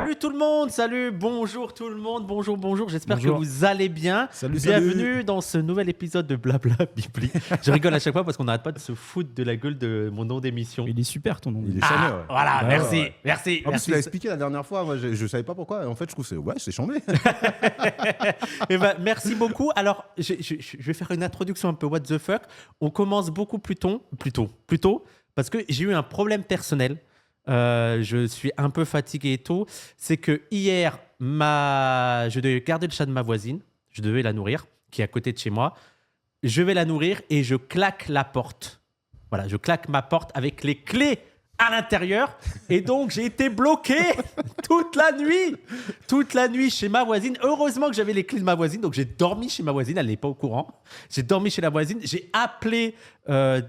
Salut tout le monde, bonjour tout le monde, bonjour, j'espère Bonjour. que vous allez bien. Bienvenue dans ce nouvel épisode de Blabla Biblique. Je rigole à chaque fois parce qu'on n'arrête pas de se foutre de la gueule de mon nom d'émission. Il est super ton nom. Il est charmé, ouais. Voilà, Bah merci, ouais. merci. En plus, merci. tu l'as expliqué la dernière fois, moi je savais pas pourquoi. En fait, je trouve que c'est chambé. Eh ben, merci beaucoup. Alors, je vais faire une introduction un peu what the fuck. On commence beaucoup plus tôt, parce que j'ai eu un problème personnel. Je suis un peu fatigué et tout. C'est que hier, je devais garder le chat de ma voisine. Je devais la nourrir, qui est à côté de chez moi. Je vais la nourrir et je claque la porte. Voilà, je claque ma porte avec les clés à l'intérieur. Et donc, j'ai été bloqué toute la nuit chez ma voisine. Heureusement que j'avais les clés de ma voisine. Donc, j'ai dormi chez ma voisine. Elle n'est pas au courant. J'ai dormi chez la voisine. J'ai appelé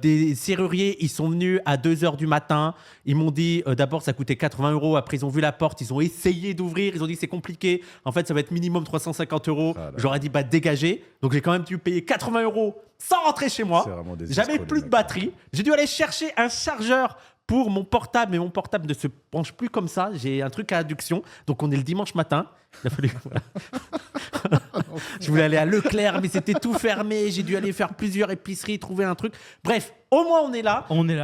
des serruriers. Ils sont venus à 2h du matin. Ils m'ont dit, d'abord, ça coûtait 80 €. Après, ils ont vu la porte. Ils ont essayé d'ouvrir. Ils ont dit, c'est compliqué. En fait, ça va être minimum 350 €. Ah là. J'aurais dit, dégagez. Donc, j'ai quand même dû payer 80 € sans rentrer chez moi. C'est vraiment des J'avais escrocs, plus les de mecs. batterie. J'ai dû aller chercher un chargeur pour mon portable, mais mon portable ne se penche plus comme ça. J'ai un truc à induction. Donc, on est le dimanche matin. Il a fallu... voilà. Je voulais aller à Leclerc, mais c'était tout fermé. J'ai dû aller faire plusieurs épiceries, trouver un truc. Bref, au moins, on est là. On est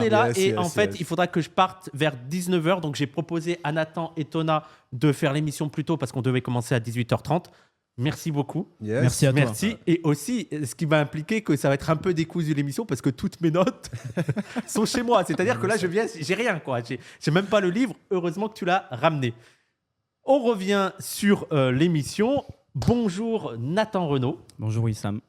là. Yes, Et yes, en fait, yes. il faudra que je parte vers 19h. Donc, j'ai proposé à Nathan et Tona de faire l'émission plus tôt parce qu'on devait commencer à 18h30. Merci beaucoup. Yes. Merci à toi. Merci. Et aussi, ce qui va impliquer que ça va être un peu décousu l'émission parce que toutes mes notes sont chez moi. C'est-à-dire que là, je viens, j'ai rien, quoi. J'ai même pas le livre. Heureusement que tu l'as ramené. On revient sur l'émission. Bonjour Nathan Renaud. Bonjour Wissam.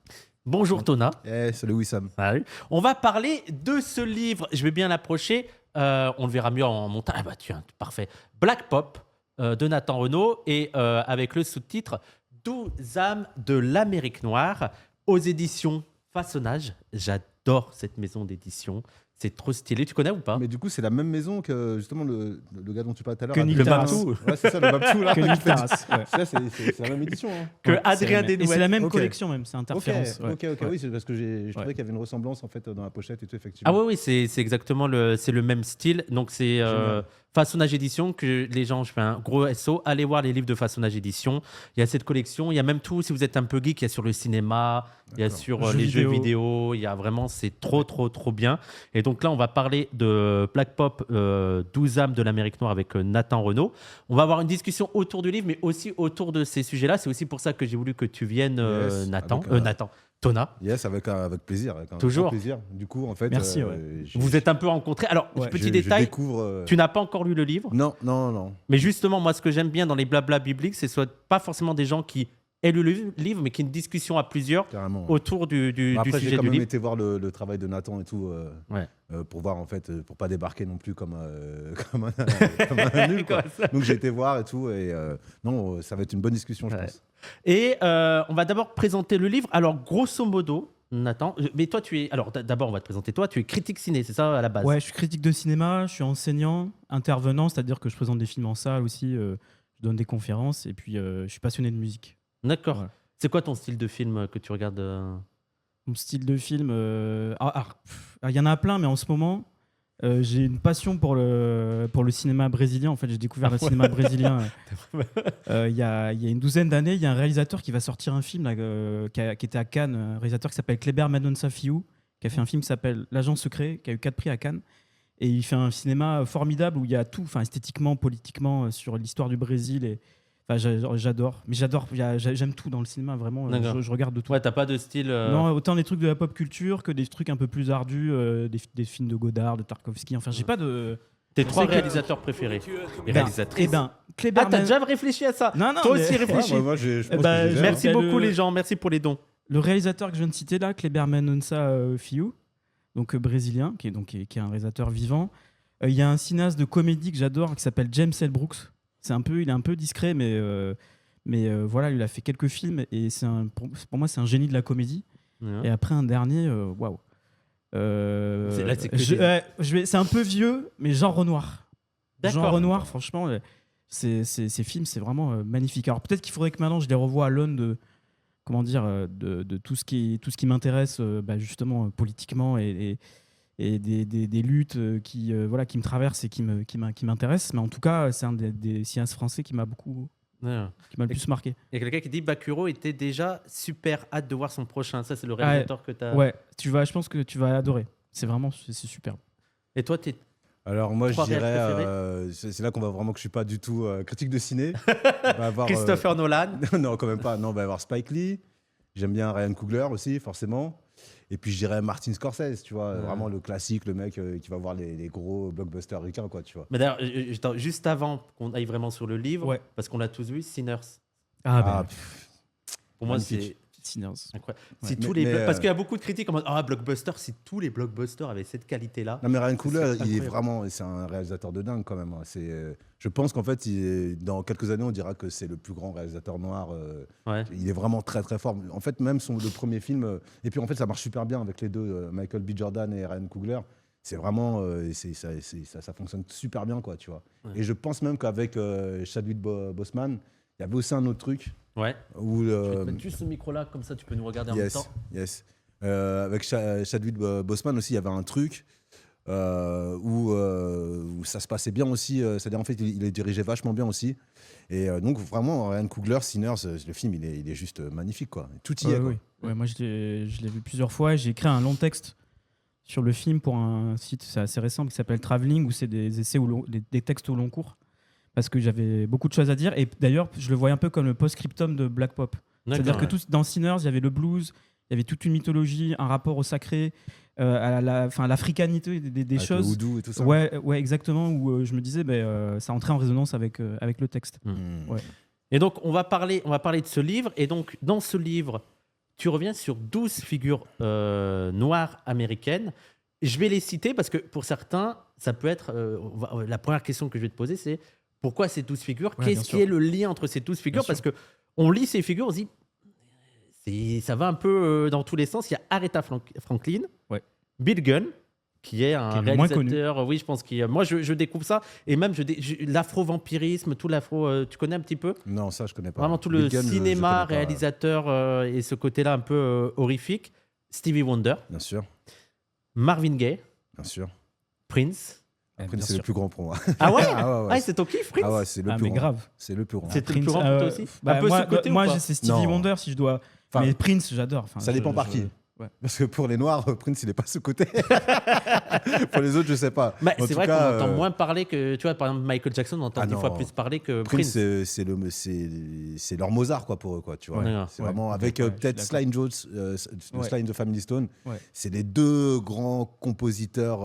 Bonjour Tona. Salut Wissam. Salut. On va parler de ce livre. Je vais bien l'approcher. On le verra mieux en montage. Ah bah tiens, parfait. Black Pop de Nathan Renaud et avec le sous-titre 12 âmes de l'Amérique noire aux éditions Façonnage. J'adore cette maison d'édition. C'est trop stylé. Tu connais ou pas? Mais du coup, c'est la même maison que justement le gars dont tu parlais tout à l'heure. Que Adrien Nick Taras. Babtou. Ouais, c'est ça, le Babtou là. Que Nick Taras, ouais. Ça, c'est la même édition. Hein. Que Ouais, Adrien c'est la même. Et Desnouettes. c'est la même Ok. collection même, c'est Interférence. Ok, oui, c'est parce que je trouvais qu'il y avait une ressemblance en fait dans la pochette et tout, effectivement. Ah oui, c'est exactement c'est le même style. Donc c'est Génial. Façonnage Édition que les gens, je fais un gros SO. Allez voir les livres de Façonnage Édition. Il y a cette collection. Il y a même tout, si vous êtes un peu geek, il y a sur le cinéma, il y a D'accord. sur Jeux les jeux vidéo. vidéo. Il y a vraiment, c'est trop bien. Et donc là, on va parler de Black Pop, 12 âmes de l'Amérique noire avec Nathan Renaud. On va avoir une discussion autour du livre, mais aussi autour de ces sujets-là. C'est aussi pour ça que j'ai voulu que tu viennes, Yes, Nathan. avec, Nathan. Tona. Yes, avec plaisir. Avec un Toujours. grand plaisir. Du coup, en fait. Merci, ouais. Vous êtes un peu rencontrés. Alors, Ouais. petit je détail, découvre. tu n'as pas encore lu le livre. Non. Mais justement, moi, ce que j'aime bien dans les blabla bibliques, c'est soit pas forcément des gens qui aient lu le livre, mais qui aient une discussion à plusieurs Carrément. autour du Après, j'ai sujet quand du même livre. été voir le travail de Nathan et tout, Ouais. pour voir en fait, pour pas débarquer non plus comme un nul. Quoi. Comme ça. Donc j'ai été voir et tout, et non, ça va être une bonne discussion, je Ouais. pense. Et on va d'abord présenter le livre. Alors, grosso modo, Nathan, mais toi, tu es. Alors, d'abord, on va te présenter toi. Tu es critique ciné, c'est ça à la base? Ouais, je suis critique de cinéma, je suis enseignant, intervenant, c'est-à-dire que je présente des films en salle aussi, je donne des conférences et puis je suis passionné de musique. D'accord. Voilà. C'est quoi ton style de film que tu regardes Mon style de film, il y en a plein, mais en ce moment, j'ai une passion pour le cinéma brésilien. En fait, j'ai découvert le cinéma brésilien il y a une douzaine d'années. Il y a un réalisateur qui va sortir un film là, qui était à Cannes, un réalisateur qui s'appelle Kleber Mendonça Filho, qui a fait un film qui s'appelle L'Agent secret, qui a eu 4 prix à Cannes. Et il fait un cinéma formidable où il y a tout, esthétiquement, politiquement, sur l'histoire du Brésil. Et j'adore. Mais j'aime tout dans le cinéma, vraiment. D'accord. Je regarde de tout. Ouais, t'as pas de style. Non, autant des trucs de la pop culture que des trucs un peu plus ardus, des films de Godard, de Tarkovsky. Enfin, j'ai pas de. Tes 3 c'est que- réalisateurs préférés et réalisatrices. Kleber Ah, t'as déjà réfléchi à ça? Non, Toi mais- aussi, réfléchis. Ouais, moi, je pense bah, que j'ai déjà, Merci Ben, beaucoup, le- les gens. Merci pour les dons. Le réalisateur que je viens de citer là, Kleber Mendonça Filho, donc brésilien, qui est un réalisateur vivant. Il y a un cinéaste de comédie que j'adore qui s'appelle James L. Brooks. Il est un peu discret, mais voilà, il a fait quelques films et pour moi, c'est un génie de la comédie. Ouais. Et après un dernier, waouh. Là, c'est que C'est un peu vieux, mais Jean Renoir. D'accord. Jean Renoir, franchement, ces films, c'est vraiment magnifique. Alors peut-être qu'il faudrait que maintenant je les revoie à l'aune de, comment dire, de tout ce qui m'intéresse justement politiquement et et des luttes qui me traversent et qui m'intéressent. Mais en tout cas, c'est un des cinéastes français qui m'a le plus marqué. Il y a quelqu'un qui dit Bakuro était déjà super hâte de voir son prochain. Ça, c'est le réalisateur que tu as. Ouais, je pense que tu vas adorer. C'est superbe. Et toi, tu es. Alors moi, je 3 dirais, réels c'est là qu'on voit vraiment que je suis pas du tout critique de ciné. On va avoir, Christopher Nolan. non, quand même pas. Non, on va avoir Spike Lee. J'aime bien Ryan Coogler aussi, forcément. Et puis je dirais Martin Scorsese, tu vois, vraiment le classique, le mec qui va voir les gros blockbusters américains, quoi, tu vois. Mais d'ailleurs, juste avant qu'on aille vraiment sur le livre, Ouais. parce qu'on l'a tous vu, Sinners. Ah, Pour moi, magnifique. c'est Sinners. incroyable. Ouais. Si tous Mais- les mais, parce qu'il y a beaucoup de critiques en mode blockbuster, si tous les blockbusters avaient cette qualité-là. Non, mais Ryan Coogler, C'est il est incroyable. vraiment, c'est un réalisateur de dingue quand même. Hein. Je pense qu'en fait, dans quelques années, on dira que c'est le plus grand réalisateur noir. Ouais. Il est vraiment très très fort. En fait, même le premier film, et puis en fait, ça marche super bien avec les deux, Michael B. Jordan et Ryan Coogler. C'est vraiment, ça fonctionne super bien, quoi, tu vois. Ouais. Et je pense même qu'avec Chadwick Boseman, il y avait aussi un autre truc Ouais. où Je vais te mettre juste ce micro-là, comme ça tu peux nous regarder en même temps. Yes. Avec Chadwick Boseman aussi, il y avait un truc où ça se passait bien aussi. C'est-à-dire, en fait, il est dirigé vachement bien aussi. Et donc, vraiment, Ryan Coogler, Sinners, le film, il est juste magnifique, quoi. Tout y est, quoi. Oui. Ouais, moi, je l'ai vu plusieurs fois. J'ai écrit un long texte sur le film pour un site assez récent qui s'appelle Traveling, où c'est des essais des textes au long cours. Parce que j'avais beaucoup de choses à dire. Et d'ailleurs, je le voyais un peu comme le post-scriptum de Black Pop. C'est-à-dire que dans Sinners, il y avait le blues, il y avait toute une mythologie, un rapport au sacré, à l'africanité des Avec choses. le houdou et tout ça. Ouais, exactement. Où je me disais, ça entrait en résonance avec le texte. Ouais. Et donc, on va parler de ce livre. Et donc, dans ce livre, tu reviens sur 12 figures noires américaines. Je vais les citer parce que pour certains, ça peut être. La première question que je vais te poser, c'est pourquoi ces 12 figures? Ouais, bien Qu'est-ce sûr. qui est le lien entre ces 12 figures? Bien Parce qu'on lit ces figures, on se dit. Ça va un peu dans tous les sens. Il y a Aretha Franklin, Ouais. Bill Gunn, qui est un Qui est le moins réalisateur. Oui, je pense qu'il. Moi, je découvre ça et même l'afro-vampirisme, tout l'afro. Tu connais un petit peu? Non, ça, je connais pas. Vraiment tout le Bill Gunn, je cinéma, connais pas. réalisateur et ce côté-là un peu horrifique. Stevie Wonder, Bien sûr, Marvin Gaye, bien sûr. Prince. Après, Bien c'est le sûr. plus grand pour moi. Ah ouais? Ah ouais, C'est ton kiff, Prince? Ah ouais, c'est le plus mais grand. grave. C'est le plus grand. C'est le plus grand pour toi aussi? Bah, Un peu moi, ce côté ou moi pas? c'est Stevie Non. Wonder si je dois. Enfin, mais Prince, j'adore. Enfin, ça dépend par qui. Ouais. Parce que pour les Noirs, Prince, il n'est pas ce côté. Pour les autres, je sais pas. Bah, En c'est tout vrai qu'on cas, entend moins parler que, tu vois, par exemple, Michael Jackson, on entend 10 fois non. plus parler que Prince, Prince. c'est leur Mozart, quoi, pour eux, quoi, tu vois. Ouais. C'est vraiment avec Ouais, peut-être je suis Sly Jones, Ouais. Sly and the Family Stone. Ouais. C'est les deux grands compositeurs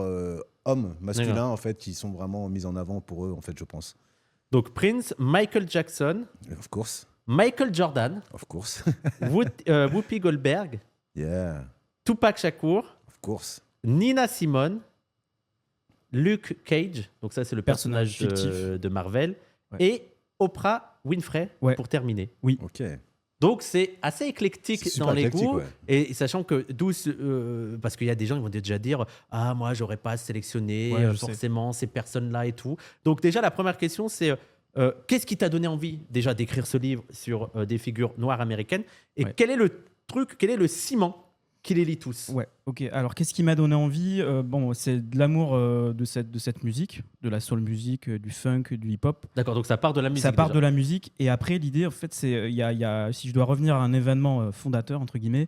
hommes masculins, D'accord. en fait, qui sont vraiment mis en avant pour eux, en fait, je pense. Donc Prince, Michael Jackson, Of course, Michael Jordan, of course. Whoopi Goldberg, Yeah, Tupac Shakur, of course. Nina Simone, Luke Cage, donc ça c'est le personnage Personnage de Marvel, Ouais. et Oprah Winfrey Ouais. pour terminer. Ok. Donc c'est assez éclectique C'est super dans les éclectique, goûts. ouais. Et sachant que 12, parce qu'il y a des gens qui vont déjà dire ah moi j'aurais pas sélectionné Ouais, je sais. forcément ces personnes-là et tout. Donc déjà la première question c'est qu'est-ce qui t'a donné envie déjà d'écrire ce livre sur des figures noires américaines et Ouais. quel est le truc, quel est le ciment qui les lie tous? Ouais, ok. Alors, qu'est-ce qui m'a donné envie? Bon, c'est de l'amour de cette musique, de la soul music, du funk, du hip-hop. D'accord, donc ça part de la musique. Ça part déjà. de la musique. Et après, l'idée, en fait, c'est, il y a, si je dois revenir à un événement fondateur, entre guillemets,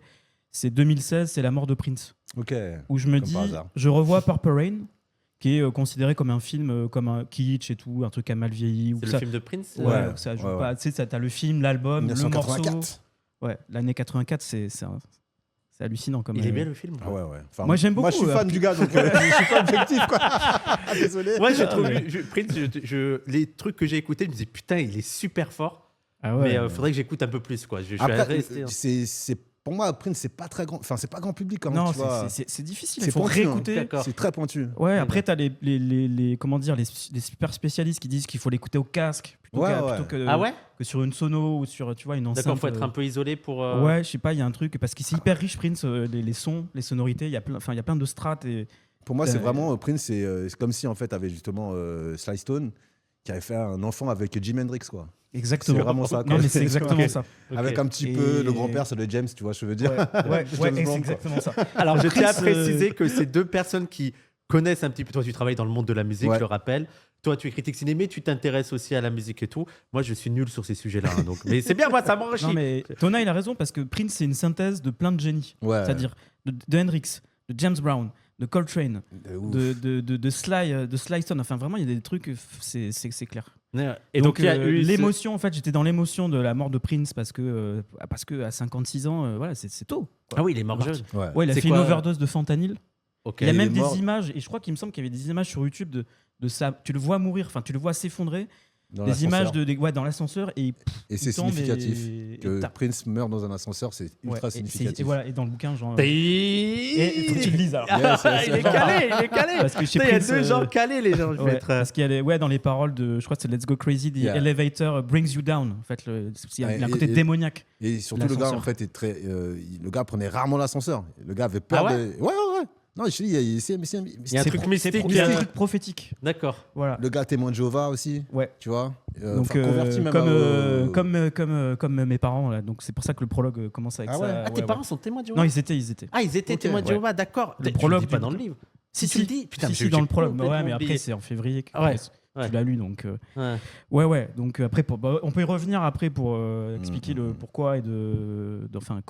c'est 2016, c'est la mort de Prince. Ok. Où je me Comme dis, par hasard. je revois Purple Rain, qui est considéré comme un film, comme un kitsch et tout, un truc à mal vieilli. Où C'est le ça, film de Prince. ouais, Ouais, où ça joue ouais, pas. ouais. Tu sais, t'as le film, l'album, le morceau. 1984. Ouais, l'année 84, c'est hallucinant. Comme, Il est bien le film. Ah ouais, ouais. Enfin, Moi, j'aime Moi, je suis beaucoup, fan du gars, donc je suis pas objectif, quoi. Désolé. Moi, j'ai trouvé Prince. Les trucs que j'ai écoutés, je me disais putain, il est super fort. Ah ouais. Mais faudrait que j'écoute un peu plus, quoi. Je suis Après, resté. c'est pour moi, Prince, c'est pas très grand. Enfin, c'est pas grand public quand même. Non, tu vois. c'est difficile. C'est Il faut pointu, hein. réécouter. D'accord. C'est très pointu. Ouais, après, tu as les comment dire, les super spécialistes qui disent qu'il faut l'écouter au casque plutôt, Ouais, plutôt ouais. que, Ah ouais? que sur une sono ou sur, tu vois, une enceinte. D'accord, faut être un peu isolé pour. Ouais, je sais pas, il y a un truc, parce que c'est hyper riche, Prince, les sons, les sonorités, il y a plein de strates. Et, Pour moi, c'est Euh, vraiment Prince, c'est comme si en fait avait justement Sly Stone qui avait fait un enfant avec Jimi Hendrix, quoi. Exactement. C'est vraiment ça, quoi. Non, mais c'est exactement Ok. ça. Avec un petit Et- peu le grand-père, c'est le James, tu vois, je veux dire. Ouais, James et Bond, c'est quoi. exactement ça. Alors, je tiens à Prince, préciser que ces deux personnes qui connaissent un petit peu, toi tu travailles dans le monde de la musique, Ouais. je le rappelle. Toi, tu es critique ciné, mais tu t'intéresses aussi à la musique et tout. Moi, je suis nul sur ces sujets-là. Hein, donc... Mais c'est bien, moi, ça m'enrichit. Non, mais Tona, il a raison parce que Prince, c'est une synthèse de plein de génies. Ouais. C'est-à-dire de Hendrix, de James Brown, de Coltrane, De ouf. de Sly Stone. Enfin, vraiment, il y a des trucs, c'est clair. Et donc, il y a eu l'émotion, en fait, j'étais dans l'émotion de la mort de Prince parce que à 56 ans, voilà, c'est tôt. quoi. Ah oui, il est mort jeune. Ouais. Ouais, il a C'est fait quoi, une overdose de fentanyl. Ok. Il y a il même est mort. des images, et je crois qu'il me semble qu'il y avait des images sur YouTube de ça. Tu le vois mourir, enfin, tu le vois s'effondrer. Dans Des l'ascenseur. images dans l'ascenseur et Et c'est il tombe significatif. et Que t'as- Prince meurt dans un ascenseur, c'est ouais, ultra et c'est- significatif. et voilà, et dans le bouquin, genre. Et faut que tu le lises, alors. Yes, il est calé, il est calé. Parce que chez Putain, il y a Prince, deux gens calés, les gens. Je vais Ouais, être. parce qu'il y a dans les paroles de, je crois que c'est Let's Go Crazy, the Yeah. elevator brings you down. En fait, il y a Ouais, un côté et- démoniaque. Et surtout, le gars, L'ascenseur. en fait, est très. Le gars prenait rarement l'ascenseur. Le gars avait peur Ah ouais de. Ouais. Non, je te dis, il y a Il y a un C'est truc pro- mystique. c'est pro- c'est un truc prophétique. D'accord. Voilà. Le gars témoin de Jéhovah aussi. Ouais. Tu vois. Donc, Converti même comme mes parents là. Donc c'est pour ça que le prologue commence avec Ah ça. ouais. Ah, tes parents sont témoins de Non, Jéhovah. ils étaient. Ah, ils étaient Ok, témoins de ouais. Jéhovah, d'accord. Le Tu prologue le dis pas du dans le bouquin. livre. Si, tu le dis. Putain, si, j'ai dans le prologue. complètement Ouais, mais après oublié. c'est en février. que Ouais. tu Ouais. l'as lu donc. Ouais. Ouais. Donc après, on peut y revenir après pour expliquer le Mhm. pourquoi et enfin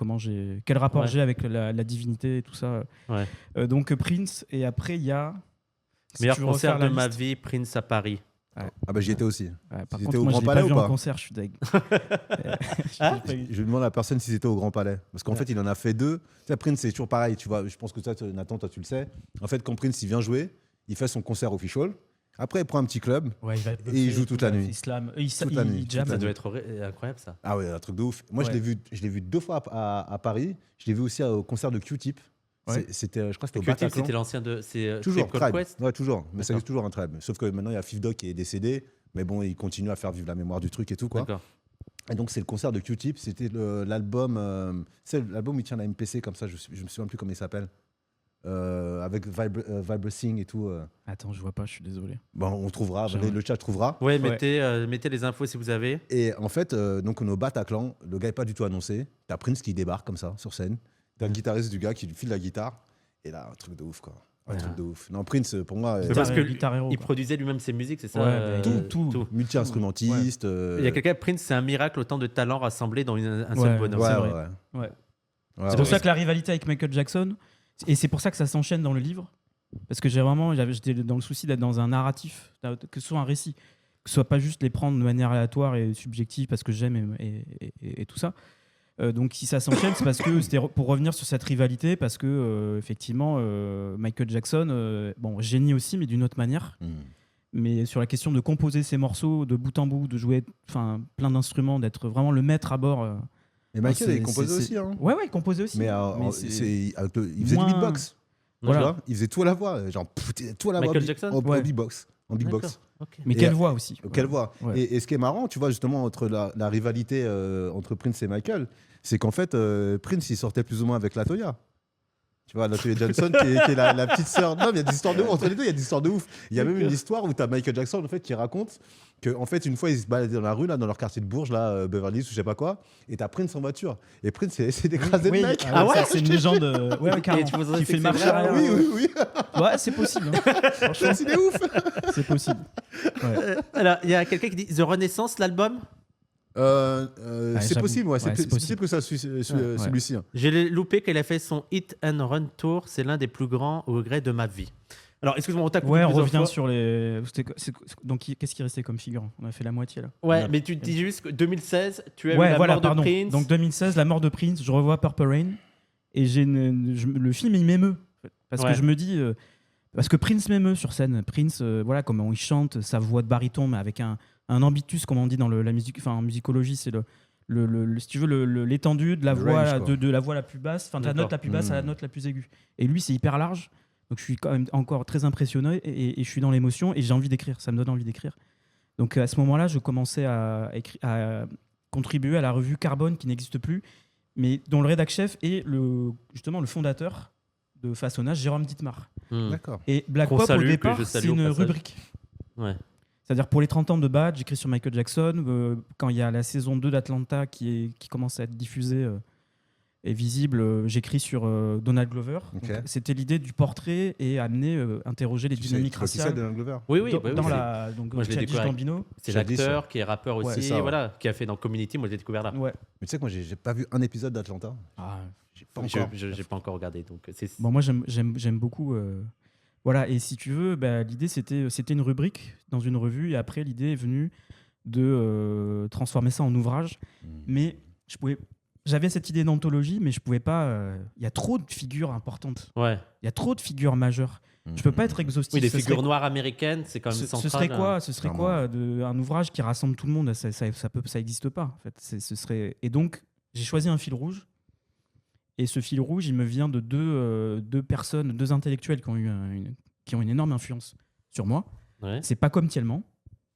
quel rapport Ouais. j'ai avec la divinité et tout ça. Ouais. Donc Prince et après il y a. si Meilleur tu veux concert refaire de la ma liste. vie, Prince à Paris. Ah bah j'y étais aussi. Ouais, par C'était contre, au moi Grand je l'ai Palais pas ou vu pas en concert, je suis deg. Ah J'ai pas eu. Je demande à la personne si c'était au Grand Palais. Parce qu'en Ouais. fait, il en a fait 2. Tu sais, Prince, c'est toujours pareil. Tu vois, je pense que toi, Nathan, toi, tu le sais. En fait, quand Prince, il vient jouer, il fait son concert official. Après, il prend un petit club. Ouais, il joue toute la nuit. Il slam, Toute la nuit, jam. toute Ça la doit nuit. être incroyable, ça. Ah ouais, un truc de ouf. Moi, Ouais. je l'ai vu 2 fois à Paris. Je l'ai vu aussi au concert de Q-Tip. Ouais. C'était, je crois que c'était au Q-Tip, Bataclan. c'était l'ancien de. C'est Toujours, Tribe Called Tribe. Quest. Ouais, toujours. Mais ça D'accord. existe toujours un Tribe. Sauf que maintenant, il y a Fif Dog qui est décédé. Mais bon, il continue à faire vivre la mémoire du truc et tout, quoi. D'accord. Et donc, c'est le concert de Q-Tip. C'était l'album. C'est l'album où il tient la MPC comme ça. Je me souviens plus comment il s'appelle. Avec Vibrasing et tout. Attends, je vois pas, je suis désolé. Bon, on trouvera. J'ai- Le chat trouvera. Ouais, Ouais. mettez les infos si vous avez. Et en fait, donc on est au Bataclan. Le gars n'est pas du tout annoncé. T'as Prince qui débarque comme ça sur scène. T'as le guitariste du gars qui lui file la guitare. Et là, un truc de ouf, quoi. Un Ouais. truc de ouf. Non, Prince, pour moi, C'est parce que Guitar Hero, il quoi. produisait lui-même ses musiques, c'est ça Ouais, mais tout. multi-instrumentiste. Il y a quelqu'un, Prince, c'est un miracle, autant de talents rassemblés dans un Ouais, seul bonhomme. Ouais, c'est ouais, vrai. ouais. Ouais. Ouais, C'est pour ouais. ça que la rivalité avec Michael Jackson, et c'est pour ça que ça s'enchaîne dans le livre, parce que j'étais dans le souci d'être dans un narratif, que ce soit un récit, que ce soit pas juste les prendre de manière aléatoire et subjective parce que j'aime et tout ça. Donc si ça s'enchaîne, c'est parce que c'était pour revenir sur cette rivalité, parce que effectivement Michael Jackson, bon génie aussi, mais d'une autre manière. Mm. Mais sur la question de composer ses morceaux de bout en bout, de jouer plein d'instruments, d'être vraiment le maître à bord. Et Michael, c'est- il composait c'est- aussi. Hein. Ouais, il composait aussi. Mais, il faisait moins- du beatbox. Tu Voilà. vois, il faisait tout à la voix. Genre, tout à la voix. Michael Jackson En Ouais. beatbox. En beatbox. D'accord, ok. Mais Et- quelle voix aussi. Quelle voix. Ouais. Et ce qui est marrant, tu vois, justement, entre la rivalité entre Prince et Michael, c'est qu'en fait, Prince, il sortait plus ou moins avec Latoya. Tu vois, Latoya Johnson, qui est la petite sœur. Non, mais il y a des histoires de ouf. Entre les deux, il y a des histoires de ouf. Il y a même une histoire où tu as Michael Jackson, en fait, qui raconte que, en fait, une fois, ils se baladaient dans la rue, là, dans leur quartier de Bourges, là, Beverly Hills, ou je sais pas quoi, et tu as Prince en voiture. Et Prince, c'est d'écraser Oui, le mec. ah ouais, ouais, ça, c'est une légende. Ouais, carrément. tu vous en Qui fait sais marche que c'est vrai, arrière. Oui. Ouais, c'est possible. hein. Franchement, c'est des ouf. C'est possible. Ouais. Alors, il y a quelqu'un qui dit The Renaissance, l'album. C'est j'avoue. possible, ouais, c'est Ouais, c'est possible que ça celui-ci. Hein. J'ai loupé qu'elle a fait son Hit and Run Tour. C'est l'un des plus grands regrets de ma vie. Alors, excuse-moi, on t'a coupé Ouais, on plusieurs revient fois. sur les. Donc, qu'est-ce qui restait comme figurant? On a fait la moitié là. Ouais, mais tu dis juste que 2016, tu as eu Ouais, la voilà, mort pardon. de Prince. Donc 2016, la mort de Prince, je revois Purple Rain et le film il m'émeut parce Ouais. que je me dis parce que Prince m'émeut sur scène. Prince, voilà comment il chante, sa voix de baryton, mais avec un ambitus, comme on dit dans la musique, enfin en musicologie, c'est si tu veux l'étendue de la Le voix, range, quoi. de la voix la plus basse, enfin de la D'accord. note la plus basse à la Mmh. note la plus aiguë. Et lui, c'est hyper large. Donc je suis quand même encore très impressionné et je suis dans l'émotion et j'ai envie d'écrire. Ça me donne envie d'écrire. Donc à ce moment-là, je commençais à contribuer à la revue Carbone qui n'existe plus, mais dont le rédac chef est justement le fondateur de Façonnage, Jérôme Dittmar. Hmm. D'accord. Et Black Qu'on Pop salue, au que départ, je c'est salue au une passage. rubrique. Ouais. C'est-à-dire pour les 30 ans de Bad, j'écris sur Michael Jackson. Quand il y a la saison 2 d'Atlanta qui commence à être diffusée et visible, j'écris sur Donald Glover. Ok. Donc, c'était l'idée du portrait et interroger les dynamiques Tu sais qui c'est, raciales. Donald Glover? Oui, Dans, bah oui, dans c'est- la, donc, Moi, je l'ai Childish découvert. Gambino. C'est Jadis, l'acteur qui est rappeur Ouais, aussi, c'est ça, ouais. voilà, qui a fait dans Community. Moi, je l'ai découvert là. Ouais. Mais tu sais que moi, j'ai pas vu un épisode d'Atlanta. Ah, J'ai pas encore. Je n'ai pas encore regardé. Donc c'est... bon, moi, j'aime beaucoup. Voilà, et si tu veux, bah, l'idée, c'était une rubrique dans une revue. Et après, l'idée est venue de transformer ça en ouvrage. Mais j'avais cette idée d'anthologie, mais je pouvais pas. Il y a trop de figures importantes. Ouais. Il y a trop de figures majeures. Je peux pas être exhaustif. Oui, les Ce figures serait- noires américaines, c'est quand même ce central. serait quoi Ce serait Clairement. quoi un ouvrage qui rassemble tout le monde? Ça existe pas. En fait, ce serait. Et donc, j'ai choisi un fil rouge. Et ce fil rouge, il me vient de deux personnes, deux intellectuels qui ont une énorme influence sur moi. Ouais. C'est pas comme Tielman.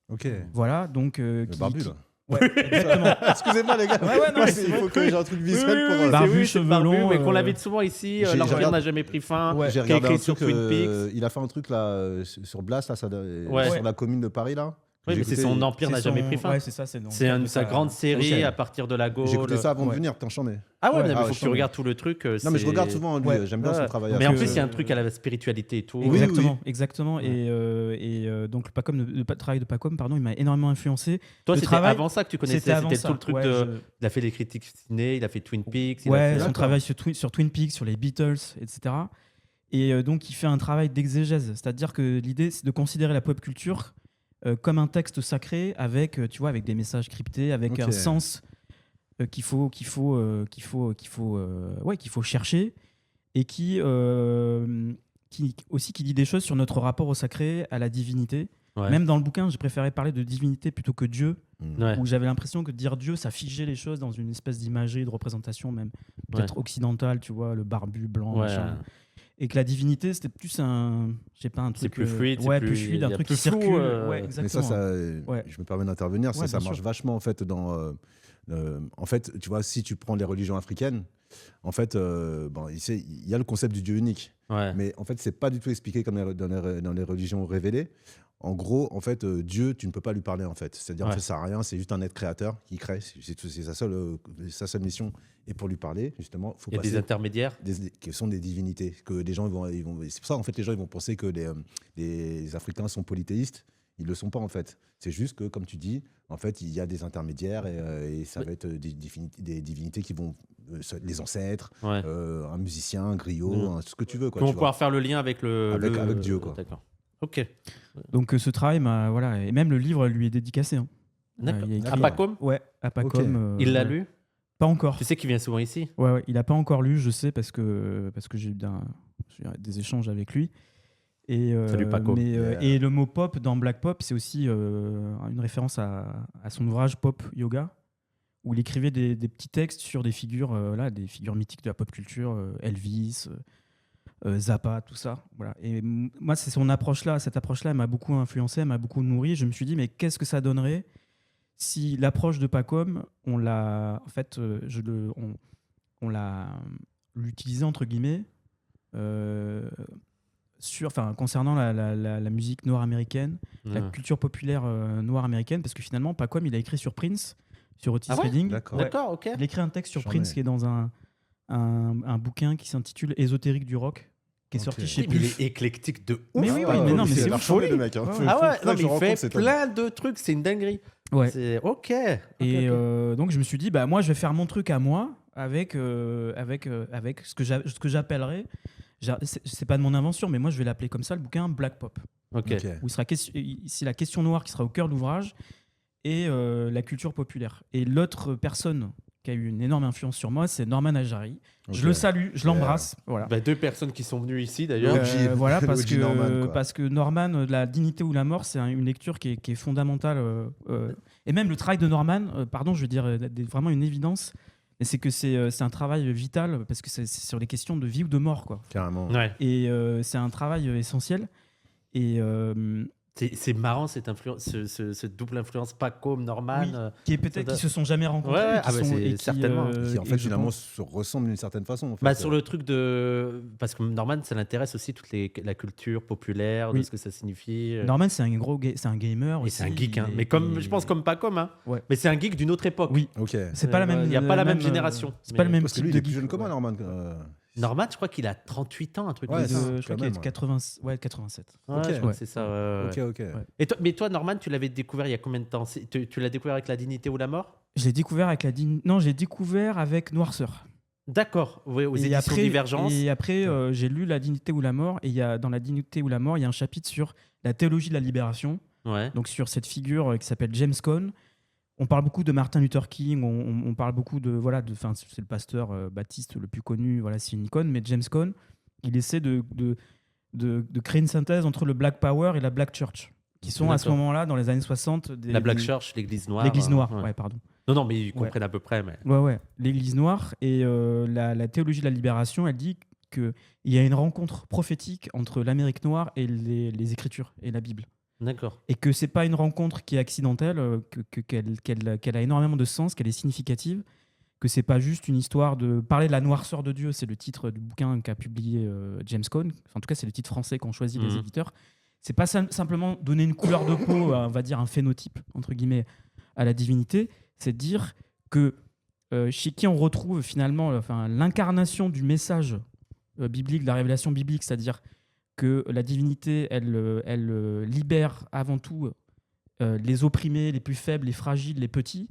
Ok. Voilà, donc. Le barbu, là. Ouais, exactement. Excusez-moi, les gars. Ouais, non, Moi, mais il faut que j'ai un truc visuel pour. c'est Barbu, oui, cheveux c'est barbu, longs, mais qu'on l'invite souvent ici. j'ai L'Orient regardé- n'a jamais pris fin. Ouais. J'ai Qui a regardé écrit un sur truc. Twin Peaks. Il a fait un truc là sur Blast, là, Ouais. sur la commune de Paris, là. Oui, mais J'ai c'est écouté- son empire n'a C'est jamais son- pris fin. Ouais, c'est ça. C'est Sa grande série Ok. à partir de la Gaule. J'ai écouté ça avant de Ouais. venir, putain, j'en ai. Ah ouais, Ouais. mais il Ah faut ouais, que tu je regardes tout le truc. Non, mais je regarde souvent lui, Ouais. j'aime bien son Ouais. travail. Mais en que- plus, il y a un truc à la spiritualité et tout. Oui, Exactement. Ouais. Et donc le travail de Pacom, pardon, il m'a énormément influencé. Toi, Le c'était travail, avant ça que tu connaissais. C'était avant C'était ça. tout le truc Ouais, de. Il a fait des critiques ciné, il a fait Twin Peaks. Il a Ouais, fait- son D'accord. travail sur Twin Peaks, sur les Beatles, etc. Et donc, il fait un travail d'exégèse. C'est-à-dire que l'idée, c'est de considérer la pop culture comme un texte sacré avec, tu vois, avec des messages cryptés, avec Ok. un sens qu'il faut chercher et qui dit des choses sur notre rapport au sacré, à la divinité. Ouais. Même dans le bouquin, j'ai préféré parler de divinité plutôt que Dieu, Ouais. où j'avais l'impression que dire Dieu, ça figeait les choses dans une espèce d'imagerie, de représentation même peut-être occidentale, tu vois, le barbu blanc, Ouais. machin. Et que la divinité, c'était plus un truc. C'est plus fluide, ouais, c'est plus plus- fluide, il un y a truc plus qui flou, circule. Mais Ouais, Mais exactement. ça, Ouais. je me permets d'intervenir, Ouais, ça bien marche sûr. vachement en fait dans. En fait, tu vois, si tu prends les religions africaines, en fait, bon, il y a le concept du Dieu unique, Ouais. mais en fait, c'est pas du tout expliqué comme dans les religions révélées. En gros, en fait, Dieu, tu ne peux pas lui parler en fait. C'est-à-dire, en Ouais. fait, ça sert à rien. C'est juste un être créateur qui crée. C'est sa seule mission. Et pour lui parler, justement, faut Il y a des passer intermédiaires. qui sont des divinités. Que les gens c'est pour ça en fait les gens ils vont penser que les Africains sont polythéistes. Ils le sont pas en fait. C'est juste que comme tu dis, en fait il y a des intermédiaires et ça va être des divinités qui vont les ancêtres, Ouais. un musicien, un griot, Mm. ce que tu veux quoi. Qui vont tu vois. pouvoir faire le lien avec le. Avec Dieu, quoi. D'accord. Ok. Donc ce travail m'a. Voilà. Et même le livre lui est dédicacé. Hein. D'accord. il y a écrit- À Pacom, Ouais, à Pacom. il l'a ouais. lu. Pas encore. Tu sais qu'il vient souvent ici. Ouais, il a pas encore lu, je sais, parce que j'ai eu des échanges avec lui. Et, Salut, Paco. et le mot pop dans Black Pop, c'est aussi une référence à son ouvrage Pop Yoga, où il écrivait des petits textes sur des figures, des figures mythiques de la pop culture, Elvis, Zappa, tout ça. Voilà. Et moi, c'est cette approche-là, elle m'a beaucoup influencé, elle m'a beaucoup nourri. Je me suis dit, mais qu'est-ce que ça donnerait si l'approche de Pacom, on l'a, en fait, on l'a l'utilisait entre guillemets concernant la musique noire américaine, la Ouais. culture populaire noire américaine, parce que finalement, Pacom, il a écrit sur Prince, sur Otis Ah ouais Redding. D'accord. Ouais. D'accord, ok. Il a écrit un texte sur J'en Prince ai. qui est dans un bouquin qui s'intitule Ésotérique du rock, qui est Ok. sorti chez Oui, mais il Pulp. est éclectique de ouf. Mais oui, Ah, mais non, mais il c'est a ouf. changé, le mec. Hein. Ouais. Faut- Ah faut- ouais, faut non, que mais je il rencontre fait cet homme. plein de trucs, c'est une dinguerie. Ouais. C'est ok. Et Ok. donc je me suis dit, bah moi je vais faire mon truc à moi avec ce que j'appellerais, c'est pas de mon invention, mais moi je vais l'appeler comme ça, le bouquin Black Pop, Ok. Ok. où c'est la question noire qui sera au cœur de l'ouvrage et la culture populaire. Et l'autre personne qui a eu une énorme influence sur moi, c'est Norman Ajari. Je Ok. le salue, je l'embrasse. Voilà. Bah, deux personnes qui sont venues ici d'ailleurs. OG. Voilà, parce OG Norman, quoi. parce que Norman, La dignité ou la mort, c'est une lecture qui est fondamentale. Et même le travail de Norman, pardon, je veux dire, vraiment une évidence, et c'est que c'est un travail vital, parce que c'est sur les questions de vie ou de mort, quoi. Carrément. Ouais. Et c'est un travail essentiel. Et C'est marrant cette influence, ce double influence Paco, Norman. Oui, qui est peut-être doit- qui se sont jamais rencontrés, Ouais, qui sont, et qui, certainement. Qui en et fait je finalement pense- se ressemblent d'une certaine façon. En fait. Bah, sur le truc de. Parce que Norman, ça l'intéresse aussi, la culture populaire, de Oui. ce que ça signifie. Norman, c'est un c'est un gamer Et aussi. c'est un geek, hein. il est- Mais comme, il- je pense comme Pacom, hein. Ouais. Mais c'est un geek d'une autre époque. Oui. Ok. C'est pas la même. Il n'y a pas la même génération. C'est pas le même Parce que type lui, il de est plus geek, jeune que moi, ouais. Norman. Norman, je crois qu'il a 38 ans, un truc Ouais, comme Je ça. ça. crois quand qu'il est même, de ouais. 87. Ouais, Ok. je crois Ouais. que c'est ça. ouais. Ok. Et mais toi, Norman, tu l'avais découvert il y a combien de temps? Tu l'as découvert avec La Dignité ou la Mort? Je l'ai découvert avec Non, j'ai découvert avec Noirceur. D'accord, oui, aux Et éditions après, Divergence. Et après, j'ai lu La Dignité ou la Mort. Et dans La Dignité ou la Mort, il y a un chapitre sur la théologie de la libération. Ouais. Donc sur cette figure qui s'appelle James Cone. On parle beaucoup de Martin Luther King, on parle beaucoup c'est le pasteur baptiste le plus connu, voilà, c'est une icône, mais James Cone, il essaie de créer une synthèse entre le Black Power et la Black Church, qui sont à ce D'accord. moment-là, dans les années 60, La Black Church, l'Église Noire. L'Église Noire, ouais. ouais, pardon. Non, mais ils comprennent à peu près. Mais... Ouais, l'Église Noire. Et la théologie de la libération, elle dit qu'il y a une rencontre prophétique entre l'Amérique noire et les Écritures et la Bible. D'accord. Et que c'est pas une rencontre qui est accidentelle, qu'elle a énormément de sens, qu'elle est significative, que c'est pas juste une histoire de parler de la noirceur de Dieu. C'est le titre du bouquin qu'a publié James Cone. Enfin, en tout cas, c'est le titre français qu'ont choisi les éditeurs. C'est pas simplement donner une couleur de peau, on va dire un phénotype entre guillemets, à la divinité. C'est dire que chez qui on retrouve finalement l'incarnation du message biblique, de la révélation biblique, c'est-à-dire que la divinité, elle libère avant tout les opprimés, les plus faibles, les fragiles, les petits.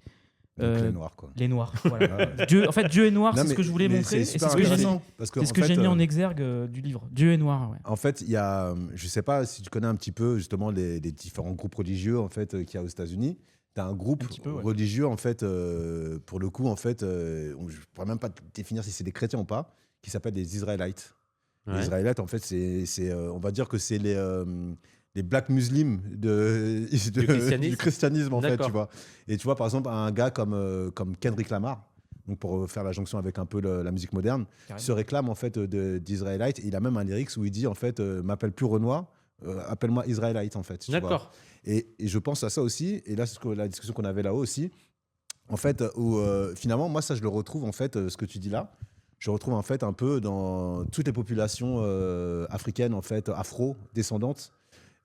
Donc, les noirs, quoi. Les noirs, voilà. Dieu est noir, Non, c'est ce que je voulais mais montrer. c'est Et c'est super ce que j'ai mis, intéressant, parce que, c'est ce en que fait, j'ai mis en exergue du livre. Dieu est noir, ouais. En fait, il y a, je sais pas si tu connais un petit peu justement les différents groupes religieux en fait qu'il y a aux États-Unis. Tu as un groupe Ouais. religieux en fait, pour le coup en fait, je pourrais même pas définir si c'est des chrétiens ou pas, qui s'appellent les Israélites. Ouais. Les Israélites, en fait, c'est on va dire que c'est les black muslims du christianisme, en fait, tu vois. Et tu vois, par exemple, un gars comme Kendrick Lamar, donc pour faire la jonction avec un peu la musique moderne, se réclame en fait d'Israélite. Il a même un lyrics où il dit en fait, m'appelle plus Renoir, appelle-moi Israélite, en fait. Tu vois. D'accord. Et je pense à ça aussi, et là, c'est la discussion qu'on avait là-haut aussi, en fait, où finalement, moi, ça, je le retrouve, en fait, ce que tu dis là, je retrouve en fait un peu dans toutes les populations africaines, en fait, afro-descendantes.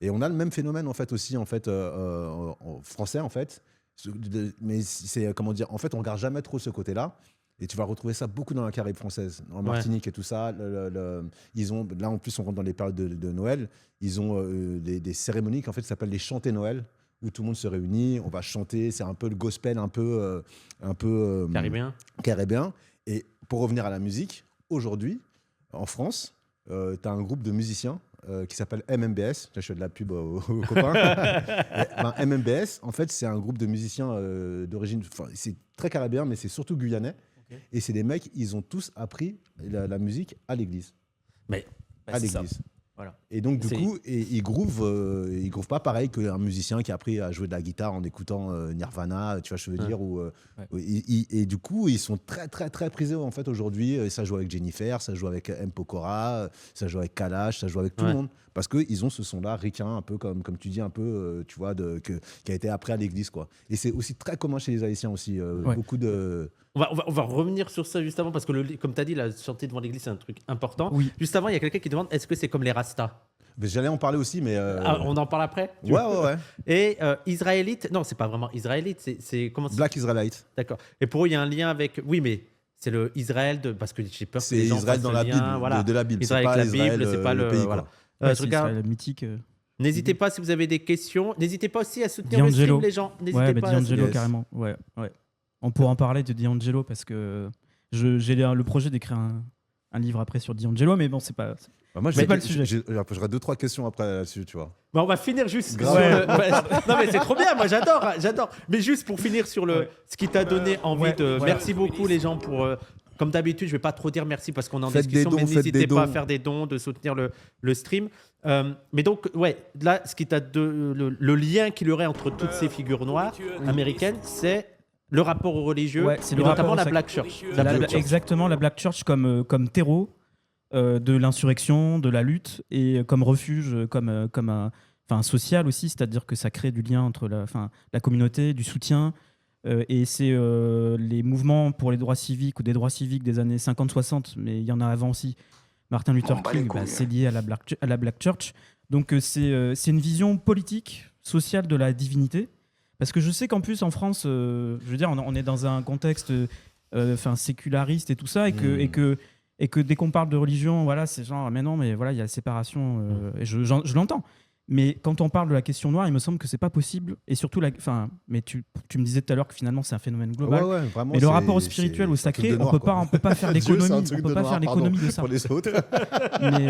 Et on a le même phénomène, en fait, aussi, en fait, en français, en fait. Mais c'est, comment dire, en fait, on regarde jamais trop ce côté-là. Et tu vas retrouver ça beaucoup dans la Caraïbe française, en Martinique et tout ça. Ils ont, là, en plus, on rentre dans les périodes de Noël. Ils ont des cérémonies qui, en fait, s'appellent les chantés Noël, où tout le monde se réunit, on va chanter. C'est un peu le gospel, un peu caribéen. Et pour revenir à la musique, aujourd'hui, en France, tu as un groupe de musiciens qui s'appelle MMBS. Je fais de la pub aux copains. MMBS, en fait, c'est un groupe de musiciens d'origine. C'est très caribéen, mais c'est surtout guyanais. Okay. Et c'est des mecs, ils ont tous appris la musique à l'église. À l'église. Voilà. Et donc, du coup, ils groovent pas pareil qu'un musicien qui a appris à jouer de la guitare en écoutant Nirvana, tu vois, je veux dire. Et du coup, ils sont très, très, très prisés en fait aujourd'hui. Ça joue avec Jennifer, ça joue avec M. Pokora, ça joue avec Kalash, ça joue avec tout le monde. Parce qu'ils ont ce son-là ricain, un peu comme tu dis, un peu, tu vois, qui a été appris à l'église, quoi. Et c'est aussi très commun chez les Haïtiens aussi. Beaucoup de. On va revenir sur ça juste avant, parce que comme tu as dit, la chanter devant l'église, c'est un truc important. Oui. Juste avant, il y a quelqu'un qui demande, est-ce que c'est comme les Rastas? J'allais en parler aussi, mais... on en parle après? Ouais. Et israélite, non, c'est pas vraiment israélite, c'est comment ça? Black Israelite. D'accord. Et pour eux, il y a un lien avec... Oui, mais c'est le Israël, parce que j'ai peur que les gens Israël dans la Bible, voilà. de la Bible. Israël avec la Bible, c'est pas le pays, voilà. Je regarde mythique. N'hésitez pas si vous avez des questions. N'hésitez pas aussi à soutenir le stream, les gens. N'hésitez pas D'Angelo, carrément. Ouais. On pourra en parler de D'Angelo parce que j'ai le projet d'écrire un livre après sur D'Angelo, mais bon, c'est pas le sujet. J'aurais 2-3 questions après là-dessus, tu vois. Bah on va finir juste sur non mais c'est trop bien, moi j'adore. Mais juste pour finir sur ce qui t'a donné envie de... Merci beaucoup les gens pour... Comme d'habitude, je ne vais pas trop dire merci parce qu'on est en discussion, mais n'hésitez pas à faire des dons, de soutenir le stream. Mais donc, là, ce qui t'a le lien qu'il y aurait entre toutes ces figures noires américaines, c'est le rapport aux religieux, et notamment la Black Church. Exactement, la Black Church comme terreau de l'insurrection, de la lutte, et comme refuge, comme social aussi, c'est-à-dire que ça crée du lien entre la communauté, du soutien. Et c'est les mouvements pour les droits civiques ou des droits civiques des années 50-60, mais il y en a avant aussi. Martin Luther King, c'est lié à la Black Church. Donc c'est une vision politique, sociale de la divinité. Parce que je sais qu'en plus, en France, je veux dire, on est dans un contexte séculariste et tout ça, et que dès qu'on parle de religion, voilà, c'est genre, mais non, mais voilà, il y a la séparation, et je l'entends. Mais quand on parle de la question noire, il me semble que c'est pas possible. Et surtout, mais tu me disais tout à l'heure que finalement c'est un phénomène global. Ouais, vraiment, mais le rapport au spirituel, au sacré, on peut pas faire l'économie. On peut pas faire l'économie de ça. Pour les autres. Mais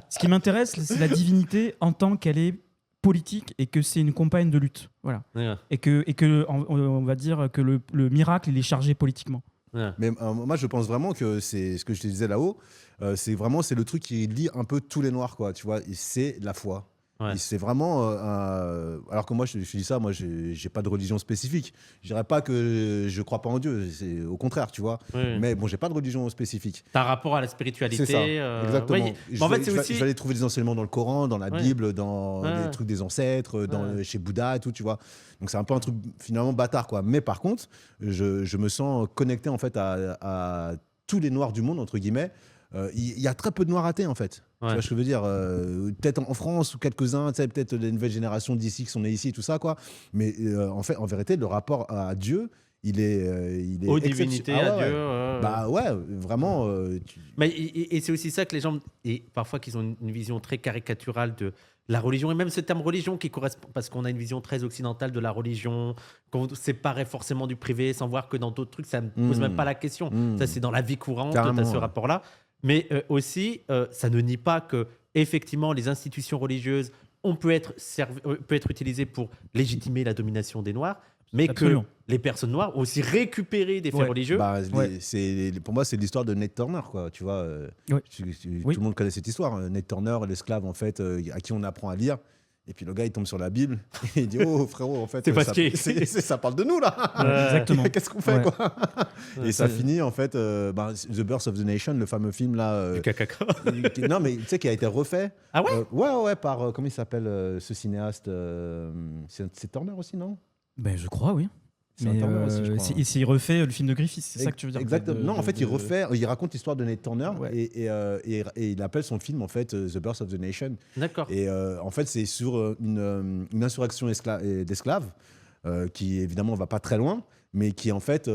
ce qui m'intéresse, c'est la divinité en tant qu'elle est politique et que c'est une compagne de lutte. Voilà. Ouais. Et que on va dire que le miracle, il est chargé politiquement. Ouais. Mais moi, je pense vraiment que c'est ce que je te disais là-haut. C'est le truc qui lie un peu tous les noirs, quoi. Tu vois, et c'est la foi. Ouais. Et c'est vraiment alors que moi je dis ça, moi j'ai pas de religion spécifique. Je dirais pas que je crois pas en Dieu, c'est au contraire, tu vois. Oui. Mais bon, j'ai pas de religion spécifique. T'as un rapport à la spiritualité. C'est ça, exactement. Oui. Je Mais en fait, vais- c'est je vais- aussi. je vais aller trouver des enseignements dans le Coran, dans la Ouais. Bible, dans Ouais. les trucs des ancêtres, Ouais. chez Bouddha et tout, tu vois. Donc c'est un peu un truc finalement bâtard, quoi. Mais par contre, je me sens connecté en fait à tous les noirs du monde, entre guillemets. Il y a très peu de noirs athées en fait. Ouais. Tu vois ce que je veux dire, peut-être en France ou quelques-uns, tu sais, peut-être les nouvelles générations d'ici qui sont nées ici, tout ça, quoi. Mais en fait, en vérité, le rapport à Dieu, il est Aux exceptionnel. divinités, à Dieu. Ouais. Bah ouais, vraiment. Mais, et c'est aussi ça que les gens, et parfois qu'ils ont une vision très caricaturale de la religion, et même ce terme religion qui correspond, parce qu'on a une vision très occidentale de la religion, qu'on séparait forcément du privé, sans voir que dans d'autres trucs, ça ne pose même pas la question. Ça, c'est dans la vie courante, tu Carrément, as ce ouais. rapport-là. Mais aussi, ça ne nie pas que, effectivement, les institutions religieuses peut être utilisées pour légitimer la domination des Noirs, mais Absolument. que les personnes noires ont aussi récupéré des faits Ouais. religieux. Bah, Ouais. pour moi, c'est l'histoire de Nate Turner, quoi. Tu vois, Ouais. tout Oui. le monde connaît cette histoire. Nate Turner, l'esclave, en fait, à qui on apprend à lire. Et puis le gars, il tombe sur la Bible et il dit oh frérot, en fait, C'est parce ça, qu'il- ça parle de nous là. Exactement. Qu'est-ce qu'on fait, Ouais. quoi. Et ça finit en fait, The Birth of the Nation, le fameux film là. Du caca. Non mais tu sais qui a été refait. Ah ouais Ouais, par comment il s'appelle ce cinéaste c'est Turner aussi, non? Ben, je crois, oui. C'est un Mais Turner aussi, je crois. il refait le film de Griffith, c'est ça que tu veux dire? Exactement. Non, en fait, il raconte l'histoire de Nate Turner Ouais. et il appelle son film en fait The Birth of the Nation. D'accord. Et en fait, c'est sur une insurrection d'esclaves qui évidemment va pas très loin, mais qui en fait,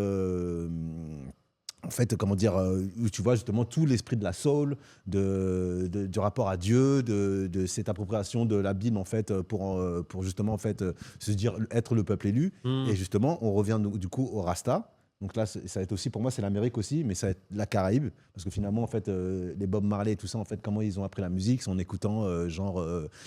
comment dire, où tu vois justement tout l'esprit de la soul, du rapport à Dieu, de cette appropriation de la Bible en fait pour justement en fait se dire être le peuple élu. Et justement, on revient du coup au Rasta. Donc là, ça va être aussi, pour moi, c'est l'Amérique aussi, mais ça va être la Caraïbe. Parce que finalement, en fait, les Bob Marley et tout ça, en fait, comment ils ont appris la musique, c'est en écoutant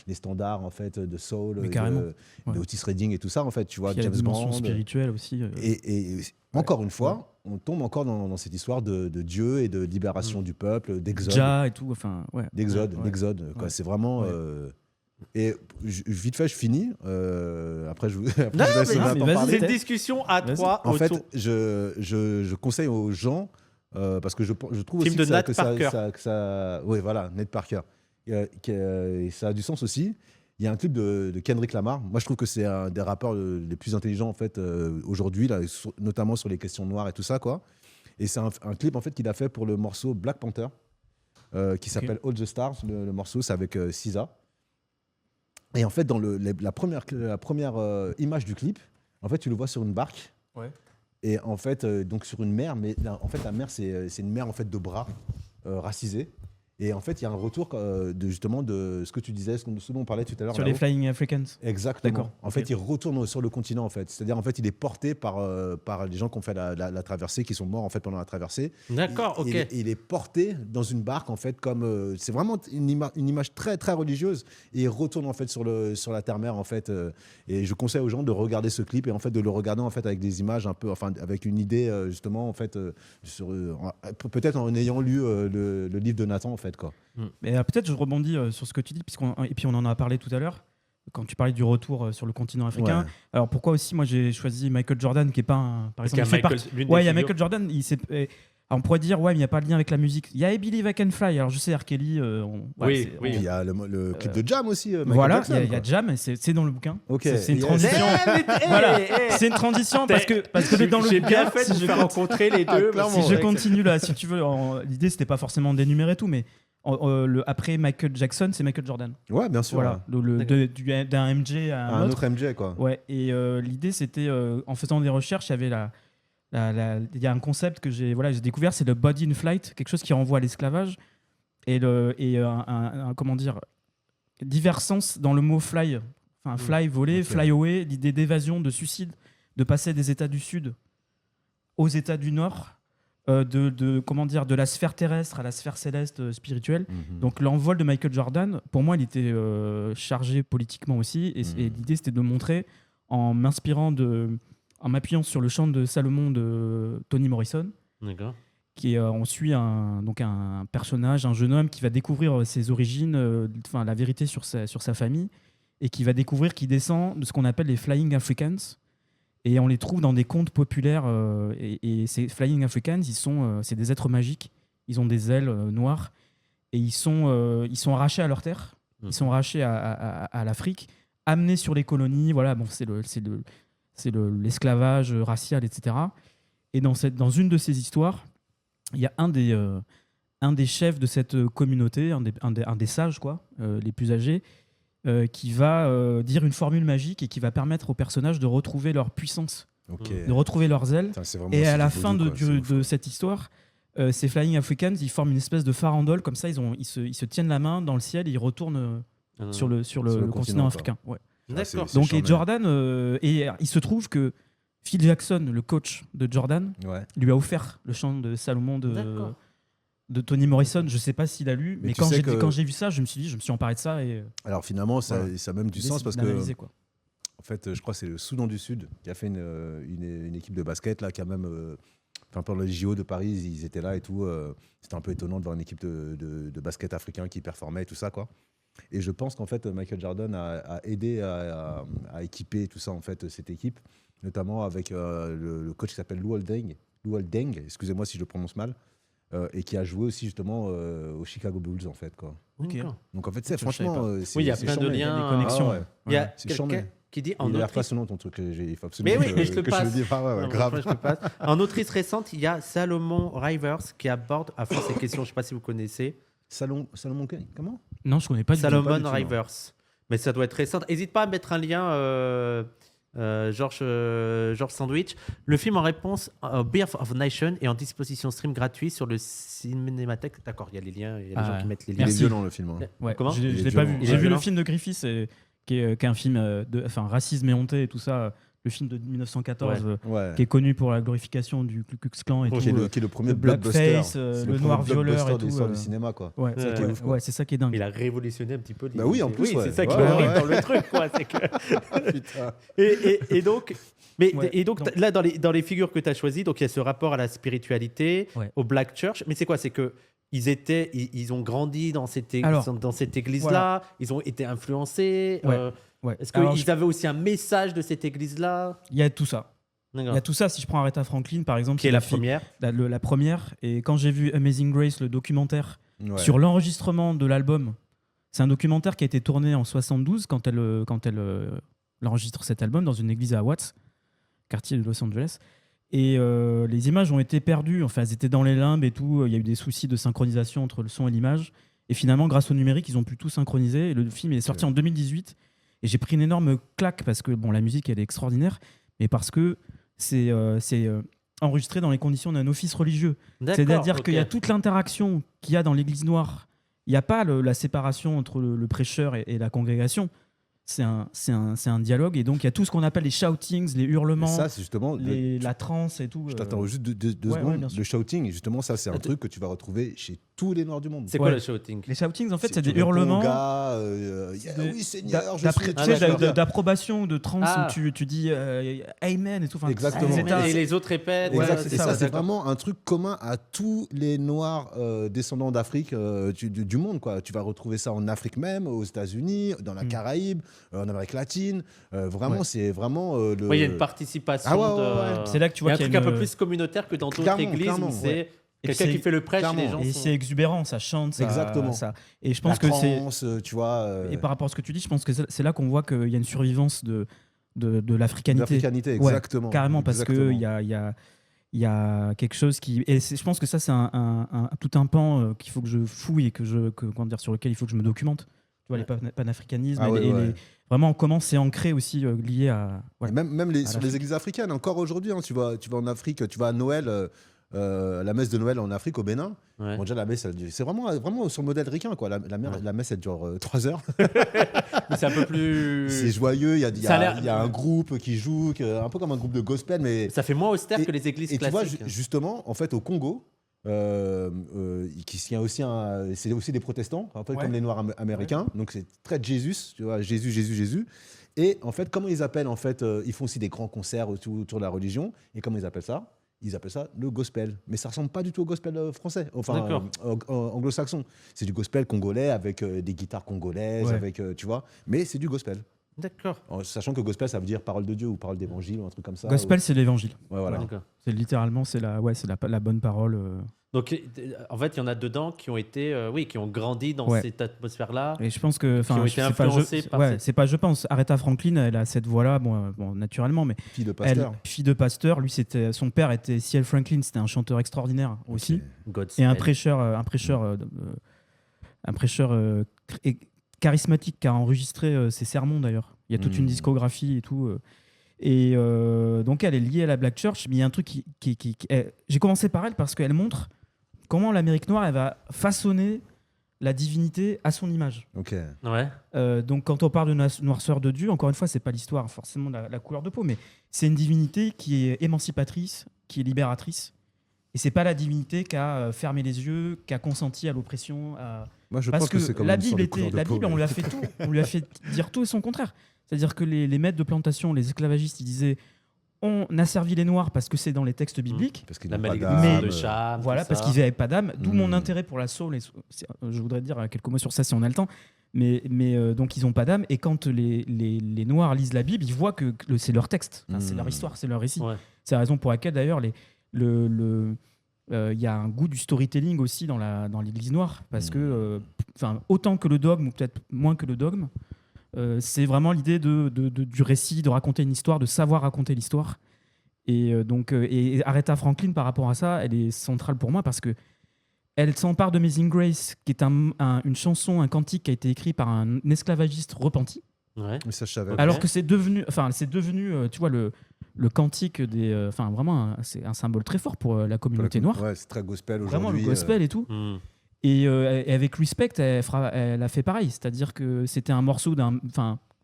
les standards en fait, de soul, Mais carrément. de Ouais. Otis Redding et tout ça, en fait, tu vois, Puis il y a la James dimension Bond. spirituelle aussi. Et encore une fois, on tombe encore dans cette histoire de Dieu et de libération du peuple, d'exode. Ja et tout, enfin, ouais. D'exode, Ouais. d'exode. Quoi. Ouais. C'est vraiment. Ouais. Et vite fait, je finis. Après, je vous laisse mais Jonathan vas-y, parler. C'est une discussion à Vas-y. trois En fait, autour. je conseille aux gens, parce que je trouve Film aussi de que ça, Nat que ça- Parker. que ça- oui, voilà, Ned Parker. Et ça a du sens aussi. Il y a un clip de Kendrick Lamar. Moi, je trouve que c'est un des rappeurs les plus intelligents en fait aujourd'hui, là, notamment sur les questions noires et tout ça, quoi. Et c'est un clip en fait qu'il a fait pour le morceau Black Panther, qui s'appelle All the Stars. Le morceau, c'est avec SZA. Et en fait, dans la première image du clip, en fait, tu le vois sur une barque. Ouais. Et en fait, donc sur une mer, mais en fait, la mer, c'est une mer en fait de bras racisés. Et en fait, il y a un retour justement de ce que tu disais, ce dont on parlait tout à l'heure. Sur les là-haut. Flying Africans. Exactement. D'accord. En Ok. fait, il retourne sur le continent, en fait. C'est-à-dire, en fait, il est porté par les gens qui ont fait la traversée, qui sont morts en fait pendant la traversée. D'accord, ok. Il est porté dans une barque, en fait, comme c'est vraiment une image très très religieuse. Et il retourne en fait sur la terre-mer, en fait. Et je conseille aux gens de regarder ce clip et en fait de le regarder en fait avec des images un peu, enfin, avec une idée justement en fait peut-être en ayant lu le livre de Nathan, en fait, quoi. Mais peut-être je rebondis sur ce que tu dis, et puis on en a parlé tout à l'heure, quand tu parlais du retour sur le continent africain. Ouais. Alors pourquoi aussi moi j'ai choisi Michael Jordan, qui est pas un... Par Parce qu'il y exemple, a il fait Michael- l'une des ouais, il y a figures. Michael Jordan, Alors, on pourrait dire, ouais, mais il n'y a pas de lien avec la musique. Il y a I Believe I Can Fly. Alors, je sais, R. Kelly. Oui. Il y a le clip de Jam aussi. Michael Voilà, Jackson, il y a quoi. Jam, et c'est dans le bouquin. Ok. C'est une Yes. transition. Voilà, c'est une transition parce que dans le J'ai bouquin, bien fait si de je faire rencontrer les deux. clairement. Si je continue là, si tu veux, l'idée c'était pas forcément d'énumérer tout, mais après Michael Jackson, c'est Michael Jordan. Ouais, bien sûr. Voilà, d'un MJ à un Un autre. autre MJ, quoi. Ouais, et l'idée c'était, en faisant des recherches, il y avait il y a un concept que j'ai découvert, c'est le body in flight, quelque chose qui renvoie à l'esclavage, et comment dire, divers sens dans le mot fly, enfin fly, voler, Ok. fly away, l'idée d'évasion, de suicide, de passer des États du Sud aux États du Nord, de la sphère terrestre à la sphère céleste spirituelle. Mhm. Donc l'envol de Michael Jordan, pour moi, il était chargé politiquement aussi, et l'idée c'était de montrer, en m'appuyant sur le chant de Salomon de Toni Morrison, D'accord. on suit un personnage, un jeune homme qui va découvrir ses origines, la vérité sur sa famille, et qui va découvrir qu'il descend de ce qu'on appelle les Flying Africans. Et on les trouve dans des contes populaires. Et ces Flying Africans, c'est des êtres magiques. Ils ont des ailes noires. Et ils sont arrachés à leur terre. Ils sont arrachés à l'Afrique, amenés sur les colonies. Voilà, bon, c'est l'esclavage racial, etc. Et dans une de ces histoires, il y a un des chefs de cette communauté, un des sages, quoi, les plus âgés, qui va dire une formule magique et qui va permettre aux personnages de retrouver leur puissance, Ok. de retrouver leurs ailes. Putain, c'est vraiment Et à c'est la du fin vaudou, quoi, c'est de ouf. cette histoire, ces Flying Africans, ils forment une espèce de farandole, comme ça, ils se tiennent la main dans le ciel et ils retournent sur le continent, continent quoi. africain. Ouais. Ah, c'est- D'accord. c'est Donc, et charmant. Jordan, et il se trouve que Phil Jackson, le coach de Jordan, Ouais. lui a offert le chant de Salomon D'accord. de Toni Morrison. Je sais pas s'il a lu, Mais mais tu quand sais quand que- j'ai vu ça, je me suis emparé de ça et Alors finalement, ça Voilà. a même du j'ai sens parce que, d'analyser, quoi. en fait, je crois que c'est le Soudan du Sud qui a fait une équipe de basket là, qui a même, enfin pendant les JO de Paris, ils étaient là et tout. C'était un peu étonnant de voir une équipe de basket africain qui performait et tout ça, quoi. Et je pense qu'en fait, Michael Jordan a aidé à équiper tout ça, en fait, cette équipe, notamment avec le coach qui s'appelle Lou Holding, excusez-moi si je le prononce mal, et qui a joué aussi justement aux Chicago Bulls, en fait, quoi. Ok. D'accord. Donc en fait, c'est Je savais franchement, pas. c'est Oui, il y a c'est plein de charmé. liens. des connexions. Ah ouais. Il y a C'est quelqu'un charmé. qui dit Il en a l'air autrice. passionnant ton truc. Il faut absolument Mais oui, mais je te que passe. le dise. Ah ouais, Non, grave. je te passe. En autrice récente, il y a Salomon Rivers qui aborde à fond ces questions. Je ne sais pas si vous connaissez. Salomon, comment Non, je connais pas du tout. pas du Salomon tout, non. Rivers. Mais ça doit être récent. N'hésite pas à mettre un lien, George Sandwich. Le film en réponse au Birth of Nation est en disposition stream gratuit sur le Cinémathèque. D'accord, il y a les liens, il y a des gens Ah, qui mettent les Il liens. est Merci. violent le film. hein. Ouais. Comment Je Il est l'ai pas violent. vu. Il est J'ai vu violent. le film de Griffiths, qui est un film racisme et honté et tout ça. Le film de 1914, Ouais. qui est connu pour la glorification du Ku Klux Klan et tout. Qui est le premier le blockbuster. blackface, C'est le premier noir violeur blockbuster et de tout, l'histoire du cinéma, quoi. Ouais, C'est ça qui est ouf, quoi. ouais, c'est ça qui est dingue. Il a révolutionné un petit peu. Bah oui, en plus, ouais. c'est ça qui est Ouais, horrible ouais. dans le truc, quoi. C'est que... Putain. et donc, mais Ouais, et donc, donc- là dans les figures que tu as choisies, donc il y a ce rapport à la spiritualité, Ouais. au Black Church. Mais c'est quoi? C'est que ils ont grandi dans cette Alors, dans cette église-là. Ils ont été influencés. Ouais. Ouais. Est-ce Alors, qu'ils avaient aussi un message de cette église-là? il y a tout ça. Il D'accord. y a tout ça. Si je prends Aretha Franklin, par exemple, Qui est la première? la première. Et quand j'ai vu Amazing Grace, le documentaire Ouais. sur l'enregistrement de l'album, c'est un documentaire qui a été tourné en 72 quand elle enregistre cet album dans une église à Watts, quartier de Los Angeles. Et les images ont été perdues. Enfin, elles étaient dans les limbes et tout. Il y a eu des soucis de synchronisation entre le son et l'image. Et finalement, grâce au numérique, ils ont pu tout synchroniser. Et le film est sorti en 2018. Et j'ai pris une énorme claque parce que bon, la musique, elle est extraordinaire, mais parce que c'est enregistré dans les conditions d'un office religieux. D'accord, C'est-à-dire ok. qu'il y a toute l'interaction qu'il y a dans l'église noire. Il n'y a pas la séparation entre le prêcheur et la congrégation. C'est un dialogue. Et donc, il y a tout ce qu'on appelle les shoutings, les hurlements, Ça, c'est justement. la transe et tout. Je t'attends juste deux ouais, secondes. bien sûr. Le shouting, justement, ça, c'est un Attends. truc que tu vas retrouver chez tous les Noirs du monde. C'est quoi Ouais. le shouting? Les shoutings, en fait, c'est Tu des réponds au hurlements. gars, yeah, de- oui, Seigneur, je d'après- suis tu sais, d'accord. d'approbation ou de transe Ah. où tu dis Amen et tout. Enfin, Exactement. les États- Et les autres répètent. Ouais, Exact. c'est Et ça, ça, ouais, c'est d'accord. vraiment un truc commun à tous les Noirs descendants d'Afrique du monde, quoi. Tu vas retrouver ça en Afrique même, aux États-Unis, dans la Caraïbe, en Amérique latine. Vraiment, Ouais. c'est vraiment le. Oui, il y a une participation. Ah ouais, ouais, ouais. C'est là que tu vois Il y a un qu'il truc y a un peu une- plus communautaire que dans d'autres Clairement, églises clairement, où c'est. ouais. Et Quelqu'un puis qui fait le prêche, clairement. les gens et sont... c'est exubérant, ça chante, ça, Exactement. ça. Et je pense La que c'est. trance, tu vois. Et par rapport à ce que tu dis, je pense que c'est là qu'on voit qu'il y a une survivance de l'africanité. L'africanité, Ouais, exactement. carrément, parce Exactement. qu'il y a quelque chose qui. Et je pense que ça, c'est tout un pan qu'il faut que je fouille et comment dire, sur lequel il faut que je me documente. Tu vois, les panafricanismes, Ah ouais, et ouais. vraiment comment c'est ancré aussi, lié à. Et même sur l'Afrique. les églises africaines, encore aujourd'hui, hein, tu vas en Afrique, tu vas à Noël, la messe de Noël en Afrique, au Bénin. Ouais. Bon, déjà, la messe, c'est vraiment sur le modèle ricain, quoi. La messe, elle dure 3 heures. Mais c'est un peu plus... C'est joyeux, il Ça a l'air- y a un groupe qui joue, un peu comme un groupe de gospel, mais. Ça fait moins austère Et- que les églises Et tu vois, classiques. justement, en fait, au Congo, c'est aussi des protestants, un peu Ouais. comme les Noirs américains. Donc c'est très Jésus, tu vois, Jésus. Et en fait, comment ils appellent, en fait, ils font aussi des grands concerts autour de la religion. Et comment ils appellent ça? Ils appellent ça le gospel. Mais ça ressemble pas du tout au gospel français, enfin D'accord. anglo-saxon. C'est du gospel congolais avec des guitares congolaises, Ouais. avec, tu vois. Mais c'est du gospel. D'accord. En sachant que gospel, ça veut dire parole de Dieu ou parole d'évangile ou un truc comme ça. Gospel, c'est l'évangile. Ouais, voilà. D'accord. C'est littéralement, c'est la bonne parole. Donc, en fait, il y en a dedans qui ont été, qui ont grandi dans Ouais. cette atmosphère-là. Et je pense que, Qui ont été influencés par cette- c'est pas, je pense. Aretha Franklin, elle a cette voix-là, bon, naturellement, mais Fille de pasteur. fille de pasteur. Lui, son père était C.L. Franklin, c'était un chanteur extraordinaire aussi, Godspeed. et un prêcheur charismatique qui a enregistré ses sermons d'ailleurs. Il y a toute une discographie et tout. Donc elle est liée à la Black Church, mais il y a un truc j'ai commencé par elle parce qu'elle montre comment l'Amérique noire elle va façonner la divinité à son image. Ok. Ouais. Donc quand on parle de noirceur de Dieu, encore une fois, c'est pas l'histoire forcément de la couleur de peau, mais c'est une divinité qui est émancipatrice, qui est libératrice. Et c'est pas la divinité qui a fermé les yeux, qui a consenti à l'oppression. Moi, je Parce pense que c'est comme la une sorte Bible, de couleur de la peau, Bible, on mais- lui a fait tout. On lui a fait dire tout et son contraire. C'est-à-dire que les maîtres de plantation, les esclavagistes, ils disaient on a servi les Noirs parce que c'est dans les textes bibliques. Parce qu'ils La n'ont pas malédiction d'âme. de Cham. Voilà, tout parce ça. qu'ils n'avaient pas d'âme. D'où mon Mm. intérêt pour la soul. Je voudrais dire quelques mots sur ça si on a le temps. Mais donc, ils n'ont pas d'âme. Et quand les Noirs lisent la Bible, ils voient que c'est leur texte. Enfin, c'est leur histoire, c'est leur récit. Ouais. C'est la raison pour laquelle, d'ailleurs, il y a un goût du storytelling aussi dans l'Église noire. Parce que, autant que le dogme, ou peut-être moins que le dogme, c'est vraiment l'idée du récit, de raconter une histoire, de savoir raconter l'histoire. Et Aretha Franklin, par rapport à ça, elle est centrale pour moi parce que elle s'empare de Amazing Grace, qui est une chanson, un cantique qui a été écrit par un esclavagiste repenti. Ouais. Mais ça, je savais. Ok. Alors que c'est devenu, tu vois, le cantique des, vraiment, c'est un symbole très fort pour la communauté noire. Ouais, c'est très gospel aujourd'hui. Vraiment le gospel et tout. Hmm. Et avec Respect, elle a fait pareil, c'est-à-dire que c'était un morceau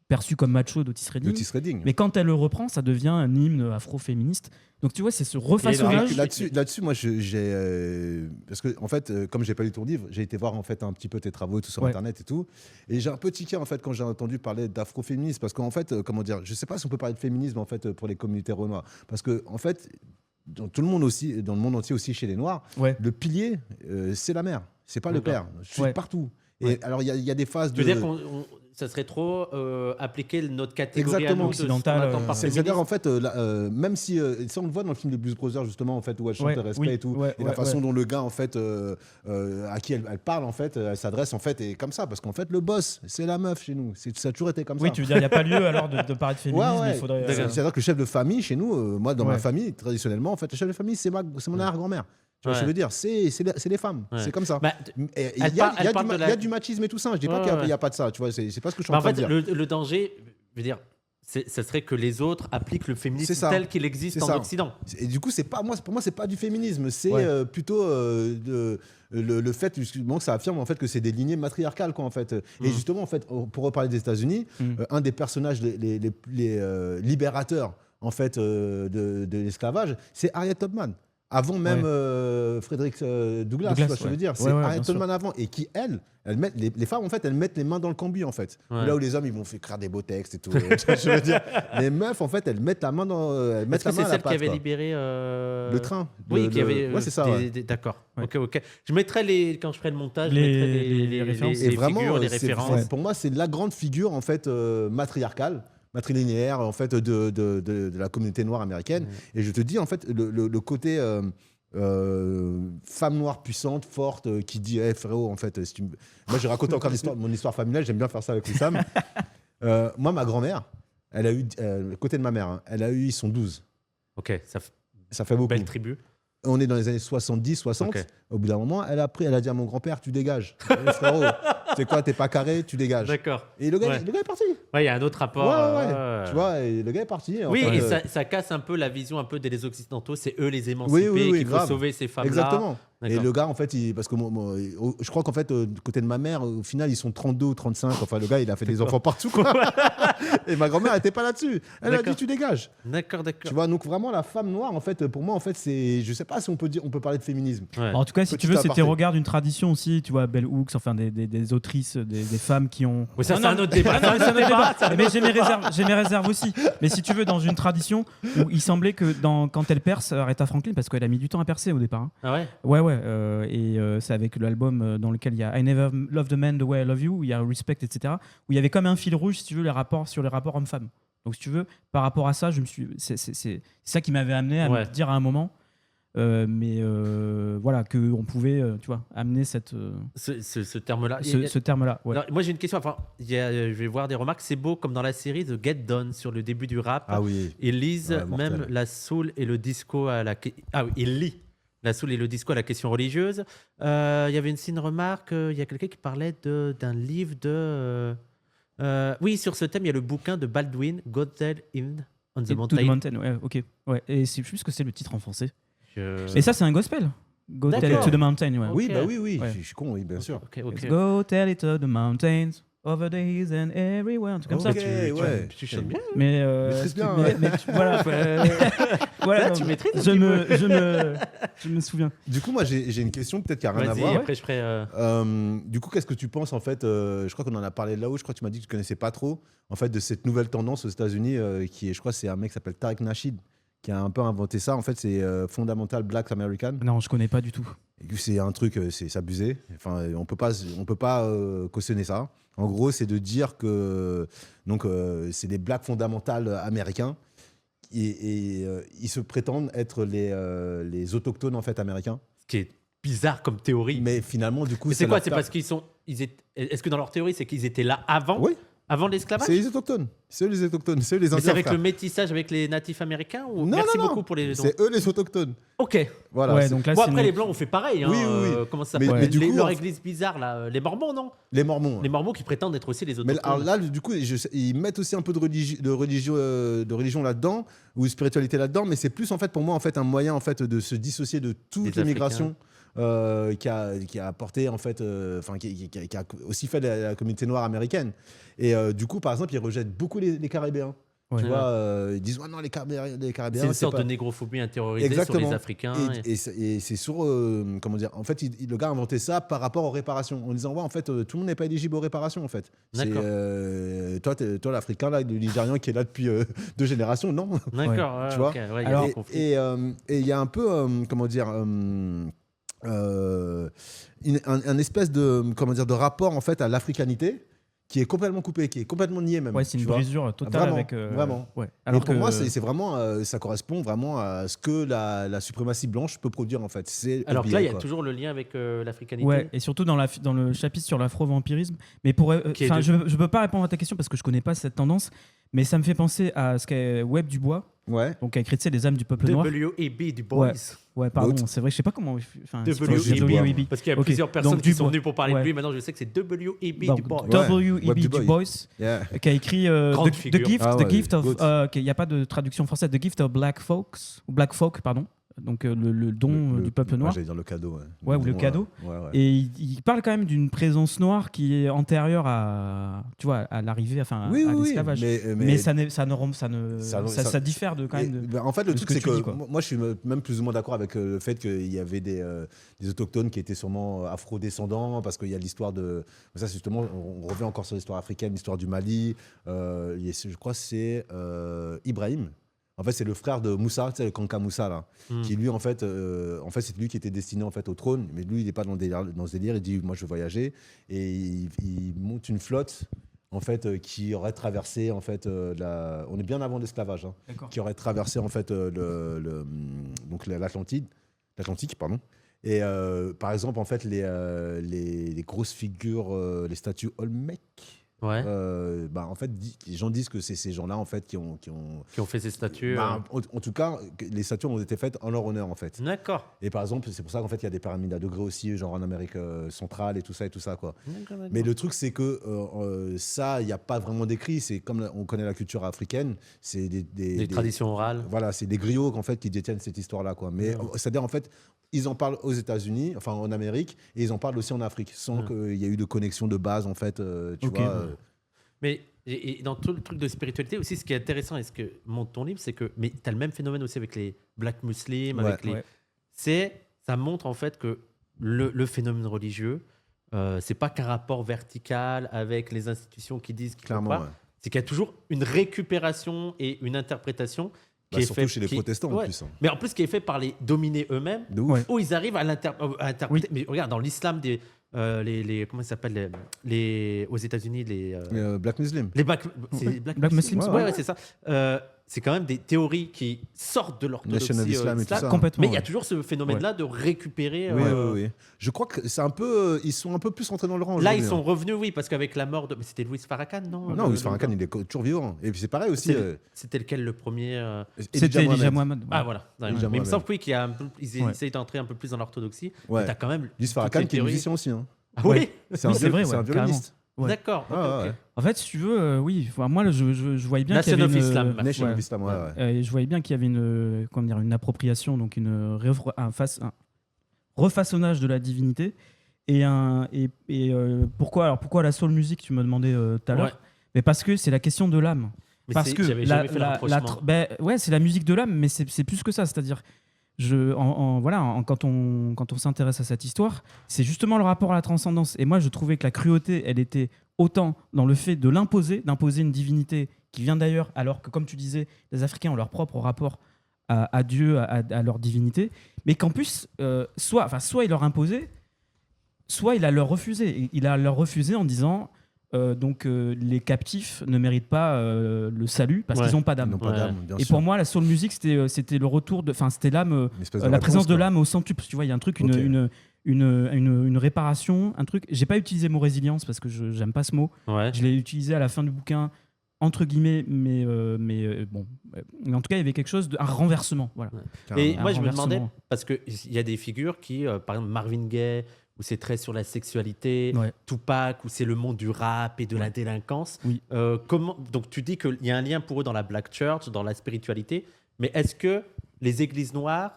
perçu comme macho d'Otis Redding. Otis Redding. Mais quand elle le reprend, ça devient un hymne afro-féministe. Donc tu vois, c'est ce refaçonnage. Là-dessus, moi, parce que en fait, comme j'ai pas lu ton livre, j'ai été voir en fait un petit peu tes travaux et tout sur Ouais. internet et tout, et j'ai un peu tiqué en fait quand j'ai entendu parler d'afroféminisme, parce qu'en fait, comment dire, je sais pas si on peut parler de féminisme en fait pour les communautés renois, parce que en fait, dans tout le monde aussi, dans le monde entier aussi chez les Noirs, Ouais. le pilier, c'est la mère, c'est pas le D'accord. père. Je suis Ouais. partout. Ouais. Et alors il y a des phases Tu veux de. dire ça serait trop appliquer notre catégorie Exactement. à nous de ce qu'on Occidentale, attend par C'est-à-dire en féminisme. fait, même si ça on le voit dans le film des Blues Brothers justement en fait où elle chante Ouais, le respect oui, et tout, ouais, et la ouais, façon ouais. dont le gars en fait à qui elle parle en fait, elle s'adresse en fait et comme ça parce qu'en fait le boss c'est la meuf chez nous, ça a toujours été comme Oui, ça. tu veux dire, il n'y a pas lieu alors de parler de féminisme. Ouais. Il faudrait. D'accord. C'est-à-dire que le chef de famille chez nous, moi dans ma Ouais. famille traditionnellement en fait le chef de famille c'est mon arrière-grand-mère. Tu vois ce que je Ouais. veux dire, c'est les femmes, Ouais. c'est comme ça. Bah, Et elle il y a parle de il y a du machisme et tout ça. Je dis pas Ouais, qu'il n'y ouais. a pas de ça. Tu vois, c'est pas ce que je suis bah, en en train fait, de dire. le danger, je veux dire, ça serait que les autres appliquent le féminisme C'est ça. tel qu'il existe C'est en ça. Occident. Et du coup, pour moi, c'est pas du féminisme, c'est Ouais. plutôt le fait justement que ça affirme en fait que c'est des lignées matriarcales quoi en fait. Et justement en fait, pour reparler des États-Unis, un des personnages les libérateurs en fait de l'esclavage, c'est Harriet Tubman. Avant même Frederick Douglass, tu vois ce que je veux dire. C'est Ouais, Harriet bien sûr. Tubman avant et qui elles mettent les femmes en fait, elles mettent les mains dans le cambouis en fait. Ouais. Là où les hommes ils vont faire écrire des beaux textes et tout. Tu vois ce que je veux dire. Les meufs en fait, elles mettent la main dans elles Est-ce mettent que la main c'est à la celle qui pâte, avait quoi. libéré Le train. Oui, qui avait. Ouais, c'est ça. ouais. D'accord. Ouais. Ok. Je mettrai quand je ferai le montage, je Les- mettrai les références. les Et vraiment, figures, les c'est- références. pour moi, c'est la grande figure en fait matriarcale, matrilinéaire en fait de la communauté noire américaine. Et je te dis en fait le côté femme noire puissante, forte, qui dit hey, frérot, en fait, si tu moi j'ai raconté encore mon histoire familiale, j'aime bien faire ça avec Wissam. Moi, ma grand-mère, elle a eu, le côté de ma mère, hein, elle a eu, ils sont 12. Ok, Ça fait beaucoup. belle tribu. On est dans les années 70, 60. Ok. Au bout d'un moment, elle a dit à mon grand-père, tu dégages. Frérot, c'est quoi, t'es pas carré, tu dégages. D'accord. Et le gars Ouais. est parti. Ouais, il y a un autre rapport. Ouais. Tu vois, et le gars est parti. Oui, enfin, et ça casse un peu la vision un peu des Occidentaux. C'est eux les émancipés, Oui, qu'il faut grave. sauver ces femmes-là. Exactement. Et D'accord. le gars, en fait, parce que je crois qu'en fait, du côté de ma mère, au final, ils sont 32 ou 35. Enfin, le gars, il a fait des enfants partout, quoi. Et ma grand-mère, elle n'était pas là-dessus. Elle a D'accord. dit, tu dégages. D'accord. Tu vois, donc vraiment, la femme noire, en fait, pour moi, en fait, c'est. Je sais pas si on peut parler de féminisme. Ouais. En tout cas, si Petit tu veux, c'était aparté. regard d'une tradition aussi. Tu vois, Bell Hooks, enfin des autrices, des femmes qui ont. Oui, ça, Non, c'est un non, autre débat. non, mais c'est un autre débat. C'est un Mais autre j'ai mes réserves aussi. Mais si tu veux, dans une tradition où il semblait que quand elle perce, Aretha Franklin, parce qu'elle a mis du temps à percer au départ. Hein. Ah ouais. Ouais. C'est avec l'album dans lequel il y a I Never Loved a Man the Way I Love You, où il y a Respect, etc. Où il y avait comme un fil rouge, si tu veux, sur les rapports hommes-femmes. Donc, si tu veux, par rapport à ça, c'est ça qui m'avait amené à me dire à un moment. Voilà, qu'on pouvait, tu vois, amener Ce terme-là. ce terme-là. Ouais. Alors, moi, j'ai une question. Enfin, je vais voir des remarques. C'est beau, comme dans la série The Get Done sur le début du rap. Ah oui. Ils lisent Ouais, mortel. même la soul et le disco à la. Ah oui, il lit la soul et le disco à la question religieuse. Il y avait une remarque. Il y a quelqu'un qui parlait d'un livre de. Oui, sur ce thème, il y a le bouquin de Baldwin, Godel in on the To Mountain. the Mountain, ouais, ok. Ouais. Et je sais plus ce que c'est le titre en français. Je- Et ça, c'est un gospel. Go tell it D'accord. to the mountain, ouais. Ok. Oui, bah oui. Ouais. Je suis con, oui, bien sûr. Ok. Let's go tell it to the mountains, over the hills and everywhere. Un truc comme Ok, ça. ouais. Tu chantes bien. Mais, maîtrises bien, mais- ouais. mais voilà. Voilà, Ça, non, tu maîtrises un je petit me, je me souviens. Du coup, moi, j'ai une question peut-être qui a rien à Vas-y, voir. après je ferai. Du coup, qu'est-ce que tu penses en fait je crois qu'on en a parlé là-haut. Je crois que tu m'as dit que tu connaissais pas trop en fait de cette nouvelle tendance aux États-Unis qui est, je crois, c'est un mec qui s'appelle Tariq Nasheed qui a un peu inventé ça. En fait, c'est Fundamental Black American. Non, je connais pas du tout. Et que c'est un truc, c'est abusé. Enfin, on peut pas cautionner ça. En gros, c'est de dire que donc c'est des blacks fondamentales américains et ils se prétendent être les autochtones en fait américains. Ce qui est bizarre comme théorie. Mais finalement, du coup, Mais c'est ça quoi leur C'est tape. parce qu'ils sont. Est-ce que dans leur théorie, c'est qu'ils étaient là avant Oui. Avant l'esclavage C'est les autochtones. C'est eux les autochtones. C'est eux les Mais Indiens. c'est avec frère. le métissage avec les natifs américains ou... Non, Merci non, non. beaucoup pour les. C'est eux les autochtones. Ok. Voilà. Ouais, c'est- donc là, Bon, c'est après, une- les blancs ont fait pareil. Hein, Oui, oui, oui. comment ça Mais- s'appelle mais du coup, leur en- église bizarre, là. Les Mormons, non Les Mormons. Les Mormons qui prétendent être aussi les Mais autochtones. alors là, du coup, ils mettent aussi un peu de religion là-dedans ou de spiritualité là-dedans, mais c'est plus en fait pour moi en fait un moyen en fait de se dissocier de toute Des l'immigration qui a apporté en fait, enfin qui a aussi fait la communauté noire américaine. Et du coup, par exemple, ils rejettent beaucoup les Caribéens. Ouais. Tu Ouais. vois, ils disent ouais, non les Caribéens, c'est une sorte pas... de négrophobie intériorisée Exactement. sur les Africains. Et c'est sur comment dire, en fait le gars a inventé ça par rapport aux réparations en disant ouais en fait tout le monde n'est pas éligible aux réparations en fait. C'est, D'accord. toi l'Africain là, le Nigérian qui est là depuis 2 générations, non. D'accord, ouais, Tu vois ok, ouais, il y a Alors, des conflits. Et il y a un peu comment dire un espèce de comment dire de rapport en fait à l'africanité qui est complètement coupé, qui est complètement nié même. Ouais, c'est une tu vois. brisure totale Vraiment, avec. vraiment. Ouais. Et Alors pour que moi, c'est vraiment, ça correspond vraiment à ce que la suprématie blanche peut produire en fait. C'est Alors que oublié, là, il y a quoi. toujours le lien avec l'africanité. Ouais, et surtout dans le chapitre sur l'afro-vampirisme. Mais pour, Qui est enfin, de- je peux pas répondre à ta question parce que je connais pas cette tendance, mais ça me fait penser à ce qu'est Webb Dubois, Ouais. donc qui a écrit tu sais, les âmes du peuple noir. W.E.B. du Boys. Ouais, pardon, L'autre. c'est vrai, je sais pas comment. Enfin, W.E.B. Parce qu'il y a Ok, plusieurs personnes donc qui sont Dubois. venues pour parler Ouais. de lui. Maintenant, je sais que c'est W.E.B. Donc, du Boys. Ouais. W.E.B. Webb Du Dubois. Bois, Yeah. qui a écrit Grande The figure. Gift, Ah The ouais, Gift of. good. Il n'y a pas de traduction française. The Gift of Black Folks, ou Black Folk, pardon. Donc le don du peuple noir. J'allais dire le cadeau. Ouais, ou le don, cadeau. Ouais. Et il parle quand même d'une présence noire qui est antérieure à, tu vois, à l'arrivée, enfin, Oui, à oui, l'esclavage. mais Mais ça diffère de quand Et, même. en fait, le de ce truc, que c'est tu que dis, quoi. moi, je suis même plus ou moins d'accord avec le fait qu'il y avait des autochtones qui étaient sûrement afro-descendants, parce qu'il y a l'histoire de. Ça, c'est justement, on revient encore sur l'histoire africaine, l'histoire du Mali. Je crois que c'est Ibrahim. En fait, c'est le frère de Moussa, tu sais, le Kanka Moussa, là, qui lui, en fait, c'est lui qui était destiné en fait, au trône, mais lui, il n'est pas dans ce délire, il dit, moi, je veux voyager, et il monte une flotte, en fait, qui aurait traversé, en fait, on est bien avant l'esclavage, hein, D'accord. qui aurait traversé, en fait, donc l'Atlantide, l'Atlantique, pardon. Et par exemple, en fait, les grosses figures, les statues Olmec, Ouais. en fait, les gens disent que c'est ces gens-là, en fait, qui ont Qui ont fait ces statues. en tout cas, les statues ont été faites en leur honneur, en fait. D'accord. Et par exemple, c'est pour ça qu'en fait, il y a des pyramides à degrés aussi, genre en Amérique centrale et tout ça, quoi. D'accord. Mais le truc, c'est que ça, il n'y a pas vraiment d'écrit. C'est comme on connaît la culture africaine, c'est Des traditions orales. voilà, c'est des griots en fait qui détiennent cette histoire-là, quoi. Mais c'est-à-dire en fait, ils en parlent aux États-Unis, enfin en Amérique, et ils en parlent aussi en Afrique, sans qu'il y ait eu de connexion de base en fait, tu Ok. vois. Mais et dans tout le truc de spiritualité aussi, ce qui est intéressant et ce que montre ton livre, c'est que mais tu as le même phénomène aussi avec les black muslims, avec les. Ouais. Ça montre en fait que le phénomène religieux, c'est pas qu'un rapport vertical avec les institutions qui disent qu'il faut Clairement, pas. ouais. C'est qu'il y a toujours une récupération et une interprétation qui est Surtout faite chez les protestants en Ouais. plus. Hein. Mais en plus qui est fait par les dominés eux-mêmes, De ouf. Ouais. où ils arrivent à interpréter. Mais regarde, dans l'islam comment ça s'appelle aux États-Unis Black Muslim. les c'est Black Muslims, ouais, ouais. c'est ça. C'est quand même des théories qui sortent de l'orthodoxie National Islam et tout ça. Complètement. mais il y a ouais. toujours ce phénomène-là de récupérer. Oui. Je crois que c'est un peu, ils sont un peu plus rentrés dans le rang. Là, ils aujourd'hui, sont hein. revenus, oui, parce qu'avec la mort de. Mais c'était Louis Farrakhan, non Non, Louis Farrakhan, il est toujours vivant. Et puis c'est pareil aussi. C'était lequel le premier C'était Elijah Muhammad. ouais. Ah, voilà. Elijah Mais il me Muhammad. semble que oui, qu'ils Ouais. essayent d'entrer un peu plus dans l'orthodoxie. Ouais. Tu as quand même. Louis Farrakhan qui est musicien aussi. Hein. Ah oui, C'est Oui, c'est vrai, c'est un ouais, violoniste. Ouais. d'accord. ok, Ah, ok. ouais. En fait, si tu veux, oui. Enfin, moi, je voyais bien qu'il y Nation avait of une. Islam, merci. Nation ouais. of Islam, ouais. Je voyais bien qu'il y avait une appropriation, donc un refaçonnage de la divinité. Pourquoi la soul music, tu me demandais tout à l'heure. Ouais. Mais parce que c'est la question de l'âme. Mais Parce que j'avais jamais fait le rapprochement. ouais, c'est la musique de l'âme, mais c'est plus que ça. C'est-à-dire, quand on s'intéresse à cette histoire, c'est justement le rapport à la transcendance. Et moi, je trouvais que la cruauté, elle était autant dans le fait d'imposer une divinité qui vient d'ailleurs, alors que, comme tu disais, les Africains ont leur propre rapport à Dieu, à leur divinité, mais qu'en plus, soit il leur imposait, soit il a leur refusé. Il a leur refusé en disant les captifs ne méritent pas le salut parce Ouais. qu'ils n'ont pas Ils d'âme. n'ont pas Ouais. d'âme, bien Et sûr. pour moi, la soul music, c'était le retour c'était l'âme, Une espèce la réponse, présence de quoi. l'âme au centuple. Tu vois, il y a un truc, Ok. une réparation, un truc. J'ai pas utilisé le mot résilience parce que j'aime pas ce mot. Ouais. Je l'ai utilisé à la fin du bouquin entre guillemets, mais bon. Mais en tout cas, il y avait quelque chose un renversement. Voilà. Et Un moi, je me renversement. demandais, parce qu'il y a des figures qui, par exemple, Marvin Gaye, où c'est très sur la sexualité, Ouais. Tupac, où c'est le monde du rap et de la délinquance. Oui. Donc, tu dis qu'il y a un lien pour eux dans la Black Church, dans la spiritualité, mais est-ce que les églises noires,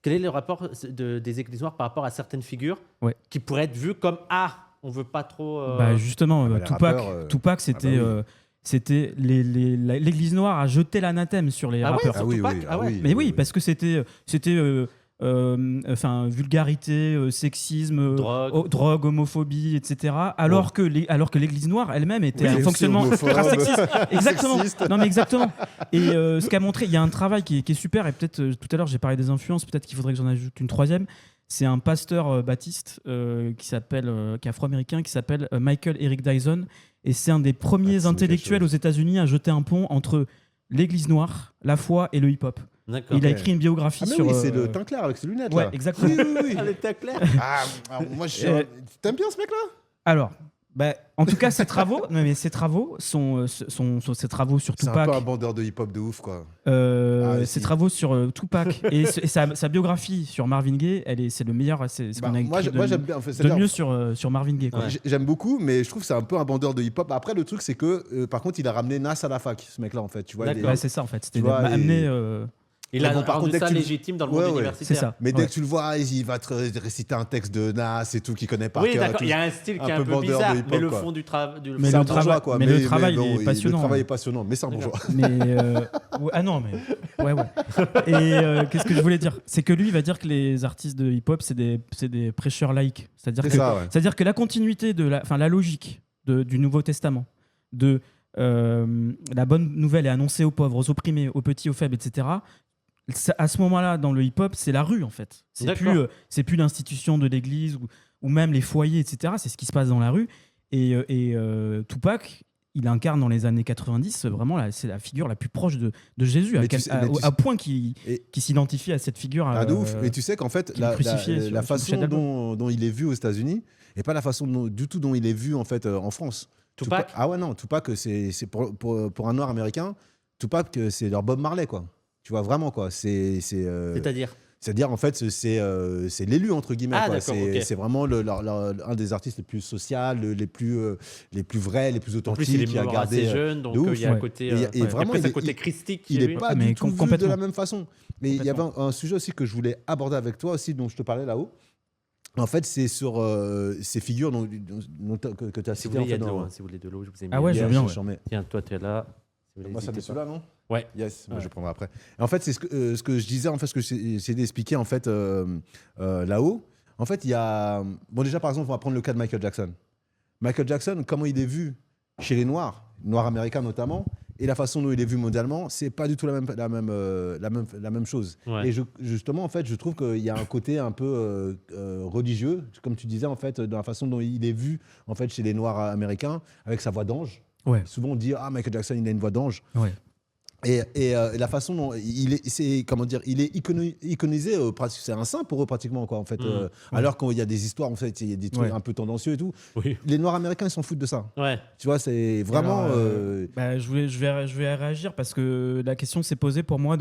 quel est le rapport des églises noires par rapport à certaines figures Ouais. qui pourraient être vues comme « Ah, on veut pas trop… Bah, justement, les Tupac, rappeurs, Tupac, c'était. bah oui. C'était l'Église noire a jeté l'anathème sur les Ah ouais, rappeurs. sur Tupac, ah ouais. Mais oui, parce que c'était vulgarité, sexisme, drogue, homophobie, etc. Alors que l'Église noire elle-même était Oui, un aussi fonctionnement homophobe, ultra sexiste. Exactement. sexiste. Non mais exactement. Et ce qu'a montré, il y a un travail qui est super. Et peut-être tout à l'heure j'ai parlé des influences. Peut-être qu'il faudrait que j'en ajoute une troisième. C'est un pasteur baptiste qui est afro-américain, qui s'appelle Michael Eric Dyson. Et c'est un des premiers intellectuels aux États-Unis à jeter un pont entre l'Église noire, la foi et le hip-hop. D'accord. Il a écrit une biographie Ah, mais sur. oui, c'est le teint clair avec ses lunettes. Ouais, là. exactement. Oui. Elle était claire. Moi, t'aimes bien ce mec-là? Alors, en tout cas, ses travaux sont ses travaux sur C'est un peu un Tupac. bandeur de hip-hop de ouf, quoi. Ses si. travaux sur Tupac et sa biographie sur Marvin Gaye, c'est le meilleur. C'est ce qu'on a écrit Moi, j'aime bien. En fait, de c'est-à-dire, mieux sur Marvin Gaye. Quoi. Ouais. J'aime beaucoup, mais je trouve que c'est un peu un bandeur de hip-hop. Après, le truc, c'est que, par contre, il a ramené Nas à la fac, ce mec-là, en fait. Tu vois, il est- Ouais, c'est ça en fait. C'était Tu vois, amené. Il a Bon, par rendu contre, dès ça que tu- légitime dans le Ouais, monde ouais. universitaire. C'est ça. Mais dès Ouais. que tu le vois, il va te réciter un texte de Nas et tout qu'il connaît par Oui, cœur. et d'accord. tout. Il y a un style qui est un un peu peu bandeur bizarre, de hip-hop, mais le quoi. fond du travail. Mais C'est le un travail- bourgeois, quoi. mais le travail, il est Le passionnant. travail est passionnant, mais c'est un D'accord. bourgeois. Mais ah non, mais ouais. Et qu'est-ce que je voulais dire, c'est que lui, il va dire que les artistes de hip-hop, c'est des prêcheurs laïcs. C'est ça, ouais. C'est-à-dire que la continuité la logique du Nouveau Testament, de la bonne nouvelle est annoncée aux pauvres, aux opprimés, aux petits, aux faibles, etc. À ce moment-là, dans le hip-hop, c'est la rue en fait. C'est plus l'institution de l'église ou même les foyers, etc. C'est ce qui se passe dans la rue. Et Tupac, il incarne dans les années 90 vraiment c'est la figure la plus proche de Jésus, à point qu'il s'identifie à cette figure. De ouf. Et tu sais qu'en fait, la façon dont il est vu aux États-Unis et pas la façon du tout dont il est vu en fait en France. Tupac. Ah ouais, non, Tupac, c'est pour un noir américain, Tupac, c'est leur Bob Marley, quoi. Tu vois, vraiment, quoi. C'est-à-dire, en fait, c'est l'élu, entre guillemets. Ah, quoi. d'accord, c'est vraiment un des artistes les plus sociaux, les plus vrais, les plus authentiques. En plus, il est qui a mort gardé, assez jeune, donc il y a un côté, et vraiment, un côté christique. Il n'est pas du tout vu de la même façon. Mais il y avait un sujet aussi que je voulais aborder avec toi aussi, dont je te parlais là-haut. En fait, c'est sur ces figures que tu as citées. Si vous voulez de l'eau, je vous ai mis. Ah ouais, j'aime bien. Tiens, toi, tu es là. Moi, ça met celui-là, non? Ouais. Yes, moi, je prendrai après. Et en fait, c'est ce que je disais, en fait, ce que j'ai essayé d'expliquer en fait, là-haut. En fait, il y a... Bon, déjà, par exemple, on va prendre le cas de Michael Jackson. Michael Jackson, comment il est vu chez les Noirs américains notamment, et la façon dont il est vu mondialement, c'est pas du tout la même chose. Ouais. Et justement, en fait, je trouve qu'il y a un côté un peu religieux, comme tu disais, en fait, dans la façon dont il est vu en fait, chez les Noirs américains, avec sa voix d'ange. Ouais. Souvent, on dit Michael Jackson, il a une voix d'ange. Ouais. Et la façon dont il est iconisé, c'est un saint pour eux pratiquement, quoi, en fait. Alors qu'il y a des histoires, en fait, il y a des trucs un peu tendancieux et tout. Oui. Les Noirs américains, ils s'en foutent de ça. Ouais. Tu vois, c'est vraiment. Alors, je vais réagir parce que la question s'est posée pour moi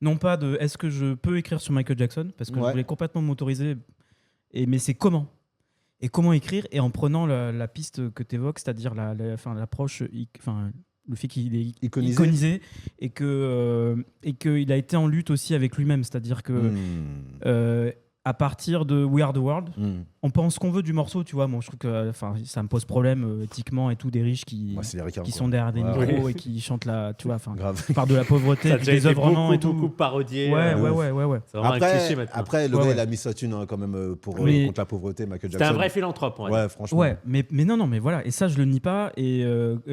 non pas de est-ce que je peux écrire sur Michael Jackson, parce que je voulais complètement m'autoriser, mais c'est comment. Et comment écrire, et en prenant la piste que tu évoques, c'est-à-dire l'approche, le fait qu'il est iconisé et qu'il a été en lutte aussi avec lui-même, c'est-à-dire que à partir de We Are the World, on pense qu'on veut du morceau, tu vois. Moi, je trouve que ça me pose problème éthiquement et tout, des riches qui sont derrière des micros et qui chantent tu vois, par de la pauvreté, et des œuvrements et tout. Beaucoup parodié. Ouais. C'est vraiment un cliché maintenant. Après, le gars, il a mis sa thune quand même contre la pauvreté, Michael Jackson. C'était un vrai philanthrope, on va dire. Ouais, franchement. Ouais, mais non, mais voilà. Et ça, je le nie pas. Et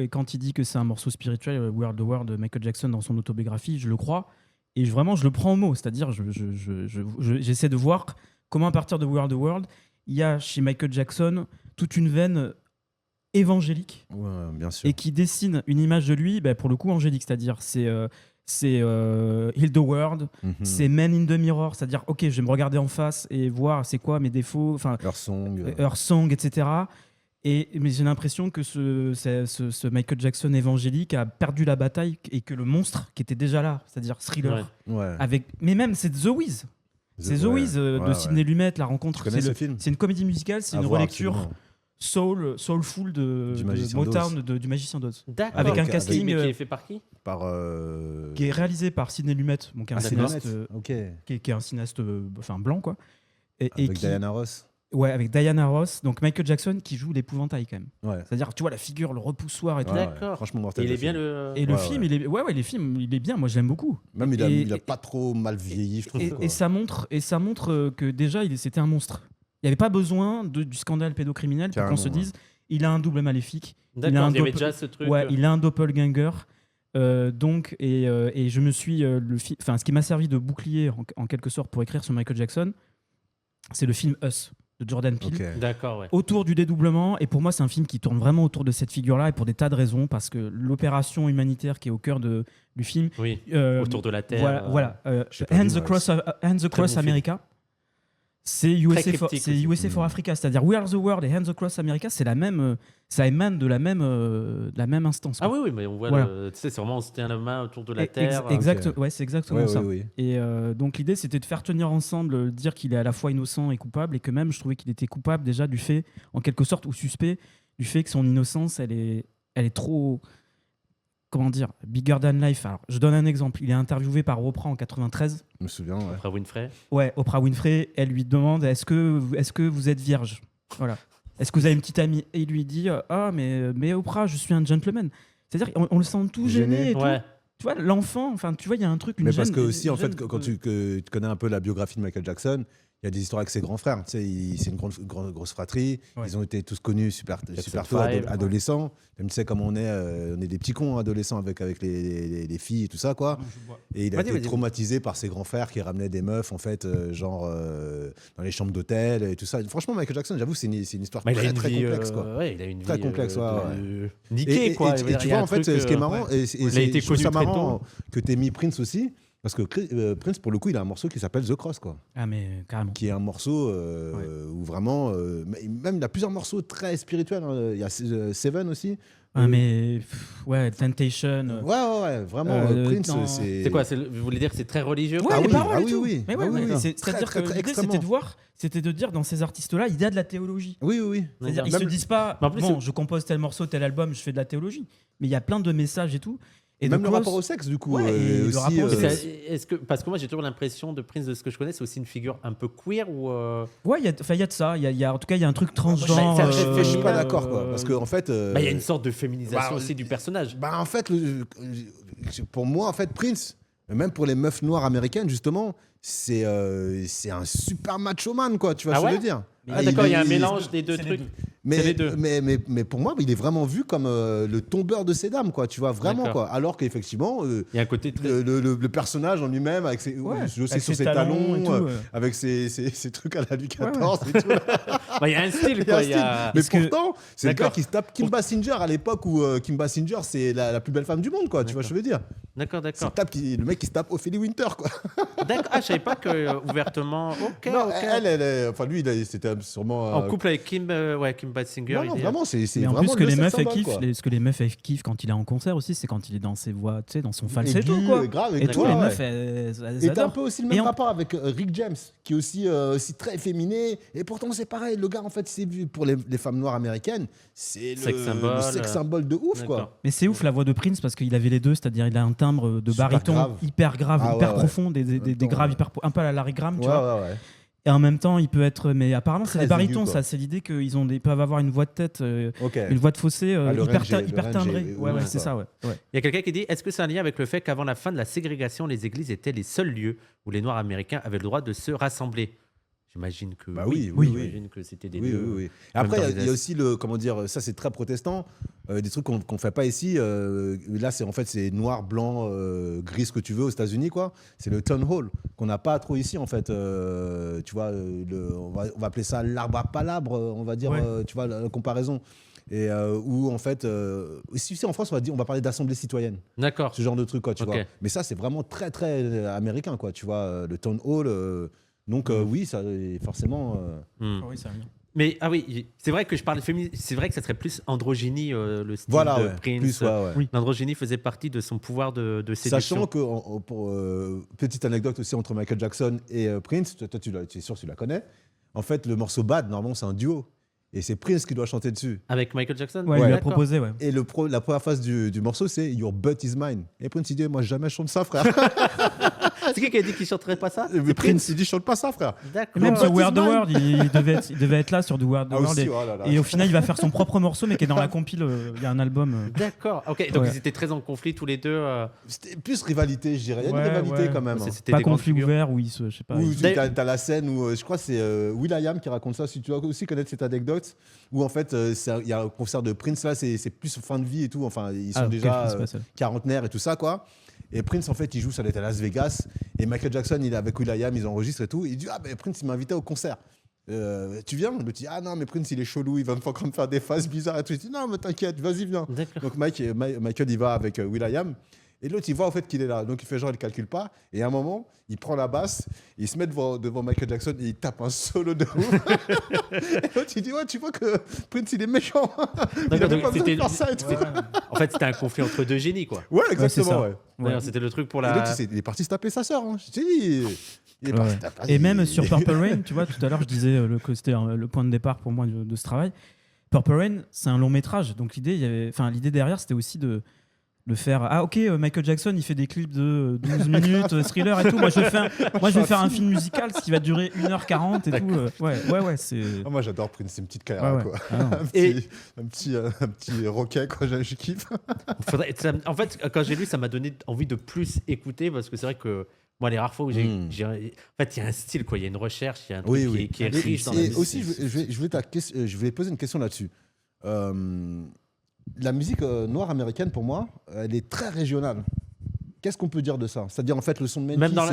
quand il dit que c'est un morceau spirituel, We Are the World de Michael Jackson dans son autobiographie, je le crois. Et vraiment, je le prends au mot. C'est-à-dire, j'essaie de voir comment, à partir de We Are the World, il y a chez Michael Jackson toute une veine évangélique, bien sûr, et qui dessine une image de lui, pour le coup, angélique. C'est-à-dire, c'est Heal the World, c'est Man in the Mirror. C'est-à-dire, ok, je vais me regarder en face et voir c'est quoi mes défauts. Earth Song, etc. Mais j'ai l'impression que ce Michael Jackson évangélique a perdu la bataille, et que le monstre qui était déjà là, c'est-à-dire Thriller, mais même c'est The Wiz. C'est The Wiz de Sidney Lumet, la rencontre. C'est une comédie musicale, c'est une relecture soulful du Motown du Magicien d'Oz. D'accord. Avec un casting qui est fait par qui ? Qui est réalisé par Sidney Lumet, donc un cinéaste, qui est un cinéaste blanc, quoi. Avec Diana Ross. Ouais, avec Diana Ross, donc Michael Jackson qui joue l'épouvantail quand même. Ouais. C'est-à-dire, tu vois la figure, le repoussoir et tout. D'accord. Franchement, mortel. Il est bien le. Et le film, il est. Les films, il est bien. Moi, je l'aime beaucoup. Même il a pas trop mal vieilli, je trouve. Et ça montre que déjà, c'était un monstre. Il n'y avait pas besoin du scandale pédocriminel pour qu'on se dise, il a un double maléfique. D'accord. Il y avait déjà ce truc. Ouais, il a un doppelganger. Donc, et je me suis ce qui m'a servi de bouclier en quelque sorte pour écrire sur Michael Jackson, c'est le film Us de Jordan Peele, D'accord, ouais. autour du dédoublement. Et pour moi, c'est un film qui tourne vraiment autour de cette figure-là, et pour des tas de raisons, parce que l'opération humanitaire qui est au cœur du film, autour de la Terre. Hands Across America, c'est USA for Africa, c'est-à-dire We Are the World et Hands Across America, c'est la même, ça émane de la même instance. Ah oui, mais on voit, c'est vraiment on se tient la main autour de la Terre. Ouais, c'est exactement ça. Oui. Et donc l'idée, c'était de faire tenir ensemble, dire qu'il est à la fois innocent et coupable, et que même je trouvais qu'il était coupable déjà du fait, en quelque sorte, ou suspect du fait que son innocence, elle est trop, comment dire, bigger than life. Alors, je donne un exemple. Il est interviewé par Oprah en 93. Je me souviens. Ouais. Oprah Winfrey. Ouais, Oprah Winfrey. Elle lui demande est-ce que vous êtes vierge ? Voilà. Est-ce que vous avez une petite amie ? Et il lui dit mais Oprah, je suis un gentleman. C'est-à-dire on le sent tout gêné et tout. Tu vois, l'enfant, tu vois, il y a un truc, une mais gêne. Parce que aussi, en fait, quand tu connais un peu la biographie de Michael Jackson, il y a des histoires avec ses grands frères. Tu sais, c'est une grosse fratrie. Ouais. Ils ont été tous connus super tôt, Five, adolescents. Même tu sais, comme on est des petits cons adolescents avec les filles et tout ça, quoi. Et il a été traumatisé par ses grands frères qui ramenaient des meufs, en fait, dans les chambres d'hôtel et tout ça. Franchement, Michael Jackson, j'avoue, c'est une histoire très complexe, quoi. Ouais, il a une Très vie complexe, niquée, quoi. Et tu vois, en fait, ce qui est marrant, je trouve ça marrant que tu aies mis Prince aussi. Parce que Prince, pour le coup, il a un morceau qui s'appelle The Cross, quoi. Ah, mais carrément. Qui est un morceau où vraiment. Même il a plusieurs morceaux très spirituels. Hein. Il y a Seven aussi. Ah, mais. Ouais, Temptation. Ouais, vraiment. Prince, c'est. C'est quoi vous voulez dire que c'est très religieux? Ouais, les paroles et tout. Oui. Mais c'est-à-dire que l'idée, c'était de dire dans ces artistes-là, il y a de la théologie. Oui. C'est-à-dire, ils se disent pas, je compose tel morceau, tel album, je fais de la théologie. Mais il y a plein de messages et tout. Et même le rapport au sexe, du coup. Aussi, parce que moi, j'ai toujours l'impression de Prince, de ce que je connais, c'est aussi une figure un peu queer ou. Ouais, il y a de ça. En tout cas, il y a un truc transgenre. Je suis pas d'accord, quoi. Parce qu'en fait. Il y a une sorte de féminisation aussi du personnage. En fait, pour moi, en fait, Prince, même pour les meufs noires américaines, justement, c'est un super macho man, quoi. Tu vois ce que je veux dire? D'accord, il y a un mélange des deux trucs. Mais pour moi, il est vraiment vu comme le tombeur de ces dames, quoi. Tu vois, vraiment, quoi. Alors qu'effectivement, il y a un côté le personnage en lui-même, avec ses, sur ses talons, avec ses trucs à la Louis XIV et tout. Il y a un style, quoi. Mais pourtant, c'est le gars qui se tape Kim Basinger à l'époque où Kim Basinger, c'est la plus belle femme du monde, quoi. Tu vois ce que je veux dire? D'accord. Le mec qui se tape Ophélie Winter, quoi. D'accord. Ah, je savais pas que ouvertement. Ok. Enfin, lui, c'était sûrement. En couple avec Kim Basinger. Non, vraiment, c'est en vraiment plus que les meufs symbole, kiffent, ce que les meufs kiffent quand il est en concert aussi, c'est quand il est dans ses voix, tu sais, dans son falsetto, quoi. Et tout, les meufs, elles et adorent. t'as un peu aussi le même rapport avec Rick James, qui est aussi très féminé. Et pourtant, c'est pareil. Le gars, en fait, c'est vu pour les femmes noires américaines, c'est le sex symbole de ouf, quoi. Mais c'est ouf la voix de Prince parce qu'il avait les deux, c'est-à-dire il a un timbre de baryton hyper grave, hyper profond, des graves hyper un peu à la Larry Graham, tu vois. Et en même temps, il peut être. Mais apparemment, c'est des barytons, ça. C'est l'idée qu'ils peuvent avoir une voix de tête, une voix de fossé hyper timbrée. Ouais, c'est ça, ouais. Il y a quelqu'un qui dit est-ce que c'est un lien avec le fait qu'avant la fin de la ségrégation, les églises étaient les seuls lieux où les Noirs américains avaient le droit de se rassembler? J'imagine que oui. J'imagine que c'était des lieux. Oui. Après, il y a aussi ça c'est très protestant, des trucs qu'on fait pas ici. Là, c'est noir, blanc, gris, ce que tu veux aux États-Unis, quoi. C'est le town hall qu'on n'a pas trop ici, en fait. Tu vois, on va appeler ça l'arbre à palabres, on va dire. Tu vois la comparaison. Et où en fait, ici en France, on va parler d'assemblée citoyenne. D'accord. Ce genre de truc, quoi, tu vois. Mais ça, c'est vraiment très très américain, quoi. Tu vois, le town hall. Donc oui, ça forcément. Oui, ça vient. Mais c'est vrai que je parle de féminisme. C'est vrai que ça serait plus androgynie le style de Prince. L'androgynie faisait partie de son pouvoir de séduction. Sachant que petite anecdote aussi entre Michael Jackson et Prince, toi tu es sûr que tu la connais. En fait, le morceau Bad, normalement c'est un duo. Et c'est Prince qui doit chanter dessus. Avec Michael Jackson? Ouais, il lui a proposé, ouais. Et la première phase du morceau, c'est Your butt is mine. Et Prince, il dit, moi, jamais je chante ça, frère. C'est qui a dit qu'il chanterait pas ça? Prince, il dit, je chante pas ça, frère. D'accord. Même sur Weird the World, il devait être là sur The Weird the World. Aussi, et au final, il va faire son propre morceau, mais qui est dans la compile. Il y a un album. D'accord. Ok. Donc ils étaient très en conflit tous les deux. C'était plus rivalité, je dirais. Il y a une rivalité quand même. Pas conflit ouvert où je sais pas. T'as la scène où, je crois, c'est will.i.am qui raconte ça. Si tu dois aussi connaître cette anecdote, où en fait, il y a un concert de Prince là, c'est plus fin de vie et tout. Enfin, ils sont déjà quarantenaires et tout ça, quoi. Et Prince, en fait, il joue, ça doit être à Las Vegas. Et Michael Jackson, il est avec will.i.am, ils enregistrent et tout. Il dit, Prince, il m'a invité au concert. Tu viens? Le dit, non, mais Prince, il est chelou, il va me faire des phases bizarres et tout. Il dit, non, mais t'inquiète, vas-y, viens. Donc Michael, il va avec will.i.am. Et l'autre, il voit au fait qu'il est là. Donc il fait genre, il ne calcule pas. Et à un moment, il prend la basse, il se met devant Michael Jackson et il tape un solo de ouf. Et l'autre, il dit, tu vois que Prince, il est méchant. Il avait pas besoin de faire ça et tout. En fait, c'était un conflit entre deux génies, quoi. Ouais, exactement. D'ailleurs, c'était le truc pour la. Et l'autre, il est parti se taper sa sœur. Hein. Je t'ai dit. Et même sur Purple Rain, tu vois, tout à l'heure, je disais que c'était le point de départ pour moi de ce travail. Purple Rain, c'est un long métrage. Donc l'idée derrière, c'était aussi de faire Michael Jackson il fait des clips de 12 minutes thriller et tout, moi je vais faire un film musical qui va durer 1h40 et tout. Ouais c'est moi j'adore Prince, c'est une petite carrière quoi. Un petit roquet quoi, je kiffe. En fait quand j'ai lu ça m'a donné envie de plus écouter parce que c'est vrai que Moi, les rares fois où en fait, il y a un style, quoi. Il y a une recherche, il y a un truc qui est riche dans la musique. Et aussi, je voulais poser une question là-dessus. La musique noire américaine, pour moi, elle est très régionale. Qu'est-ce qu'on peut dire de ça? C'est-à-dire, en fait, le son de Memphis, Même dans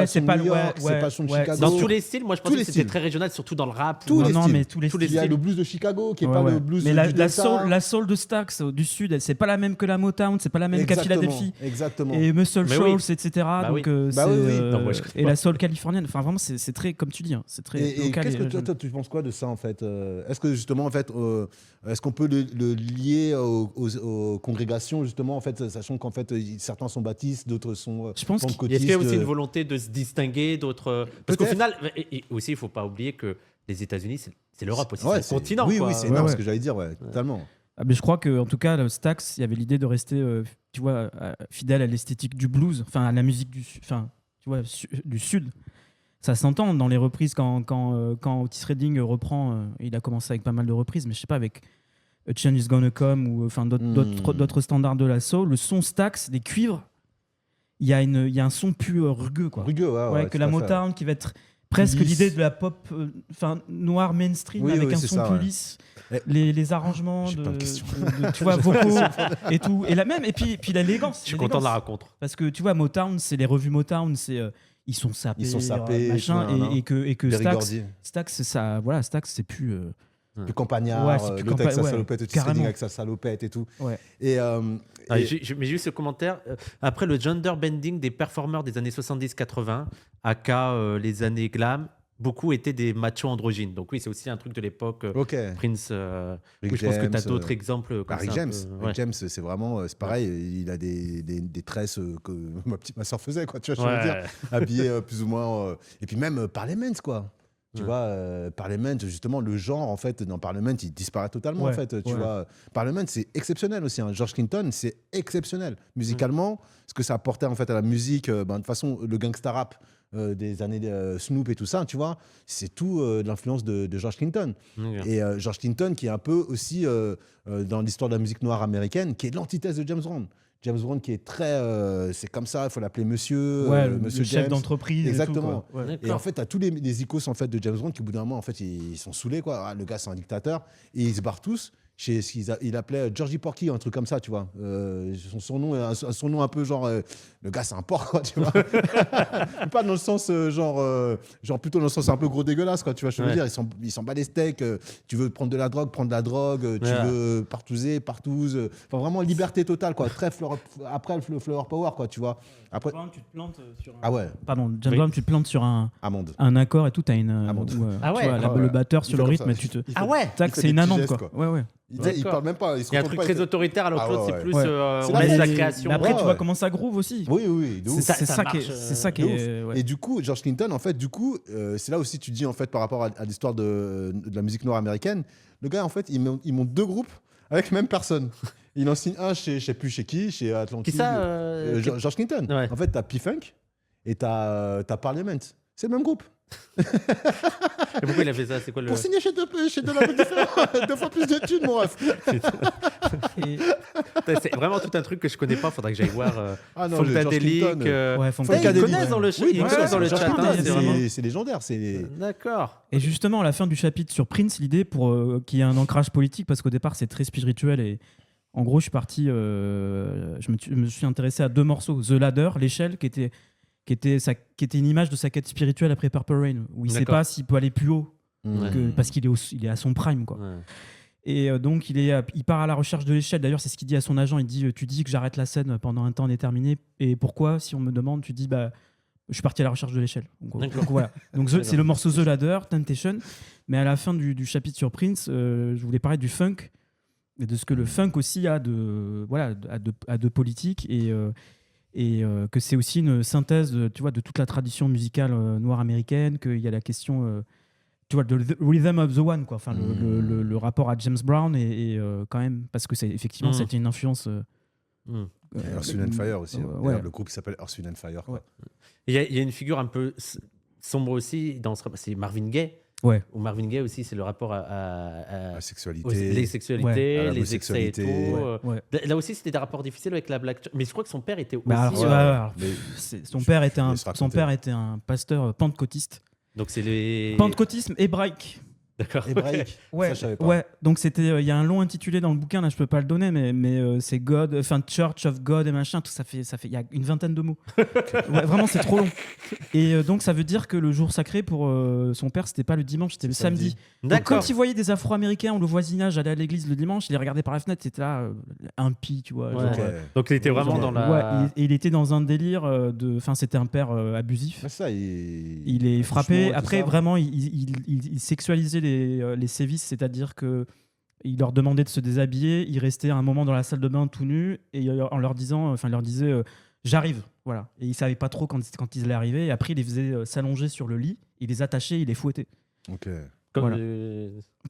c'est pas le son de New York, c'est pas le son de Chicago. Dans tous les styles, moi, je pensais que c'était styles. très régional, surtout dans le rap. Tous les styles. mais tous les Il y a le blues de Chicago, qui est pas le blues mais du la Delta. soul de Stax du sud, c'est pas la même que la Motown, c'est pas la même qu'à Philadelphie. Exactement. Et Muscle Mais Shoals, oui. etc. Bah Donc, oui. Bah oui. Non, moi, je connais et pas. la soul californienne. Enfin, vraiment, c'est très, comme tu dis, c'est très Et local. qu'est-ce que toi, tu penses quoi de ça, en fait? Est-ce que, justement, en fait, est-ce qu'on peut le lier aux congrégations, justement, en fait, sachant qu'en fait, certains sont baptistes, d'autres sont Je pense Est-ce qu'il y a aussi une volonté de se distinguer d'autres. Parce qu'au final, et aussi, il ne faut pas oublier que les États-Unis, c'est l'Europe aussi, c'est le continent. Oui, quoi. oui, c'est énorme ce que j'allais dire, totalement. Mais je crois qu'en tout cas, le Stax, il y avait l'idée de rester tu vois, fidèle à l'esthétique du blues, enfin à la musique du sud. Ça s'entend dans les reprises quand Otis Redding reprend. Il a commencé avec pas mal de reprises, mais je sais pas, avec A Change Is Gonna Come ou d'autres standards de la soul. Le son Stax, des cuivres, il y a un son plus rugueux, quoi. Rugueux, ouais, que la Motown qui va être presque l'idée de la pop noire mainstream avec un son plus lisse. Les arrangements tu vois, vocaux et tout. Et puis l'élégance. Je suis content de la raconter. Parce que tu vois, Motown, c'est les revues Motown, c'est ils sont sapés machin, et que Stax, c'est ça. Voilà, Stax, c'est plus. Plus campagnard, c'est plus l'autre avec sa salopette, Otis Redding avec sa salopette et tout. Ouais. Mais j'ai juste ce commentaire. Après le gender bending des performeurs des années 70-80, aka les années glam, beaucoup étaient des machos androgynes. Donc oui, c'est aussi un truc de l'époque. Prince, Rick je pense que tu as James, d'autres exemples. Rick James, c'est vraiment, c'est pareil, il a des tresses que ma soeur faisait, quoi, tu vois, je veux dire, habillé plus ou moins. Et puis même Parliament, quoi. Tu vois, Parliament, justement, le genre, en fait, dans Parliament, il disparaît totalement, en fait. Tu vois, Parliament, c'est exceptionnel aussi. Hein. George Clinton, c'est exceptionnel. Musicalement, ce que ça apportait, en fait, à la musique, de toute façon, le gangsta rap des années Snoop et tout ça, tu vois, c'est tout de l'influence de George Clinton. Et George Clinton, qui est un peu aussi, dans l'histoire de la musique noire américaine, qui est l'antithèse de James Brown. James Brown qui est très... c'est comme ça, il faut l'appeler monsieur, monsieur le chef d'entreprise. Exactement. Et, et en fait, tu as tous les icônes en fait, de James Brown qui, au bout d'un moment, en fait, ils sont saoulés. Quoi. Ah, le gars, c'est un dictateur. Et ils se barrent tous chez ce qu'il appelait Georgie Porky, un truc comme ça, tu vois. Son surnom un peu genre... le gars, c'est un porc, quoi, tu vois. Pas dans le sens, genre plutôt dans le sens un peu gros dégueulasse, quoi, tu vois. Je veux dire, ils s'en bat les steaks. Tu veux prendre de la drogue, prendre de la drogue. Tu veux partouze. Enfin, vraiment liberté totale, quoi. Très après le flower power, quoi, tu vois. Après... tu te plantes sur un... Ah ouais. Pardon, James Brown, tu te plantes sur un accord et tout. Tu as une... le batteur sur le rythme, et tu te... Ah ouais. C'est une amende, quoi. Ouais. Il parle même pas. Il y a un truc très autoritaire, alors que l'autre, c'est plus on laisse laisse la création. Mais après, tu vois comment ça groove aussi. Oui. C'est ça qui est. Et du coup, George Clinton, en fait, c'est là aussi tu dis, en fait, par rapport à l'histoire de la musique noire américaine, le gars, en fait, il monte deux groupes avec la même personne. Il en signe un chez, je sais plus chez qui, chez Atlantic. Qui ça George Clinton. Ouais. En fait, t'as P-Funk et t'as Parliament. C'est le même groupe. Et pourquoi il a fait ça? C'est quoi Pour signer chez deux labels différents, 2 fois plus de thunes, mon ref. C'est vraiment tout un truc que je connais pas. Faudrait que j'aille voir. Funkadelic. Ils connaissent dans le chat. C'est légendaire. D'accord. Et justement, à la fin du chapitre sur Prince, l'idée pour qu'il y ait un ancrage politique, parce qu'au départ c'est très spirituel et en gros je suis parti, je me suis intéressé à 2 morceaux, The Ladder, l'échelle, qui était une image de sa quête spirituelle après Purple Rain, où il ne sait pas s'il peut aller plus haut, parce qu'il est à son prime, quoi. Ouais. Et donc il part à la recherche de l'échelle. D'ailleurs, c'est ce qu'il dit à son agent. Il dit, tu dis que j'arrête la scène pendant un temps déterminé, et pourquoi? Si on me demande, tu dis, je suis parti à la recherche de l'échelle. Donc voilà. Donc c'est le morceau The Ladder, Temptation. Mais à la fin du chapitre sur Prince, je voulais parler du funk et de ce que le funk aussi a de politique, et que c'est aussi une synthèse, tu vois, de toute la tradition musicale noire américaine, qu'il y a la question, tu vois, de Rhythm of the One, quoi. Enfin, le rapport à James Brown, et quand même, parce que effectivement, c'était une influence. Earth, Wind and Fire aussi. Le groupe qui s'appelle Earth, Wind and Fire. Il y a une figure un peu sombre aussi, c'est Marvin Gaye. Ouais. Ou Marvin Gaye aussi, c'est le rapport à La sexualité. les sexualités, À la les excès et tout. homosexualité. Ouais. Là aussi, c'était des rapports difficiles avec la Black Church. Mais je crois que son père était aussi. Bah, alors, Ouais, alors, mais son je- père je était laisse raconter. son père était un pasteur pentecôtiste. Donc c'est les. Pentecôtisme hébraïque. D'accord. Hébraïque. Ouais, Ça, je savais pas. ouais. Donc c'était, il y a un long intitulé dans le bouquin, là je peux pas le donner, mais c'est God, enfin Church of God et machin, tout ça fait, il y a une vingtaine de mots. Ouais, vraiment c'est trop long. Et donc ça veut dire que le jour sacré pour son père, c'était pas le dimanche, c'était le samedi. Donc, D'accord. quand il voyait des Afro-Américains ou le voisinage aller à l'église le dimanche, il les regardait par la fenêtre, c'était là impie, tu vois. Ouais. genre, Ok. Donc il était vraiment dans la. Ouais, il était dans un délire enfin c'était un père abusif. Mais ça, Il est frappé. accouchement et tout Après, ça. vraiment, il sexualisait les sévices, c'est-à-dire que il leur demandait de se déshabiller. Il restait un moment dans la salle de bain tout nu et en leur disant, enfin, il leur disait j'arrive, voilà. Et il savait pas trop quand ils allaient arriver. Et après, il les faisait s'allonger sur le lit, il les attachait, il les fouettait Ok. Comme voilà.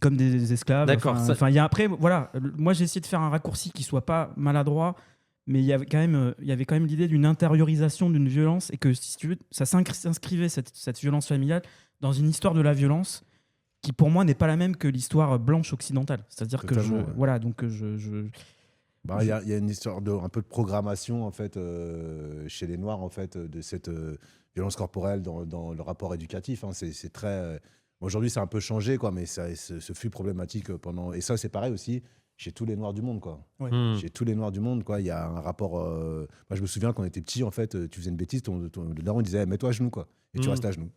comme des esclaves. D'accord, ça- Enfin, il y a après, voilà. Moi, j'ai essayé de faire un raccourci qui soit pas maladroit. Mais il y avait quand même l'idée d'une intériorisation d'une violence et que, si tu veux, ça s'inscrivait, cette violence familiale, dans une histoire de la violence qui, pour moi, n'est pas la même que l'histoire blanche occidentale. C'est-à-dire que Totalement, ouais. voilà, donc Bah, il y a une histoire un peu de programmation en fait chez les Noirs en fait de cette violence corporelle dans le rapport éducatif. Hein. C'est très. Aujourd'hui, c'est un peu changé quoi, mais ce fut problématique pendant. Et ça, c'est pareil aussi chez tous les Noirs du monde quoi. Hmm. Chez tous les Noirs du monde quoi, il y a un rapport. Moi, je me souviens quand on était petit en fait, tu faisais une bêtise, le daron disait hey, mets-toi à genoux quoi, et tu restes à genoux.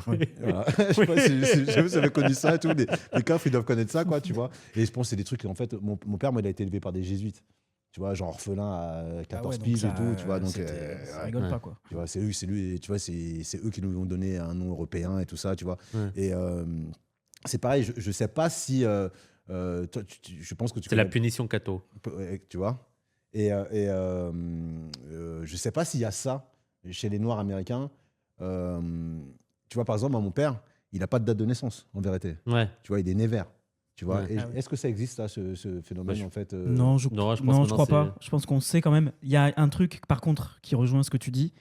Voilà. Je sais pas si vous avez connu ça et tout. Les coffres, ils doivent connaître ça, quoi, tu vois. Et je pense que c'est des trucs, en fait, mon père, moi, il a été élevé par des jésuites. Tu vois, genre orphelin à 14 piges et tout, tu vois. Donc, ça ouais, rigole pas, quoi. tu vois, c'est lui, tu vois, c'est eux qui nous ont donné un nom européen et tout ça, tu vois. Ouais. Et c'est pareil, je sais pas si. Toi, je pense que tu C'est la connais- punition Cato. tu vois. Et je sais pas s'il y a ça chez les Noirs américains. Tu vois, par exemple, mon père, il n'a pas de date de naissance, en vérité. Ouais. Tu vois, il est né vert. Tu vois. Ouais. Et Ah oui. est-ce que ça existe, là, ce phénomène, Bah, en fait Non, je Non, je pense non, que je non, crois c'est- pas. Je pense qu'on sait quand même. Il y a un truc, par contre, qui rejoint ce que tu dis.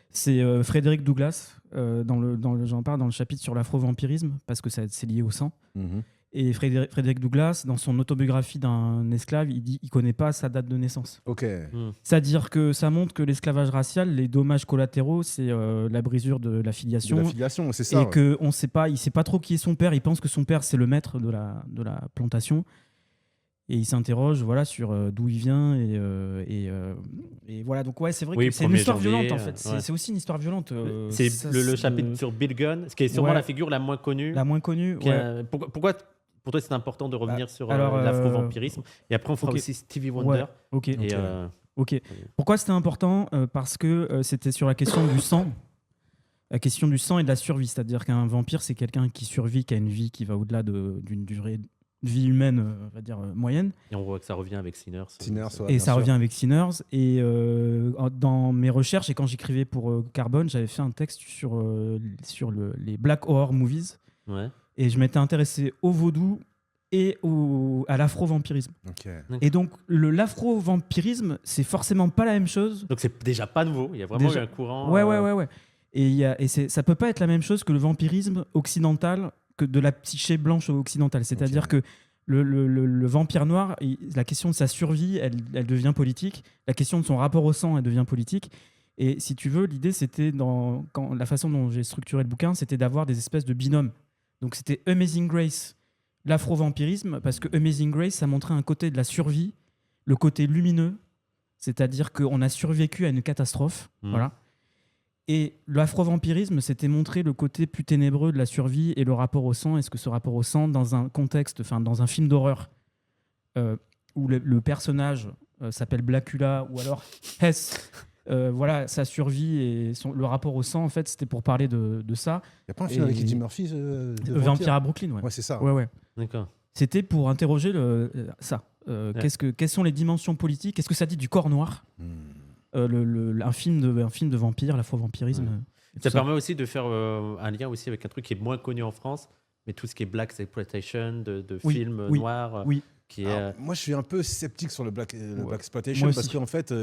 C'est Frédéric Douglass, j'en parle dans le chapitre sur l'afro-vampirisme, parce que c'est lié au sang. Mhm. Et Frédéric Douglass, dans son autobiographie d'un esclave, il dit qu'il ne connaît pas sa date de naissance. Ok. C'est-à-dire que ça montre que l'esclavage racial, les dommages collatéraux, c'est la brisure de De l'affiliation. l'affiliation, c'est ça. Et ouais. qu'on ne sait pas, il ne sait pas trop qui est son père. Il pense que son père, c'est le maître de la plantation. Et il s'interroge voilà, sur d'où il vient. Et voilà, donc ouais, c'est vrai Oui, que c'est une 1er histoire janvier, violente, en fait. ouais. C'est aussi une histoire violente. C'est ça, le chapitre sur Bill Gunn, ce qui est sûrement Ouais. la figure la moins connue. La moins connue. Qui Ouais. a- pourquoi pour toi c'est important de revenir sur alors, l'afro-vampirisme et après on fera ok. aussi Stevie Wonder. Ouais, ok. Et, Ok. Pourquoi c'était important Parce que c'était sur la question du sang. La question du sang et de la survie. C'est-à-dire qu'un vampire, c'est quelqu'un qui survit, qui a une vie qui va au-delà d'une durée de vie humaine, on va dire, moyenne. et on voit que ça revient avec Sinners. Sinners, ouais, Et bien ça sûr. revient avec Sinners. Et dans mes recherches, et quand j'écrivais pour Carbone, j'avais fait un texte sur les Black Horror Movies. Ouais. Et je m'étais intéressé au vaudou et à l'afro-vampirisme. Ok. Et donc, l'afro-vampirisme, c'est forcément pas la même chose. Donc c'est déjà pas nouveau, il y a vraiment Déjà- eu un courant. Ouais. Et ça peut pas être la même chose que le vampirisme occidental, que de la psyché blanche occidentale. C'est-à-dire Ok. que le vampire noir, la question de sa survie, elle devient politique. La question de son rapport au sang, elle devient politique. Et si tu veux, l'idée, c'était, la façon dont j'ai structuré le bouquin, c'était d'avoir des espèces de binômes. Donc c'était Amazing Grace, l'afro-vampirisme, parce que Amazing Grace, ça montrait un côté de la survie, le côté lumineux, c'est-à-dire qu'on a survécu à une catastrophe. Voilà. Et l'afro-vampirisme, c'était montrer le côté plus ténébreux de la survie et le rapport au sang. Est-ce que ce rapport au sang, dans un contexte, dans un film d'horreur, où le personnage s'appelle Blackula ou alors Hess, voilà, sa survie et le rapport au sang, en fait, c'était pour parler de ça. Il n'y a pas un film avec Et- Eddie Murphy de Vampire à Brooklyn, ouais. Ouais, c'est ça. Ouais. D'accord. C'était pour interroger ça. Quelles sont les dimensions politiques? Qu'est-ce que ça dit du corps noir? Un film de vampire, l'afro-vampirisme. Ouais. et tout Ça ça. permet aussi de faire un lien aussi avec un truc qui est moins connu en France, mais tout ce qui est black exploitation de Oui, films oui, noirs, oui. qui est Alors, moi, je suis un peu sceptique sur le Black Ouais. Exploitation Moi parce aussi. qu'en fait,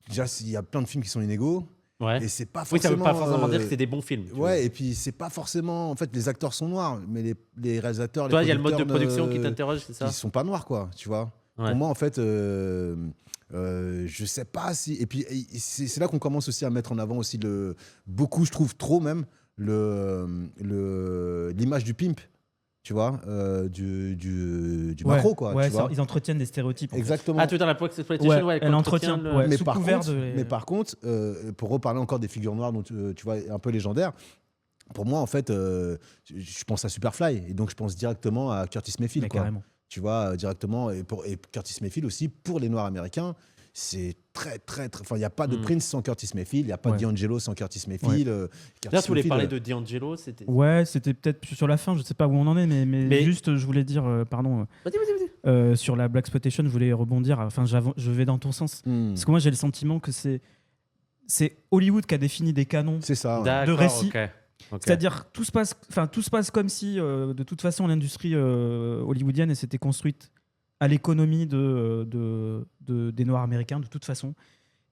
déjà, il y a plein de films qui sont inégaux. Ouais. Et c'est pas Oui, ça veut forcément. pas forcément dire que c'est des bons films. tu vois. Ouais, et puis c'est pas forcément. En fait, les acteurs sont noirs, mais les réalisateurs, Toi, les il y a le mode de producteurs production qui t'interroge, c'est ça? Ils sont pas noirs, quoi, tu vois. Ouais. Pour moi, en fait, je sais pas si. Et puis, c'est là qu'on commence aussi à mettre en avant aussi beaucoup, je trouve trop même, l'image du pimp, tu vois, du macro, quoi. Ouais, tu vois. ils entretiennent des stéréotypes. En fait. Exactement. Ah, tu veux dire la Black Exploitation, ouais, elle entretient. Ouais, mais, sous par couvert contre, de. mais par contre, pour reparler encore des figures noires, dont tu vois, un peu légendaires, pour moi, en fait, je pense à Superfly, et donc je pense directement à Curtis Mayfield, Mais quoi. carrément. Tu vois, directement, et Curtis Mayfield aussi, pour les Noirs américains, c'est très. Enfin, il n'y a pas de Prince sans Curtis Mayfield, il n'y a pas de D'Angelo sans Curtis Mayfield. Curtis Là, tu voulais Mayfield, parler de D'Angelo, c'était. Ouais, c'était peut-être sur la fin, je sais pas où on en est, mais juste, je voulais dire, pardon, Vas-y. sur la Black Exploitation, je voulais rebondir, enfin, je vais dans ton sens. Parce que moi, j'ai le sentiment que c'est Hollywood qui a défini des canons c'est ça. Ouais. D'accord, de récit. ok. C'est-à-dire, tout se passe comme si, de toute façon, l'industrie hollywoodienne s'était construite à l'économie des Noirs américains, de toute façon.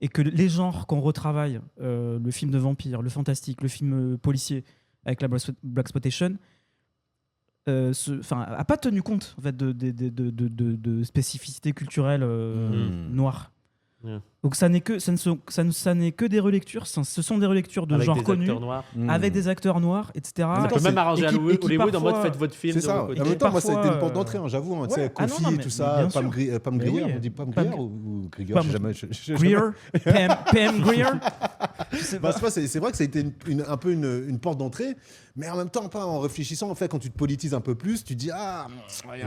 Et que les genres qu'on retravaille, le film de vampire, le fantastique, le film policier, avec la Blaxploitation, a pas tenu compte en fait, de spécificités culturelles noires. Yeah. Donc ça n'est que des relectures, ce sont des relectures de Avec genres des connus, acteurs noirs. avec des acteurs noirs, etc. Ça peut c'est- même arranger et à qui Hollywood en mode parfois- faites votre film. C'est de ça. votre côté. En même temps, moi, ça a été une parfois, porte d'entrée, j'avoue. Hein, tu sais, ouais. Ah non, Kofi mais tout ça, bien Pam sûr. Grier, Mais Grier, oui. on dit Pam Pam- Grier ou Grier, Pam- j'ai jamais. Greer, Pam Greer. Je sais Bah, pas. c'est vrai que ça a été un peu une porte d'entrée, mais en même temps, pas en réfléchissant, en fait, quand tu te politises un peu plus, tu te dis il y a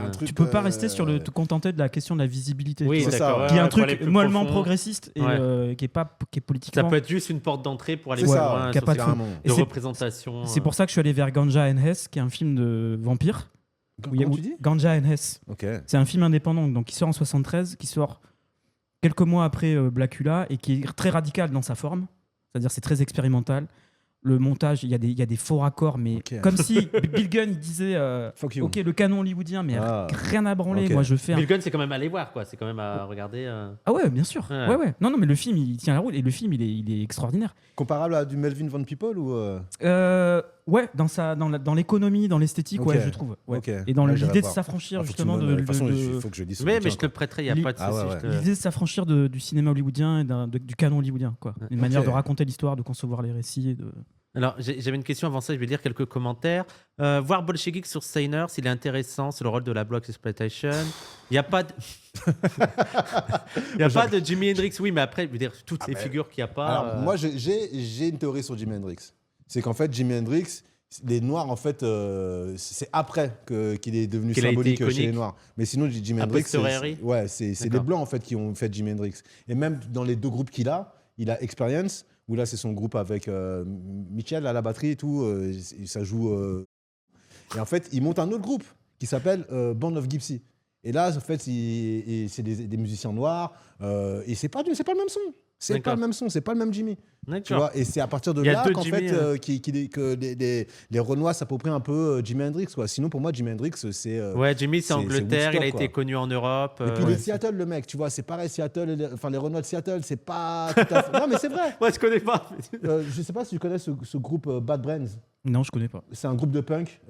un truc. Tu peux pas rester sur te contenter de la question de la visibilité. Oui, tu vois. c'est ça, d'accord. ouais. Qui est un faut aller truc plus mollement profond. progressiste et qui est politiquement. Ça peut être juste une porte d'entrée pour aller C'est plus ça, loin qui a sur pas ces de carrément. Et de c'est- représentation. C'est pour ça que je suis allé vers Ganja and Hess, qui est un film de vampire. Comment tu dis Ganja and Hess. Ok. C'est un film indépendant donc, qui sort en 73, qui sort quelques mois après Blackula et qui est très radical dans sa forme. C'est-à-dire c'est très expérimental. Le montage, il y a des faux raccords, mais Ok. comme si Bill Gunn il disait Fuck you. ok, le canon hollywoodien, mais Ah. rien à branler. Ok. Moi, je fais un... Bill Gunn, c'est quand même à aller voir, quoi. C'est quand même à regarder. Ah ouais, bien sûr. Ouais. Ouais. Non, mais le film, il tient la route et le film, il est extraordinaire. Comparable à du Melvin Van People ou Ouais, dans l'économie, dans l'esthétique, Ok. ouais, je trouve. Ouais. Ok. Et dans Ouais, j'irai l'idée de voir. s'affranchir Ah, faut que tu justement me- de toute façon, de- il faut que je lise ce Mais bouquin, je te le prêterai, il n'y a Li- pas de Ah ouais, souci. ouais. je te- l'idée de s'affranchir du cinéma hollywoodien et du canon hollywoodien, quoi. Une manière de raconter l'histoire, de concevoir les récits. Et de... Alors, j'avais une question avant ça, je vais lire quelques commentaires. Voir Bolshevik sur Steiners, s'il est intéressant, c'est le rôle de la Black Exploitation. Il n'y a pas de... Il y a pas de Jimi Hendrix, oui, mais après, je veux dire, toutes les figures qu'il n'y a pas... Alors, moi, j'ai une théorie sur Jimi Hendrix. C'est qu'en fait, Jimi Hendrix, les Noirs, en fait, c'est après qu'il est devenu Qu'il a été symbolique chez iconique. les Noirs. Mais sinon, Jimi A Hendrix, posteriori. c'est les D'accord. Blancs, en fait, qui ont fait Jimi Hendrix. Et même dans les deux groupes qu'il a, il a Experience, où là, c'est son groupe avec Mitchell à la batterie et tout. Ça joue... Et en fait, il monte un autre groupe qui s'appelle Band of Gypsy. Et là, en fait, c'est des musiciens noirs. Et c'est pas le même son. C'est pas D'accord. le même son, c'est pas le même Jimmy. Tu D'accord. vois, et c'est à partir de Il y a là deux qu'en Jimmy, fait, que les Renois s'approprient un peu Jimi Hendrix. Quoi. Sinon, pour moi, Jimi Hendrix, c'est. Ouais, Jimmy, c'est c'est Angleterre, il a Woodstock, été quoi. connu en Europe. Et puis, il ouais. est de Seattle, le mec, tu vois, c'est pareil, Seattle, les Renois de Seattle, c'est pas tout à fait. Non, mais c'est vrai. Moi, je connais pas. Je sais pas si tu connais ce groupe Bad Brains. Non, je connais pas. C'est un groupe de punk.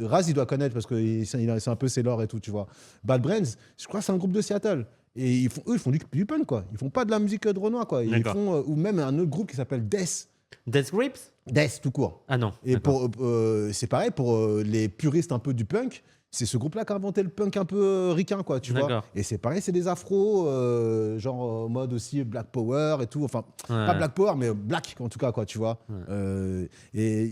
Raz, il doit connaître parce que c'est un peu ses lore et tout, tu vois. Bad Brains, je crois que c'est un groupe de Seattle. Et ils font du punk, quoi. Ils font pas de la musique de Renoir, quoi. Ils D'accord. font, ou même un autre groupe qui s'appelle Death. Death Grips? Death, tout court. Ah non. Et d'accord. c'est pareil, pour les puristes un peu du punk, c'est ce groupe-là qui a inventé le punk un peu ricain, quoi, tu vois. D'accord. Et c'est pareil, c'est des afros, genre en mode aussi Black Power et tout. Enfin, pas Ouais. Black Power, mais Black, en tout cas, quoi, tu vois. Et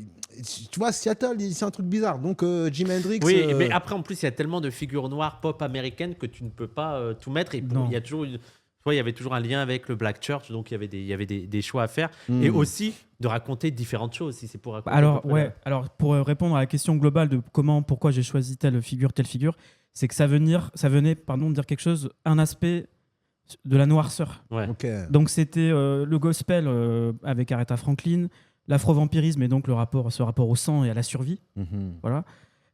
tu vois, Seattle, c'est un truc bizarre. Donc, Jimi Hendrix... Oui, mais après, en plus, il y a tellement de figures noires pop américaines que tu ne peux pas tout mettre. Et bon, Non. il y a toujours il y avait toujours un lien avec le Black Church, donc il y avait des choix à faire. Et aussi de raconter différentes choses, si c'est pour raconter. Alors, à peu près ouais, alors pour répondre à la question globale de pourquoi j'ai choisi telle figure, c'est que ça venait dire quelque chose, un aspect de la noirceur. Ouais. Ok. Donc c'était le gospel avec Aretha Franklin, l'afro-vampirisme et donc ce rapport au sang et à la survie. Mhm. Voilà.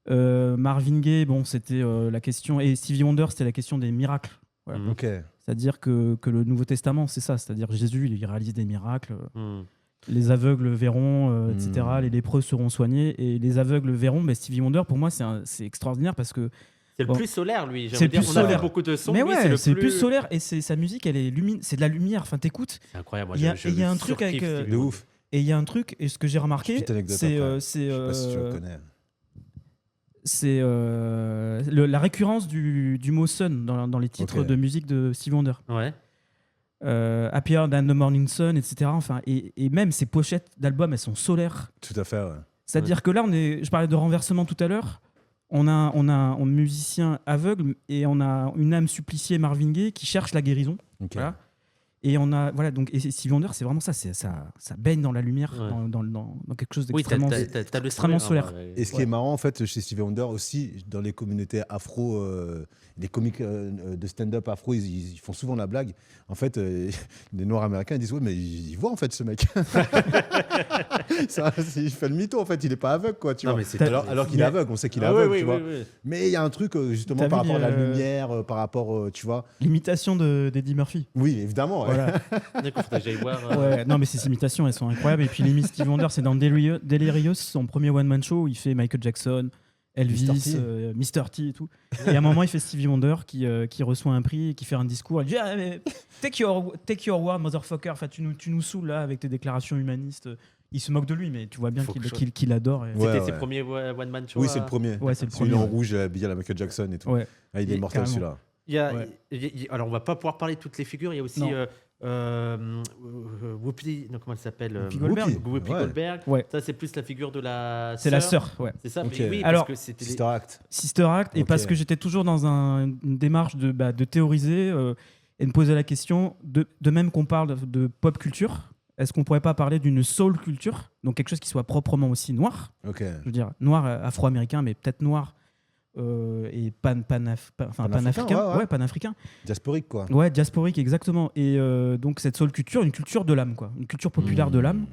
Marvin Gaye, bon, c'était la question, et Stevie Wonder, c'était la question des miracles. Voilà. Mhm. Ok. C'est-à-dire que le Nouveau Testament, c'est ça, c'est-à-dire Jésus, il réalise des miracles. Hmm. les aveugles verront, etc. Les lépreux seront soignés et les aveugles verront. Mais Stevie Wonder, pour moi, c'est extraordinaire parce que C'est le Bon. plus solaire, lui. C'est le plus On a fait solaire. beaucoup de sons. mais lui, ouais, c'est le plus solaire et sa musique, elle est c'est de la lumière. Enfin, t'écoutes C'est incroyable. Moi, Il y a- je et il y a le un truc avec, surkiffe, Stevie De Wonder. ouf. et il y a un truc et ce que j'ai remarqué, Petite anecdote c'est après. Je sais pas si tu le connais. la récurrence du mot sun dans les titres Ok. de musique de Stevie Wonder. Ouais. Happier Than the Morning Sun, etc. Enfin, et même ces pochettes d'albums, elles sont solaires. Tout à fait, ouais. C'est-à-dire que là, je parlais de renversement tout à l'heure. On a un musicien aveugle et on a une âme suppliciée, Marvin Gaye, qui cherche la guérison. Ok. Voilà. Et on a donc et Stevie Wonder, c'est vraiment ça, ça baigne dans la lumière, Ouais. dans quelque chose Oui, d'extrêmement. t'as le extrêmement sourire, solaire. hein, ouais. Et ce qui est marrant, en fait, chez Stevie Wonder aussi, dans les communautés afro, les comiques de stand-up afro, ils font souvent la blague. En fait, les Noirs américains ils disent ouais, mais ils voient en fait ce mec. Il fait le mytho en fait, il est pas aveugle quoi, tu Non, vois. mais c'est Alors qu'il est aveugle, on sait qu'il est Ah, oui, aveugle, oui, tu vois. oui, oui. Mais il y a un truc justement T'as par vu, rapport à la lumière, par rapport, tu vois. L'imitation d'Eddie Murphy. Oui, évidemment. Ouais. Voilà. D'accord, faudrait que j'aille voir. Ouais, non, mais ces imitations, elles sont incroyables. Et puis, l'imi Stevie Wonder, c'est dans Delirious, son premier one-man show, où il fait Michael Jackson, Elvis, Mr. T et tout. Et à un moment, il fait Stevie Wonder qui reçoit un prix et qui fait un discours. Il dit ah, mais take your word, motherfucker. Enfin, tu nous saoules là avec tes déclarations humanistes. Il se moque de lui, mais tu vois bien Faut que qu'il adore. Et... Ouais. C'était ses premiers one-man show. Oui, c'est le premier. Ouais, c'est le Celui premier. en rouge, habillé à la Michael Jackson et tout. Ouais. Ah, il est Et mortel carrément. celui-là. Alors, on va pas pouvoir parler de toutes les figures. Il y a aussi Non. Whoopi, non, comment elle s'appelle Whoopi Goldberg. Whoopi Ouais. Goldberg. Ouais. Ça, c'est plus la figure de la. C'est la sœur, ouais. C'est ça. Ok. Mais oui, Alors, parce que c'était. Sister Act. Sister Act, et Ok. parce que j'étais toujours dans une démarche de théoriser et de me poser la question, de même qu'on parle de pop culture, est-ce qu'on pourrait pas parler d'une soul culture, donc quelque chose qui soit proprement aussi noir, Ok. je veux dire noir afro-américain, mais peut-être noir et panafricain, ouais. panafricain, Diasporique quoi. ouais, diasporique exactement, et donc cette soul culture, une culture de l'âme, quoi, une culture populaire de l'âme,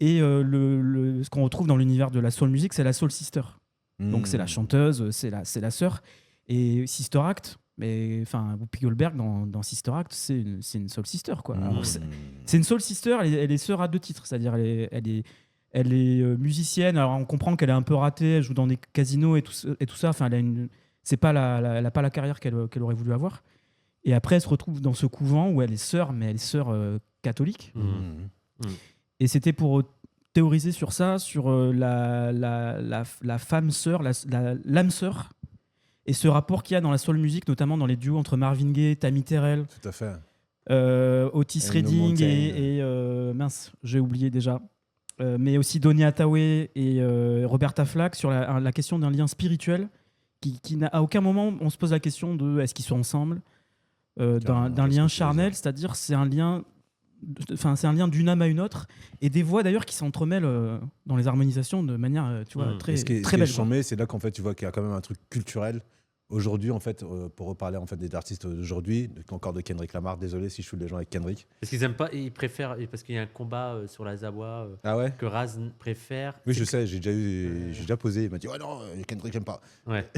et ce qu'on retrouve dans l'univers de la soul music, c'est la soul sister. Donc c'est la chanteuse, c'est la sœur. Et Sister Act, mais enfin Whoopi Goldberg dans Sister Act, c'est une soul sister quoi. Alors, c'est une soul sister, elle est sœur à deux titres, c'est-à-dire elle est musicienne. Alors on comprend qu'elle est un peu ratée, elle joue dans des casinos et tout ça. Enfin elle a pas la carrière qu'elle aurait voulu avoir. Et après elle se retrouve dans ce couvent où elle est sœur, mais elle est sœur catholique. Et c'était pour théoriser sur ça, sur la femme sœur, l'âme sœur, et ce rapport qu'il y a dans la soul music, notamment dans les duos entre Marvin Gaye, Tammy Terrell, Tout à fait. Otis Eno Redding Montaigne. et mince, j'ai oublié déjà. Mais aussi Donny Hathaway et Roberta Flack sur la question d'un lien spirituel qui n'a à aucun moment on se pose la question de est-ce qu'ils sont ensemble, d'un qu'est-ce lien que tu veux charnel, dire c'est-à-dire c'est un lien d'une âme à une autre, et des voix d'ailleurs qui s'entremêlent dans les harmonisations de manière tu vois, très, Et ce qui est, très belle. charmé, c'est là qu'en fait tu vois qu'il y a quand même un truc culturel. Aujourd'hui, en fait, pour reparler en fait des artistes d'aujourd'hui, encore de Kendrick Lamar, désolé si je suis les gens avec Kendrick. Parce qu'ils aiment pas, ils préfèrent, parce qu'il y a un combat sur la Zawa Ah ouais. que Raz préfère. Oui, C'est je sais, j'ai déjà posé. Il m'a dit ouais non, Kendrick j'aime pas. Ouais.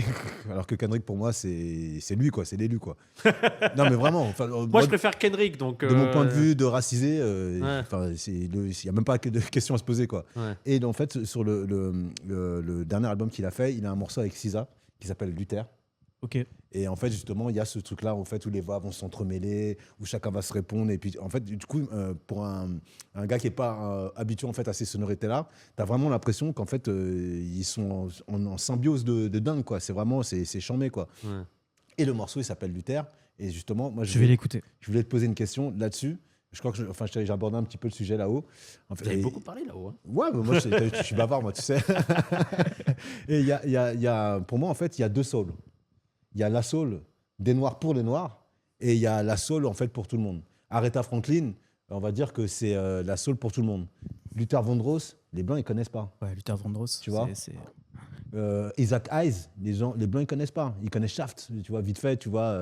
Alors que Kendrick pour moi c'est lui quoi, c'est l'élu quoi. Non mais vraiment. Enfin, Moi, je préfère Kendrick, donc. de mon point de vue de racisé, Ouais. il n'y a même pas de questions à se poser quoi. Ouais. Et en fait sur le dernier album qu'il a fait, il a un morceau avec SZA qui s'appelle Luther. Ok. Et en fait, justement, il y a ce truc-là en fait, où les voix vont s'entremêler, où chacun va se répondre. Et puis, en fait, du coup, pour un gars qui n'est pas habitué en fait, à ces sonorités-là, tu as vraiment l'impression qu'en fait, ils sont en symbiose de dingue. Quoi. C'est vraiment, c'est charmé. Quoi. Ouais. Et le morceau, il s'appelle Luther. Et justement, moi, Je vais l'écouter. je voulais te poser une question là-dessus. Je crois que j'ai abordé un petit peu le sujet là-haut. En fait, Vous avez et- beaucoup parlé là-haut. Hein. Ouais, mais moi, je suis bavard, moi, tu sais. Et pour moi, en fait, il y a deux souls. Il y a la soul des Noirs pour les Noirs et il y a la soul, en fait, pour tout le monde. Aretha Franklin, on va dire que c'est la soul pour tout le monde. Luther Vandross, les Blancs, ils connaissent pas. Ouais, Luther Vandross, Tu vois Isaac Hayes, les Blancs, ils connaissent pas. Ils connaissent Shaft, tu vois, vite fait, tu vois,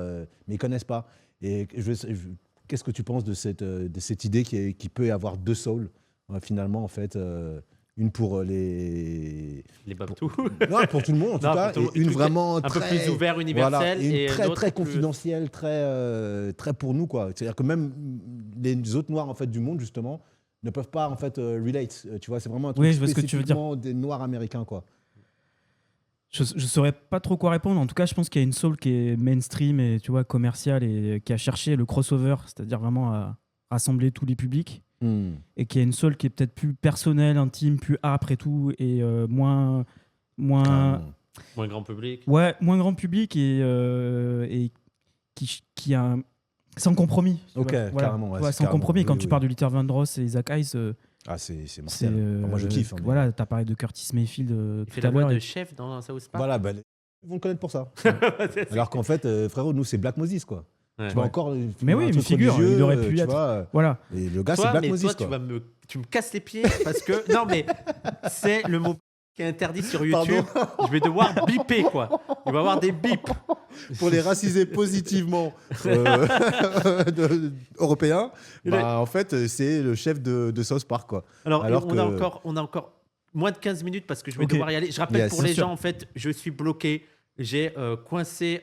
mais ils connaissent pas. Et qu'est-ce que tu penses de cette idée qui peut avoir deux souls, finalement, en fait une pour Les Babtou. Non, pour tout le monde, en tout Non, cas. pour tout le monde. Et une Un truc vraiment un peu très... plus ouvert, universel. Voilà, et et une un très, autre très plus- confidentielle, très pour nous, quoi. C'est-à-dire que même les autres Noirs, en fait, du monde, justement, ne peuvent pas en fait relate. Tu vois, c'est vraiment un truc Oui, je vois ce que tu veux dire. spécifiquement des Noirs américains, quoi. Je saurais pas trop quoi répondre. En tout cas, je pense qu'il y a une soul qui est mainstream et tu vois commerciale et qui a cherché le crossover, c'est-à-dire vraiment à rassembler tous les publics. Et qui a une soul qui est peut-être plus personnelle, intime, plus âpre et tout, et moins Moins grand public. ouais, moins grand public et qui a sans compromis. Tu Ok, vois. Voilà. carrément. Ouais, Tu vois, c'est sans carrément, compromis. Quand oui, tu oui. parles de Luther Vandross et Isaac Hayes, C'est c'est mortel. Enfin, moi, je kiffe. hein, mais- voilà, t'as parlé de Curtis Mayfield Il fait tout à la voix l'heure. de et- chef dans South Park. Voilà, bah, ils vont le connaître pour ça. Alors qu'en fait, frérot, nous, c'est Black Moses, quoi. Ouais. Tu vois encore. Mais oui, un une truc figure, religieux, il aurait pu tu être. vois, Voilà. et le gars, c'est Toi, Black mais Moses, toi, quoi. tu me casses les pieds parce que non, mais c'est le mot qui est interdit sur YouTube. Je vais devoir biper quoi. Il va y avoir des bips. Pour les raciser positivement européens, bah, en fait, c'est le chef de South Park, quoi. Alors, Alors on a encore moins de 15 minutes parce que je vais Ok. devoir y aller. Je rappelle Yes, pour bien les sûr. gens, en fait, je suis bloqué. J'ai coincé,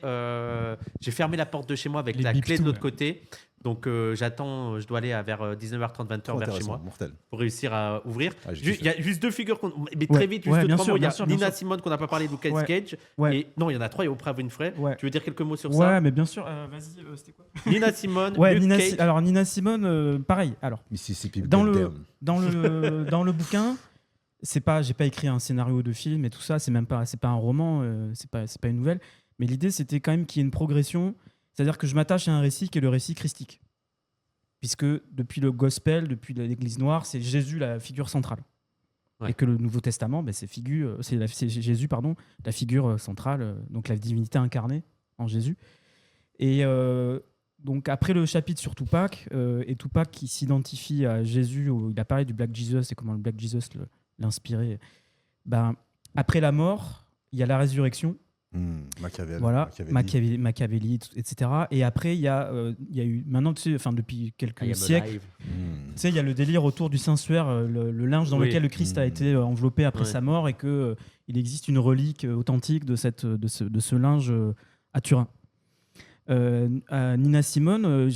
j'ai fermé la porte de chez moi avec Les la bips clé de tout, l'autre ouais. côté. Donc j'attends, je dois aller vers 19h30, 20h Trop vers chez intéressant, moi mortel. pour réussir à ouvrir. Ah, j'ai Il kiffé. y a juste deux figures, mais très Ouais. vite, Ouais, juste bien trois sûr, mots. Il y a bien sûr, bien Nina sûr. Simone qu'on n'a pas parlé, Lucas Ouais. Cage. Ouais. Et non, il y en a trois, il y a Oprah Winfrey. Ouais. Tu veux dire quelques mots sur Ouais, ça mais bien sûr. Vas-y, c'était quoi Nina Simone, Ouais, Luke Cage. alors Nina Simone, pareil. Alors, Mississippi dans Goddamn. dans le bouquin, j'ai pas écrit un scénario de film et tout ça. C'est pas un roman, c'est pas une nouvelle. Mais l'idée, c'était quand même qu'il y ait une progression. C'est-à-dire que je m'attache à un récit qui est le récit christique. Puisque depuis le gospel, depuis l'Église noire, c'est Jésus la figure centrale. Ouais. Et que le Nouveau Testament, c'est Jésus, la figure centrale, donc la divinité incarnée en Jésus. Et donc après le chapitre sur Tupac, et Tupac qui s'identifie à Jésus, il a parlé du Black Jesus et comment le Black Jesus l'inspirait. Ben, après la mort, il y a la résurrection. Machiavel. Voilà, Machiavelli. Machiavelli, etc. Et après, il y a eu, maintenant, tu sais, enfin, depuis I quelques am siècles, alive. tu sais, il y a le délire autour du Saint-Suaire, le linge dans Oui. lequel le Christ a été enveloppé après Ouais. sa mort et que il existe une relique authentique de ce linge à Turin. À Nina Simone,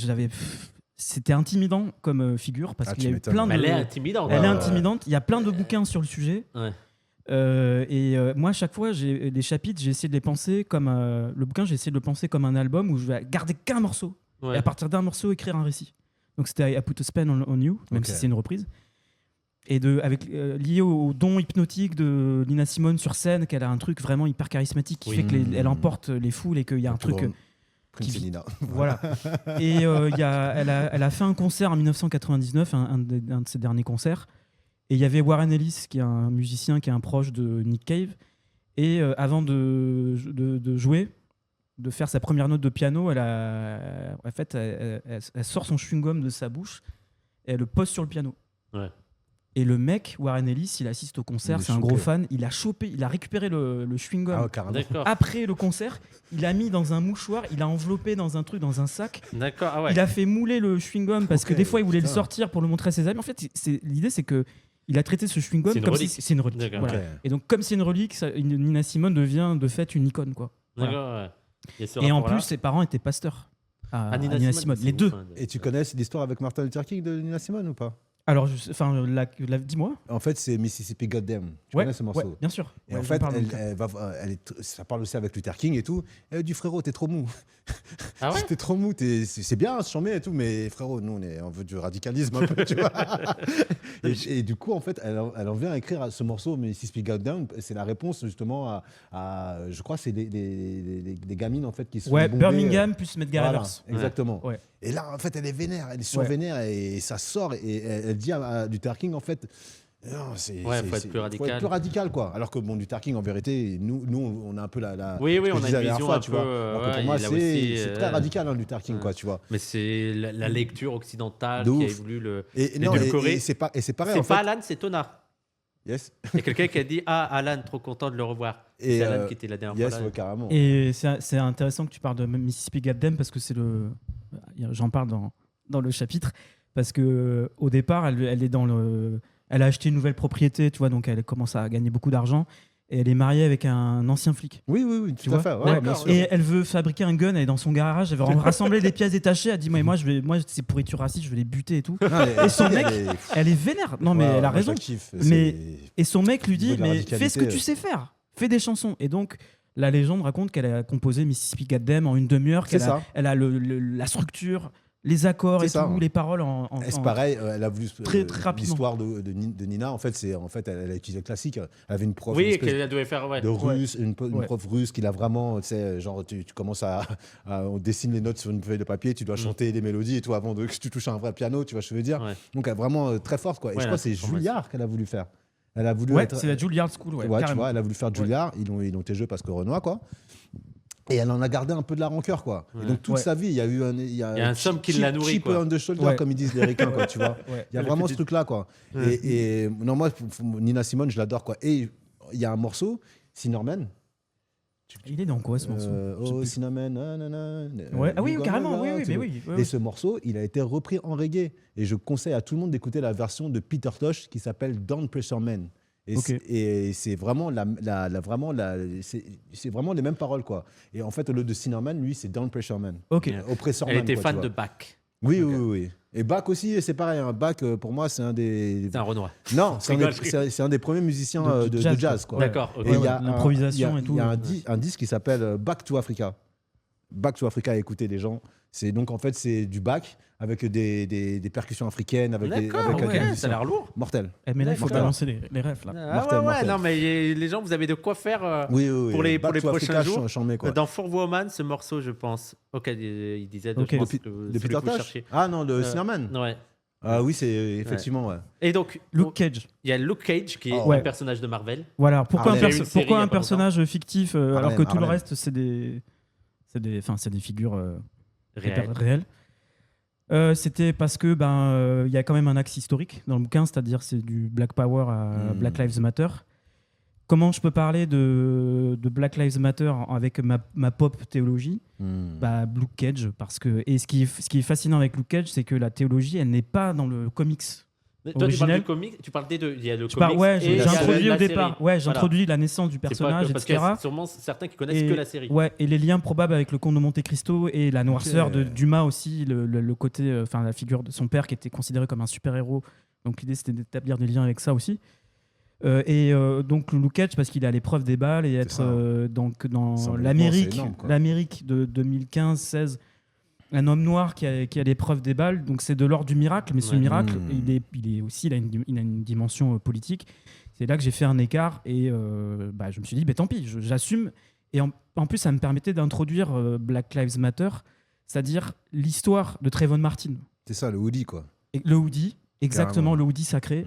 c'était intimidant comme figure parce Ah, qu'il y a tu eu m'étonnes. plein de. Elle est intimidante. Elle est Ouais. intimidante. Il y a plein de bouquins sur le sujet. Ouais. Moi, à chaque fois, j'ai des chapitres, j'ai essayé de les penser comme le bouquin, j'ai essayé de le penser comme un album où je vais garder qu'un morceau Ouais. et à partir d'un morceau écrire un récit. Donc c'était I Put a Spell on You, même Ok. si c'est une reprise. Et lié au don hypnotique de Nina Simone sur scène, qu'elle a un truc vraiment hyper charismatique qui Oui. fait qu'elle emporte les foules et qu'il y a un truc. Prince qui- et Nina. Voilà. Et elle a fait un concert en 1999, un de ses derniers concerts. Et il y avait Warren Ellis, qui est un musicien, qui est un proche de Nick Cave. Et avant de jouer, de faire sa première note de piano, elle sort son chewing-gum de sa bouche et elle le pose sur le piano. Ouais. Et le mec, Warren Ellis, il assiste au concert, Il est c'est un gros choqué. fan. Il a récupéré le chewing-gum. Ah, ouais, carrément. D'accord. Après le concert, il l'a mis dans un mouchoir, il l'a enveloppé dans un truc, dans un sac. D'accord. Ah ouais. Il a fait mouler le chewing-gum parce que Ok, des fois il voulait le putain. sortir pour le montrer à ses amis. En fait, l'idée c'est que il a traité ce chewing-gum C'est une comme relique. si c'est une relique. D'accord. Voilà. Ok. Et donc comme c'est une relique, Nina Simone devient de fait une icône quoi. Voilà. D'accord. Ouais. Il y a ce Et en rapport-là. plus ses parents étaient pasteurs à Nina Nina Simone, c'est les ouf, deux. hein, de- Et tu connais l'histoire avec Martin Luther King de Nina Simone ou pas? Alors dis-moi. En fait, c'est Mississippi Goddamn. Tu Ouais, connais ce morceau? ouais, bien sûr. Et Ouais, en je fait, parle elle, donc. ça parle aussi avec Luther King et tout. Elle dit frérot, t'es trop mou. Ah ouais. T'es trop mou. C'est bien, se chambé et tout, mais frérot, nous, on veut du radicalisme un peu, tu vois. et du coup, en fait, elle en vient à écrire ce morceau, Mississippi Goddamn. C'est la réponse justement je crois, c'est des gamines en fait qui sont Ouais, bombées, Birmingham plus Medgar voilà, Evers. exactement. Ouais. Et là, en fait, elle est vénère, elle est Ouais. survénère et ça sort et elle dit à Luther King, en fait, non, Ouais, faut être plus radical. Faut être plus radical, quoi. Alors que bon, Luther King, en vérité, nous, on a un peu la. Oui, ce que on je a disais la une dernière vision fois, un tu peu. vois. Alors que Ouais, pour moi, il a aussi, c'est très radical, hein, Luther King, quoi, tu vois. Mais c'est la lecture occidentale De qui a ouf. voulu le. Et non, l'édulcorer. et c'est pareil, C'est en fait. pas Alan, c'est Tona. Yes. Il y a quelqu'un qui a dit Ah, Alan, trop content de le revoir. Et C'est Alan qui était la dernière yes, fois. là. ouais, carrément. Et c'est intéressant que tu parles de Mississippi Goddamn parce que j'en parle dans le chapitre parce que au départ elle est elle a acheté une nouvelle propriété, tu vois, donc elle commence à gagner beaucoup d'argent et elle est mariée avec un ancien flic. Oui, Tu tout à vois fait. Ouais. bien sûr. Et elle veut fabriquer un gun, elle est dans son garage, elle veut rassembler des pièces détachées, elle dit moi c'est pourriture raciste, je vais les buter et tout. Et son mec, elle est vénère. Non mais elle a raison. Et son mec lui dit mais fais ce que tu sais faire, fais des chansons. Et donc la légende raconte qu'elle a composé Mississippi Goddam en une demi-heure, elle a la structure, les accords et tout, les paroles en c'est pareil, elle a voulu très rapidement. l'histoire de Nina. En fait, elle a utilisé le classique. Elle avait une prof, qu'elle devait faire de russe, une prof russe qui l'a vraiment, tu sais, genre tu commences on dessine les notes sur une feuille de papier, tu dois chanter des mélodies et tout avant que tu touches un vrai piano, tu vois ce que je veux dire. Donc elle est vraiment très forte quoi. Et je crois que c'est Juilliard qu'elle a voulu faire. Elle a voulu c'est la Juilliard School, tu vois, elle a voulu faire Juilliard, ils ont été jeux parce que Renoir quoi. Et elle en a gardé un peu de la rancœur, quoi. Et donc, toute sa vie, il y a eu un somme qui l'a nourri, cheap on the shoulder, comme ils disent les ricains, quoi, tu vois. Il y a vraiment ce truc-là, quoi. Et non, moi, Nina Simone, je l'adore, quoi. Et il y a un morceau, Cinnamon. Il est dans quoi, ce morceau Oh, Cinnamon, Ah oui, carrément, oui. Et ce morceau, il a été repris en reggae. Et je conseille à tout le monde d'écouter la version de Peter Tosh qui s'appelle Down Pressure Man. Et c'est vraiment c'est vraiment les mêmes paroles quoi. Et en fait au lieu de Cinnamon, lui c'est Down Pressure Man. Oppressor Man. Elle était fan de Bach. Oui. Et Bach aussi, c'est pareil. Bach pour moi c'est un des. C'est un Renoir. Non, c'est un des premiers musiciens de jazz quoi. D'accord. Et il y a l'improvisation et tout. Il y a un disque qui s'appelle Back to Africa. Back to Africa, écoutez les gens. C'est donc en fait c'est du Bach avec des percussions africaines, avec des ça a l'air lourd. Mortel. Mais là, il faut balancer les refs là. Mortel. Non mais les gens, vous avez de quoi faire pour les prochains jours. Dans Four Woman, ce morceau, je pense. Il disait de Peter Tosh. Ah non, le Cinnamon. Ouais. Ah oui, c'est effectivement ouais. Et donc Luke Cage. Il y a Luke Cage qui est un personnage de Marvel. Voilà. Pourquoi un personnage fictif alors que tout le reste c'est des figures réelles. C'était parce que y a quand même un axe historique dans le bouquin, c'est-à-dire c'est du Black Power à Black Lives Matter. Comment je peux parler de Black Lives Matter avec ma pop théologie Luke Cage, parce que ce qui est fascinant avec Luke Cage, c'est que la théologie, elle n'est pas dans le comics. Toi, tu parles du comics, tu parles des deux. Il y a le comics j'ai introduit au départ. J'ai introduit la naissance du personnage, parce etc. Parce qu'il y a sûrement certains qui connaissent que la série. Et les liens probables avec le Comte de Monte Cristo et la noirceur de Dumas aussi, le côté, la figure de son père qui était considéré comme un super-héros. Donc l'idée, c'était d'établir des liens avec ça aussi. Donc Luke Cage, parce qu'il est à l'épreuve des balles et être dans l'Amérique de 2015-16. Un homme noir qui a l'épreuve des balles, donc c'est de l'ordre du miracle, mais ce miracle, il a une dimension politique. C'est là que j'ai fait un écart et je me suis dit, tant pis, j'assume. Et en plus, ça me permettait d'introduire Black Lives Matter, c'est-à-dire l'histoire de Trayvon Martin. C'est ça, le hoodie, quoi. Et le hoodie, exactement, le hoodie sacré,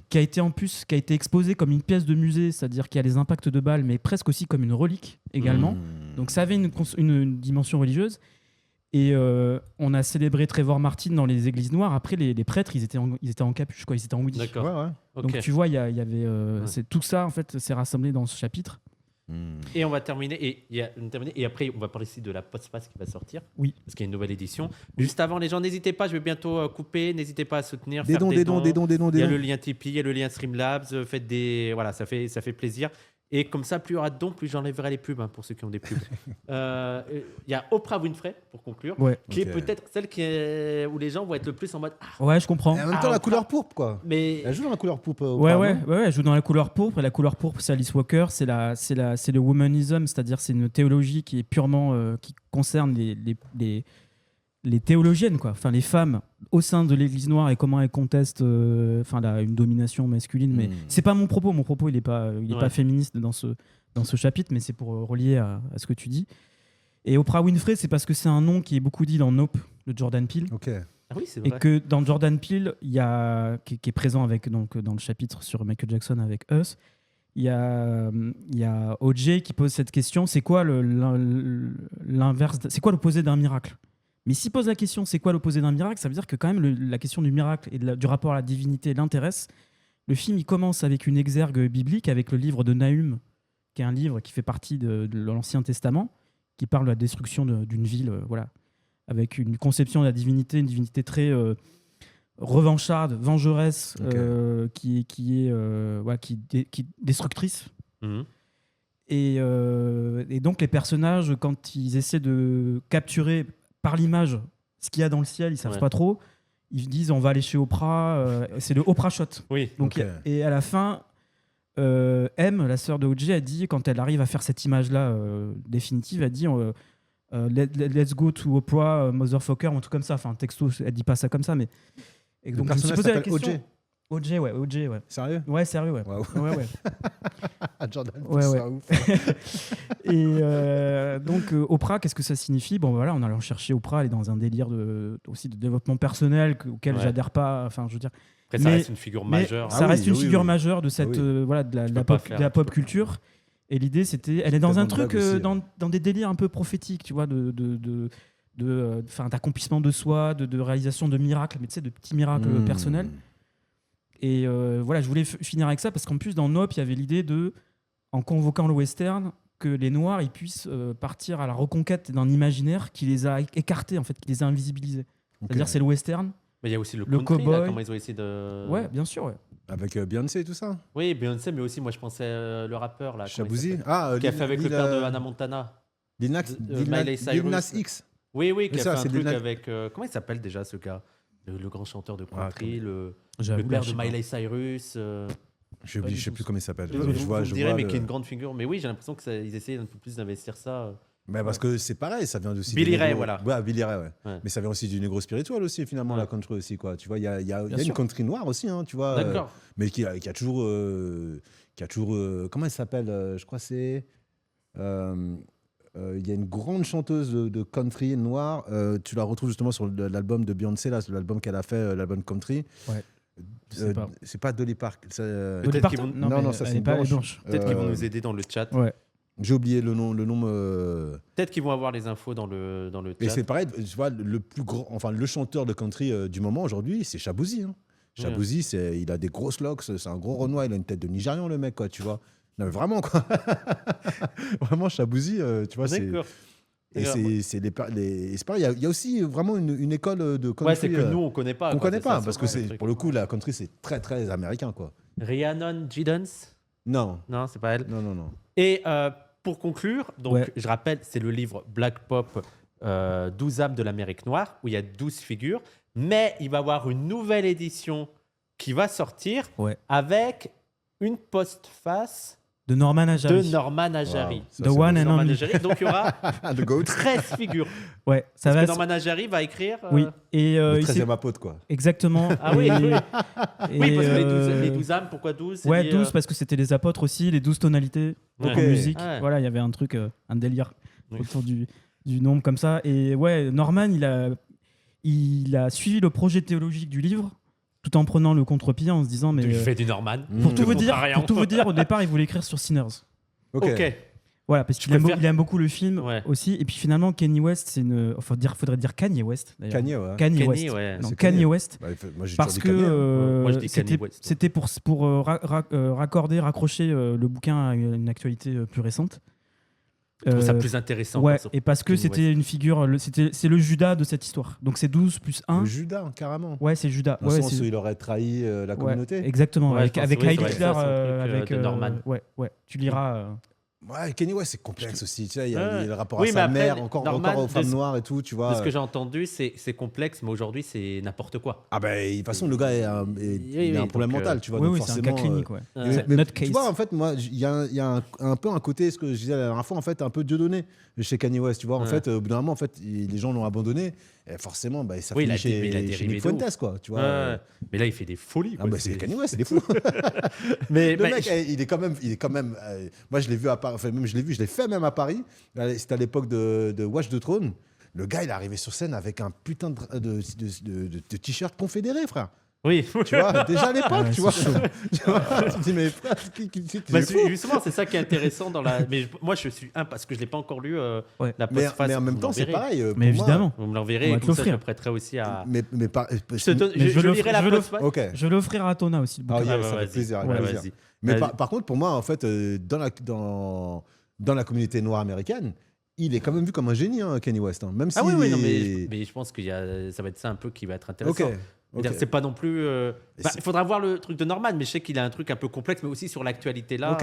qui a été exposé comme une pièce de musée, c'est-à-dire qu'il y a les impacts de balles, mais presque aussi comme une relique également. Donc ça avait une dimension religieuse. Et on a célébré Trayvon Martin dans les églises noires. Après, les prêtres, ils étaient en capuche, quoi. Ils étaient en hoodie. D'accord. Donc tu vois, il y avait c'est tout ça en fait, c'est rassemblé dans ce chapitre. Et on va terminer. Et après, on va parler ici de la Podspace qui va sortir. Oui. Parce qu'il y a une nouvelle édition. Juste avant, les gens, n'hésitez pas. Je vais bientôt couper. N'hésitez pas à soutenir. Des dons. Il y a le lien Tipeee, il y a le lien Streamlabs. Faites des. Voilà, ça fait plaisir. Et comme ça, plus il y aura de dons, plus j'enlèverai les pubs pour ceux qui ont des pubs. Il y a Oprah Winfrey, pour conclure, qui est peut-être celle où les gens vont être le plus en mode. Ouais, je comprends. Et en même temps, la couleur pourpre, quoi. Mais... Elle joue dans la couleur pourpre. Elle joue dans la couleur pourpre. Et la couleur pourpre, c'est Alice Walker. C'est le womanism, c'est-à-dire c'est une théologie qui est purement. Qui concerne les théologiennes, quoi. Enfin, les femmes au sein de l'Église noire et comment elles contestent une domination masculine. Mais c'est pas mon propos. Mon propos, il est pas féministe dans ce chapitre, mais c'est pour relier à ce que tu dis. Et Oprah Winfrey, c'est parce que c'est un nom qui est beaucoup dit dans Nope de Jordan Peele. Ah oui, c'est vrai. Et que dans Jordan Peele, qui est présent avec dans le chapitre sur Michael Jackson avec Us, il y a OJ qui pose cette question, c'est quoi l'inverse, c'est quoi l'opposé d'un miracle? Mais s'il pose la question, c'est quoi l'opposé d'un miracle, ça veut dire que quand même la question du miracle et du rapport à la divinité l'intéresse. Le film, il commence avec une exergue biblique, avec le livre de Nahum, qui est un livre qui fait partie de l'Ancien Testament, qui parle de la destruction d'une ville, avec une conception de la divinité, une divinité très revancharde, vengeresse, qui est destructrice. Et donc, les personnages, quand ils essaient de capturer par l'image ce qu'il y a dans le ciel, ils savent pas trop. Ils disent on va aller chez Oprah. C'est le Oprah shot. Oui. Donc, et à la fin, M, la sœur de O.J., a dit, quand elle arrive à faire cette image-là définitive, elle dit let's go to Oprah, motherfucker, un truc comme ça. Enfin, texto, elle dit pas ça comme ça, mais. Et donc, je me suis posé la question. OJ, ouais. Sérieux? Ouais, sérieux, ouais. Wow. Ouais. Jordan, Ouais. ça ouf. Et donc, Oprah, qu'est-ce que ça signifie? Bon, voilà, on allait chercher Oprah, elle est dans un délire aussi de développement personnel auquel j'adhère pas. Enfin, je veux dire. Après, ça reste une figure majeure. Ça reste une figure maigure de cette, de la pop culture. Et l'idée, c'était. Elle est dans un truc, aussi, dans des délires un peu prophétiques, tu vois, d'accomplissement de soi, de réalisation de miracles, mais tu sais, de petits miracles personnels. Et voilà, je voulais finir avec ça parce qu'en plus, dans Nope, il y avait l'idée en convoquant le western, que les Noirs ils puissent partir à la reconquête d'un imaginaire qui les a écartés, en fait, qui les a invisibilisés. C'est-à-dire, c'est le western. Mais il y a aussi le country, cowboy. là, comment ils ont essayé de... Ouais, bien sûr, ouais. Avec Beyoncé et tout ça? Oui, Beyoncé, mais aussi, moi, je pensais le rappeur, là. Shabuzi? Qui a fait avec le père de Hannah Montana. Lil Nas X? Oui, qui a ça, fait un truc Lil Nas- avec... comment il s'appelle déjà, ce gars? Le grand chanteur de country, le J'avoue, père je de sais Miley Cyrus. Je sais plus comment il s'appelle. Vous me direz, mais qui est une grande figure. Mais oui, j'ai l'impression qu'ils essaient un peu plus d'investir ça. Mais parce que c'est pareil, ça vient aussi. Billy Ray, voilà. Ouais, Billy Ray, ouais. Ouais. Mais ça vient aussi du négro spirituel aussi, finalement, la country aussi, quoi. Tu vois, il y a une sûr. country noire aussi, hein, tu vois. D'accord. Mais qui a toujours. Comment elle s'appelle? Je crois que c'est. Il y a une grande chanteuse de country noire. Tu la retrouves justement sur l'album de Beyoncé, là, l'album qu'elle a fait, l'album country. Ouais. Je sais pas. C'est pas Dolly Park. Dolly Parton? Non, ça, elle c'est est pas blanche. blanche. Peut-être qu'ils vont nous aider dans le chat. Ouais. J'ai oublié le nom. Peut-être qu'ils vont avoir les infos dans le Et chat. c'est pareil, tu vois, le plus grand, enfin le chanteur de country du moment aujourd'hui, c'est Shabuzi. Hein. Shabuzi, il a des grosses locks, c'est un gros Renoir, il a une tête de Nigérian, le mec, quoi, tu vois. Non, mais vraiment, quoi. Vraiment, Shabuzi, tu vois, c'est. D'accord. Et c'est pareil, il y a aussi vraiment une école de country. Ouais, c'est que nous, on connaît pas. On connaît pas, ça, parce que pour le coup, la country, c'est très, très américain, quoi. Rhiannon Giddens. Non. Non, c'est pas elle. Non. Et pour conclure, donc, je rappelle, c'est le livre Black Pop, 12 âmes de l'Amérique noire, où il y a 12 figures. Mais il va y avoir une nouvelle édition qui va sortir avec une postface de Norman Ajari. Wow, The one and only. Donc il y aura The Goat. 13 figures. Ouais, ça Parce va. que Norman Ajari va écrire. Oui. Et le 13e apôtre, quoi. Exactement. Ah oui, oui. Et Oui, parce que les 12 âmes, pourquoi 12? Ouais, 12 parce que c'était les apôtres aussi, les 12 tonalités en musique. Ouais. Voilà, il y avait un truc, un délire autour du nombre comme ça. Et ouais, Norman, il a suivi le projet théologique du livre tout en prenant le contre-pied en se disant mais Tu fais du Norman. pour tout vous dire, au départ, il voulait écrire sur Sinners. Ok. Voilà, parce qu'il aime beaucoup le film aussi. Et puis finalement, Kanye West, faudrait dire Kanye West d'ailleurs. Kanye West. Non, Kanye West. Bah, moi, j'ai parce toujours dit Kanye, que Moi, je dis Kanye West. c'était pour raccrocher le bouquin à une actualité plus récente. Je trouve ça plus intéressant. Ouais, et parce que c'était une figure, c'est le Judas de cette histoire. Donc c'est 12 plus 1. Le Judas, carrément. Ouais, c'est Judas. Dans le sens où il aurait trahi la communauté. Exactement, Ouais, avec Heil Hitler, avec Norman. Ouais, tu liras. Ouais, Kanye West, c'est complexe aussi. Tu sais, il y a le rapport Oui, à mais sa après, mère, encore aux femmes noires et tout, tu vois. De ce que j'ai entendu, c'est complexe, mais aujourd'hui, c'est n'importe quoi. Ah ben, de toute façon, le gars il a un problème mental, tu vois. Oui, donc c'est un cas clinique, ouais. Mais tu vois, en fait, moi, il y a un peu un côté, ce que je disais la dernière fois, en fait, un peu Dieudonné chez Kanye West, tu vois. En fait, au bout d'un moment, en fait, les gens l'ont abandonné. Et forcément, ça finit chez Nick Fuentes, quoi, tu vois. Mais là, il fait des folies. Ah bah c'est Kanye West, c'est des fous. Mais le mec, il est quand même. Moi, je l'ai vu à Paris. Enfin, même je l'ai fait même à Paris. C'était à l'époque de Watch the Throne. Le gars, il est arrivé sur scène avec un putain de t-shirt confédéré, frère. Oui. Tu vois, déjà à l'époque, tu vois. Tu te dis, mais frère, justement, c'est ça qui est intéressant dans la. Mais moi, je suis parce que je l'ai pas encore lu la postface. Mais en même temps, c'est pareil. Mais évidemment. Vous me l'enverrez et comme ça, je le prêterai aussi à. Je lirai la postface. Je vais l'offrir à Tona aussi. Ah, ça fait plaisir. Mais par contre, pour moi, en fait, dans la communauté noire américaine, il est quand même vu comme un génie, Kanye West. Même si mais je pense que ça va être ça un peu qui va être intéressant. C'est pas non plus. Il faudra voir le truc de Norman, mais je sais qu'il a un truc un peu complexe, mais aussi sur l'actualité là.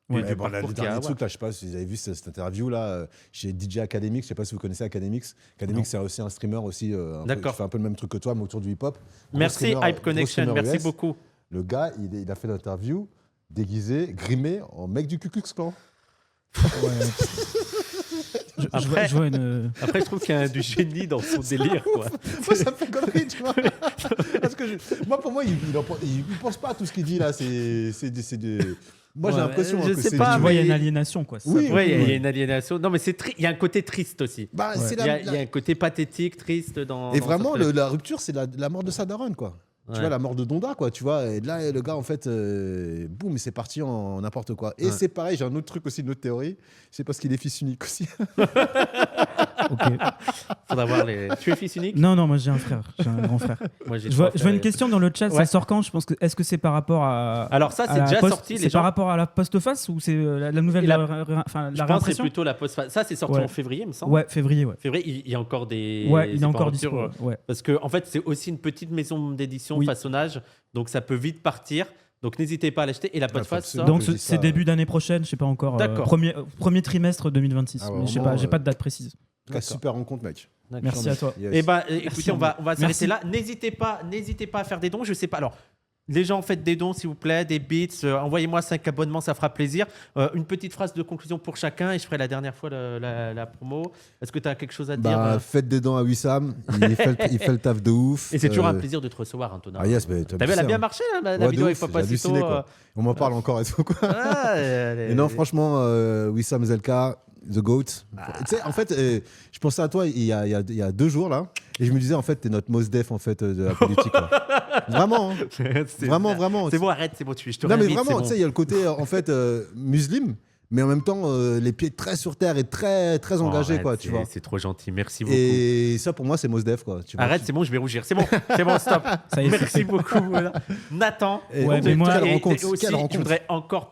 du Ouais, bon, parcours le qu'il y a à dernier avoir. truc, là, je sais pas si vous avez vu cette interview là chez DJ Academics. Je sais pas si vous connaissez Academics. Academics, c'est aussi un streamer aussi. D'accord. Qui fait un peu le même truc que toi, mais autour du hip-hop. Gros Merci streamer, Hype gros Connection, streamer merci US. beaucoup. Le gars, il a fait l'interview déguisé, grimé en mec du Ku Klux Klan. Après- je vois une. Après, je trouve qu'il y a du génie dans son délire, quoi. Moi, ça me fait connerie, tu vois. Parce que moi, pour moi, il pense pas à tout ce qu'il dit là. Moi, j'ai Ouais, l'impression je que sais c'est pas, Tu du- vois, il y a mais- une aliénation, quoi. c'est ça. Oui, Ouais, il y a une aliénation. Non, mais il y a un côté triste aussi. Bah, Ouais. c'est Il y a un côté pathétique, triste dans. Et dans vraiment, ce truc. la rupture, c'est la mort de sa daronne, quoi. Tu Ouais. vois, la mort de Donda, quoi, tu vois. Et là, le gars, en fait, boum, c'est parti en n'importe quoi. Et Ouais. c'est pareil, j'ai un autre truc aussi, une autre théorie. C'est parce qu'il est fils unique aussi. Ok. Faudra voir les. Tu es fils unique? Non, moi j'ai un frère, j'ai un grand frère. Moi, j'ai Je vois trois frères une et- question dans le chat, Ouais. ça sort quand? Je pense que est-ce que c'est par rapport à. Alors, ça, à c'est la déjà post- sorti. C'est Les gens. par rapport à la postface ou c'est la nouvelle, Et la- enfin Je la pense que c'est réimpression? plutôt la post. Ça, c'est sorti Ouais. en février, il me semble. Ouais, février, ouais. Février, il y a encore des. Ouais, il c'est est pas encore en dispo. rupture, Ouais. Parce que, en fait, c'est aussi une petite maison d'édition, Oui. façonnage. Donc, ça peut vite partir. Donc, n'hésitez pas à l'acheter. Et la postface absolument. sort. Donc je dis c'est ça, début d'année prochaine, je sais pas encore. D'accord. Premier trimestre 2026. Ah ouais, mais je sais vraiment, pas, j'ai pas de date précise. En tout cas, super rencontre, mec. D'accord. Merci à toi. Yes. Eh ben, écoutez, on va Merci. s'arrêter là. N'hésitez pas à faire des dons. Je sais pas. Alors, les gens, faites des dons, s'il vous plaît, des bits. Envoyez-moi 5 abonnements, ça fera plaisir. Une petite phrase de conclusion pour chacun et je ferai la dernière fois la promo. Est-ce que tu as quelque chose à dire Bah, faites des dents à Wissam. Il fait le taf de ouf. Et c'est toujours un plaisir de te recevoir, Antonin. Ah, yes, mais T'as vu, elle a bien marché, là, la Ouais, vidéo de avec ouf, Papa j'ai Cito. halluciné, quoi. On m'en parle encore et tout, quoi. Et non, franchement, Wissam Zelka, The GOAT. Tu sais, en fait, je pensais à toi il y a 2 jours, là, et je me disais, en fait, t'es notre Mos Def, en fait, de la politique. Quoi. Vraiment, hein. Vraiment. C'est bon, arrête, c'est bon, je te Non, mais réinvite, vraiment, c'est tu sais, il y a le côté, en fait, musulman, mais en même temps, les pieds très sur terre et très, très bon. engagés, Arrête, quoi, tu vois. C'est trop gentil, merci beaucoup. Et ça, pour moi, c'est Mos Def, quoi. Tu vois. Arrête, c'est bon, je vais rougir. C'est bon, stop. Ça y est, Merci beaucoup. Voilà. Nathan, Et Ouais, donc, mais moi- quelle et rencontre, aussi, quelle je rencontre. voudrais encore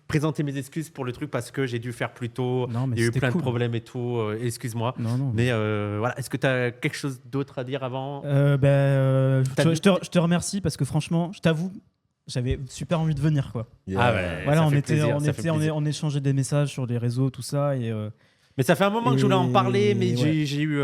présenter mes excuses pour le truc parce que j'ai dû faire plus tôt. Non, mais Il y a eu c'était plein cool. de problèmes et tout. Excuse-moi. Non. Mais voilà, est-ce que tu as quelque chose d'autre à dire avant Je te remercie parce que franchement, je t'avoue, j'avais super envie de venir, quoi. Yeah. Ah ouais. Voilà, ça on fait était, plaisir, on ça fait était, plaisir. on échangeait des messages sur les réseaux, tout ça, et Mais ça fait un moment que je voulais en Et- parler, mais ouais. j'ai eu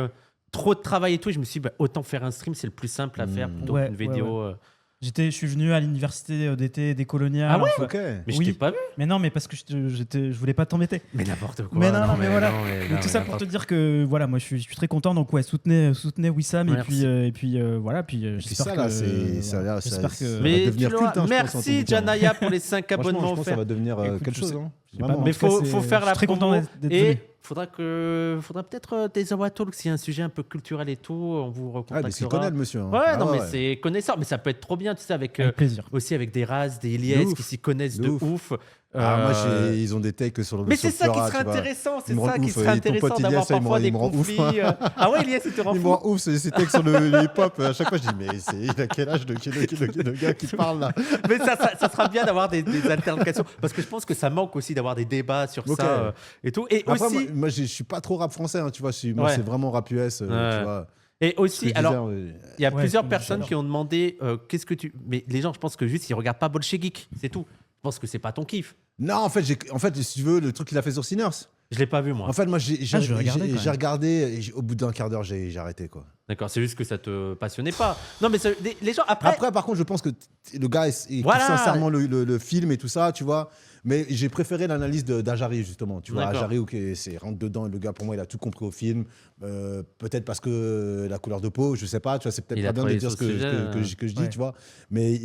trop de travail et tout. Et je me suis dit, bah, autant faire un stream, c'est le plus simple à faire plutôt Ouais, qu'une vidéo. ouais. je suis venu à l'université d'été des coloniales. Ah ouais enfin, Ok. Mais je Oui. t'ai pas vu. mais non, mais parce que je voulais pas t'embêter. Mais n'importe quoi. Mais non, mais voilà. mais Donc, tout ça pour te dire que voilà, moi je suis très content. Donc ouais, soutenez Wissam Merci. et puis voilà, puis puis j'espère ça, là, que ça a l'air- j'espère ça- que va Mais devenir tu l'auras. culte, hein, je pense, en Merci tout cas. Janaya pour les 5 Franchement, abonnements je pense que ça offerts. va devenir Écoute, quelque je chose. sais- Hein. je sais pas, Vraiment. en Mais tout cas, faut faire la je suis très content promo d'être et venu. faudra peut-être des Awa Talk s'il y a un sujet un peu culturel et tout, on vous Ah, mais s'il recontactera. connaît le monsieur. hein. Ouais, Ah non, mais ouais. c'est connaissant, mais ça peut être trop bien, tu sais, avec Avec plaisir. aussi avec des Raz, des De Ilyes ouf. qui s'y connaissent De de ouf. ouf. Ah, moi, Euh, ils ont des takes sur le Mais sur c'est ça qui Flora, serait tu vois. intéressant, c'est Il me rend ça qui ouf, serait et ton intéressant pote d'avoir Ilyes, il me parfois rend- des il me rend ouf, conflits. Ah ouais, Ilyes, il te rend Il me fou. rend ouf, ces takes sur le hip-hop. À chaque fois, je dis, mais il a quel âge le gars qui parle là? Mais ça sera bien d'avoir des altercations parce que je pense que ça manque aussi d'avoir des débats sur Ok. ça et tout. Et Après, aussi, moi, je suis pas trop rap français, hein, tu vois. Moi, Ouais. c'est vraiment rap US, Ouais. tu vois. et aussi, alors. Il y a Ouais, plusieurs mais personnes j'adore. qui ont demandé qu'est-ce que tu. Mais les gens, je pense que juste ils regardent pas Bolchegeek, c'est tout. Je pense que c'est pas ton kiff. Non, en fait, si tu veux, le truc qu'il a fait sur Sinners. Je l'ai pas vu moi. En fait, moi, j'ai je vais regarder, quand j'ai même. regardé. Et au bout d'un quart d'heure, j'ai arrêté, quoi. D'accord, c'est juste que ça te passionnait pas. Non, mais les gens après. Après, par contre, je pense que le gars, il Voilà. kiffe sincèrement le film et tout ça, tu vois. Mais j'ai préféré l'analyse d'Ajari, justement. Tu vois, D'accord. Ajari, ok, c'est rentre dedans. Le gars, pour moi, il a tout compris au film. Peut-être parce que la couleur de peau, je sais pas. Tu vois, c'est Il peut-être a pas bien de travaillé dire sur ce le que, sujet, que je dis, ouais. tu vois. Mais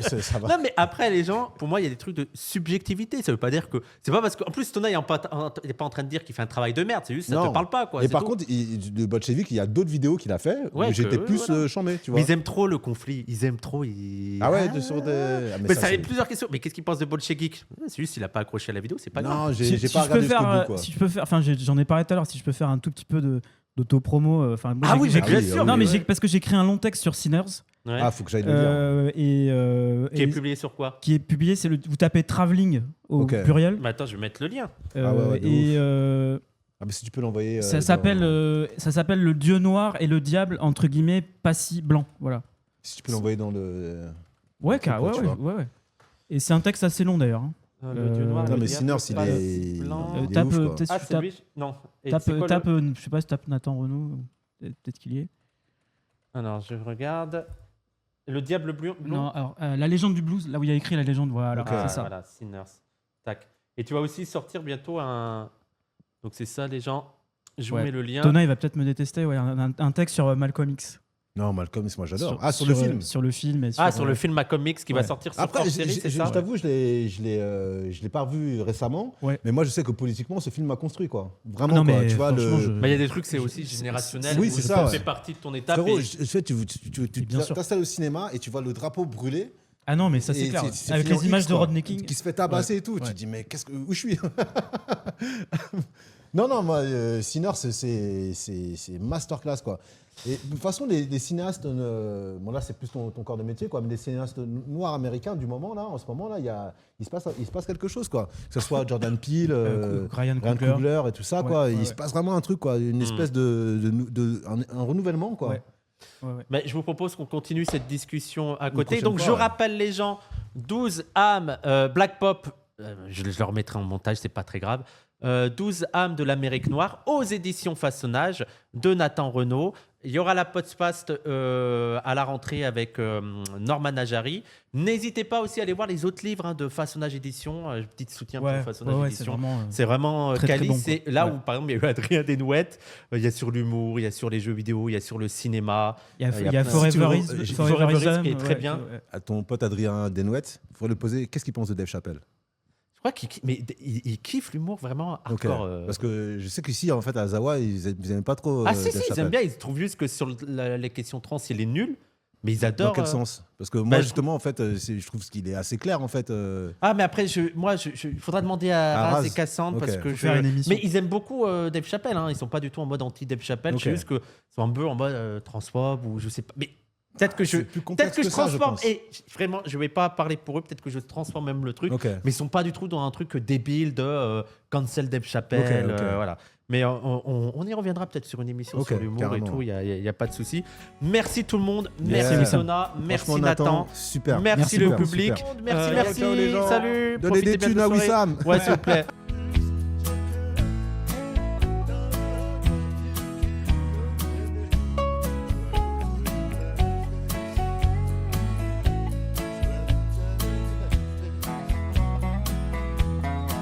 ça va. Non, mais après, les gens, pour moi, il y a des trucs de subjectivité. Ça veut pas dire que. C'est pas parce que. En plus, Tona, il n'est pas en train de dire qu'il fait un travail de merde. C'est juste, ça Non. te parle pas, quoi. Et c'est par tout. contre, le Bolchevique, il y a d'autres vidéos qu'il a fait Ouais, où j'étais que- plus voilà. chambé, tu Mais vois. ils aiment trop le conflit. Ils aiment trop. Ah ouais, sur des. Ah, Mais ça, ça avait c'est- plusieurs questions. Mais qu'est-ce qu'il pense de Bolchegeek? C'est juste, il a pas accroché à la vidéo, c'est pas grave. Non, j'ai Si pas je peux regardé jusqu'au faire, bout, quoi. si je peux faire, enfin j'en ai parlé tout à l'heure, si je peux faire un tout petit peu d'auto-promo. Enfin, moi, Ah j'ai- oui, j'ai- mais bien oui, sûr. Non, mais ouais. parce que j'ai écrit un long texte sur Sinners Ouais. Ah, faut que j'aille le lire. Qui est et publié sur quoi? qui est publié. Vous tapez Traveling au Ok. pluriel. Mais attends, je vais mettre le lien. Ah ouais, de Et Ah, mais si tu peux l'envoyer. ça dans- s'appelle Le Dieu noir et le diable entre guillemets pas si blanc. Voilà. Si tu peux l'envoyer dans le. Ouais, truc, quoi, ouais, tu ouais, vois. ouais. Et c'est un texte assez long d'ailleurs. Hein. Le Dieu noir. Non, le mais diable, Sinners, le palace il blanc. est Tape, ouf, quoi. peut-être Ah, tu c'est tapes- lui. Non. Et tape, c'est quoi tape, le- je sais pas si tape Nathan Renaud, peut-être qu'il y est. Alors, je regarde. Le diable bleu. Non, alors la légende du blues, là où il y a écrit la légende, voilà, Ok. c'est ça. Voilà, Sinners. Tac. Et tu vas aussi sortir bientôt un. Donc c'est ça, les gens. Je vous Ouais. mets le lien. Tona, il va peut-être me détester, ouais, un texte sur Malcolm X. Non, Malcolm, moi j'adore. Sur le film. Sur le film. Et Sur le film Malcolm X qui va Ouais. sortir sur Après, hors je série, c'est ça. t'avoue, je l'ai pas revu récemment. Ouais. Mais moi, je sais que politiquement, ce film m'a construit, quoi. Vraiment, Non, quoi. mais Tu vois, franchement, Mais il y a des trucs, c'est aussi générationnel. Oui, où c'est ça ça, fait ouais. partie de ton étape. Frérot, et- tu Bien sûr. t'installes au cinéma et tu vois le drapeau brûler. Ah non, mais ça c'est Et clair. c'est Avec Fillon les images X, de quoi, Rodney King. qui se fait tabasser et tout. Tu Ouais. te dis, mais où je suis Non, moi, Sinners, c'est masterclass, quoi. Et de toute façon, les cinéastes, bon là, c'est plus ton corps de métier, quoi, mais les cinéastes noirs américains du moment, là, en ce moment, là, il se passe quelque chose, quoi. Que ce soit Jordan Peele, Ryan Ryan Coogler. Coogler et tout ça, Ouais, quoi. ouais, Il ouais. se passe vraiment un truc, quoi. Une espèce un renouvellement, quoi. Ouais. Ouais. Mais je vous propose qu'on continue cette discussion à côté. prochaine Donc, fois, je ouais. rappelle les gens 12 âmes, Black Pop, je le remettrai en montage, c'est pas très grave. 12 âmes de l'Amérique noire aux éditions Façonnage de Nathan Renaud. Il y aura la podcast à la rentrée avec Norman Najari. N'hésitez pas aussi à aller voir les autres livres de Façonnage Édition. Petit soutien pour Façonnage c'est Édition. vraiment. C'est vraiment Très, très quali. bon, C'est quoi. là Ouais. où, par exemple, il y a eu Adrien Desnouettes. Il y a sur l'humour, il y a sur les jeux vidéo, il y a sur le cinéma. Il y a il y a plein- Foreverism, Si tu veux- Foreverism qui est ouais, très bien. ouais. À ton pote Adrien Desnouettes, il faudrait le poser. Qu'est-ce qu'il pense de Dave Chappelle? Je crois qu'il kiffe l'humour vraiment hardcore. Parce que je sais qu'ici, en fait, à Zawa, ils n'aiment pas trop Ah si, Dave si, ils Chappelle. aiment bien. Ils trouvent juste que sur les questions trans, il est nul. Mais ils adorent. Dans quel sens? Parce que moi, bah, justement, en fait, je trouve qu'il est assez clair, en fait. Ah, mais après, il faudra demander à À Raz Raz. et Cassandre Ok. parce que Faut faire une émission. Mais ils aiment beaucoup Dave Chappelle. Hein. Ils sont pas du tout en mode anti-Dave Chappelle. Ok. C'est juste qu'ils sont un peu en mode transphobe ou je sais pas. Mais peut-être que C'est plus complexe peut-être que je que ça, je transforme. pense. Et vraiment, je vais pas parler pour eux. Peut-être que je transforme même le truc. Ok. Mais ils sont pas du tout dans un truc débile de cancel Dave Chappelle. Ok. Voilà. Mais on y reviendra peut-être sur une émission Ok, sur l'humour carrément. et tout. Il y a pas de souci. Merci tout le monde. Merci Yeah. Wissona. Merci Franchement, Nathan. Super. Merci Merci le beaucoup. public. Super. Merci. Ciao les gens. Salut. Donnez Profitez des bien de thunes la à soirée. Wissam. Ouais, s'il vous plaît.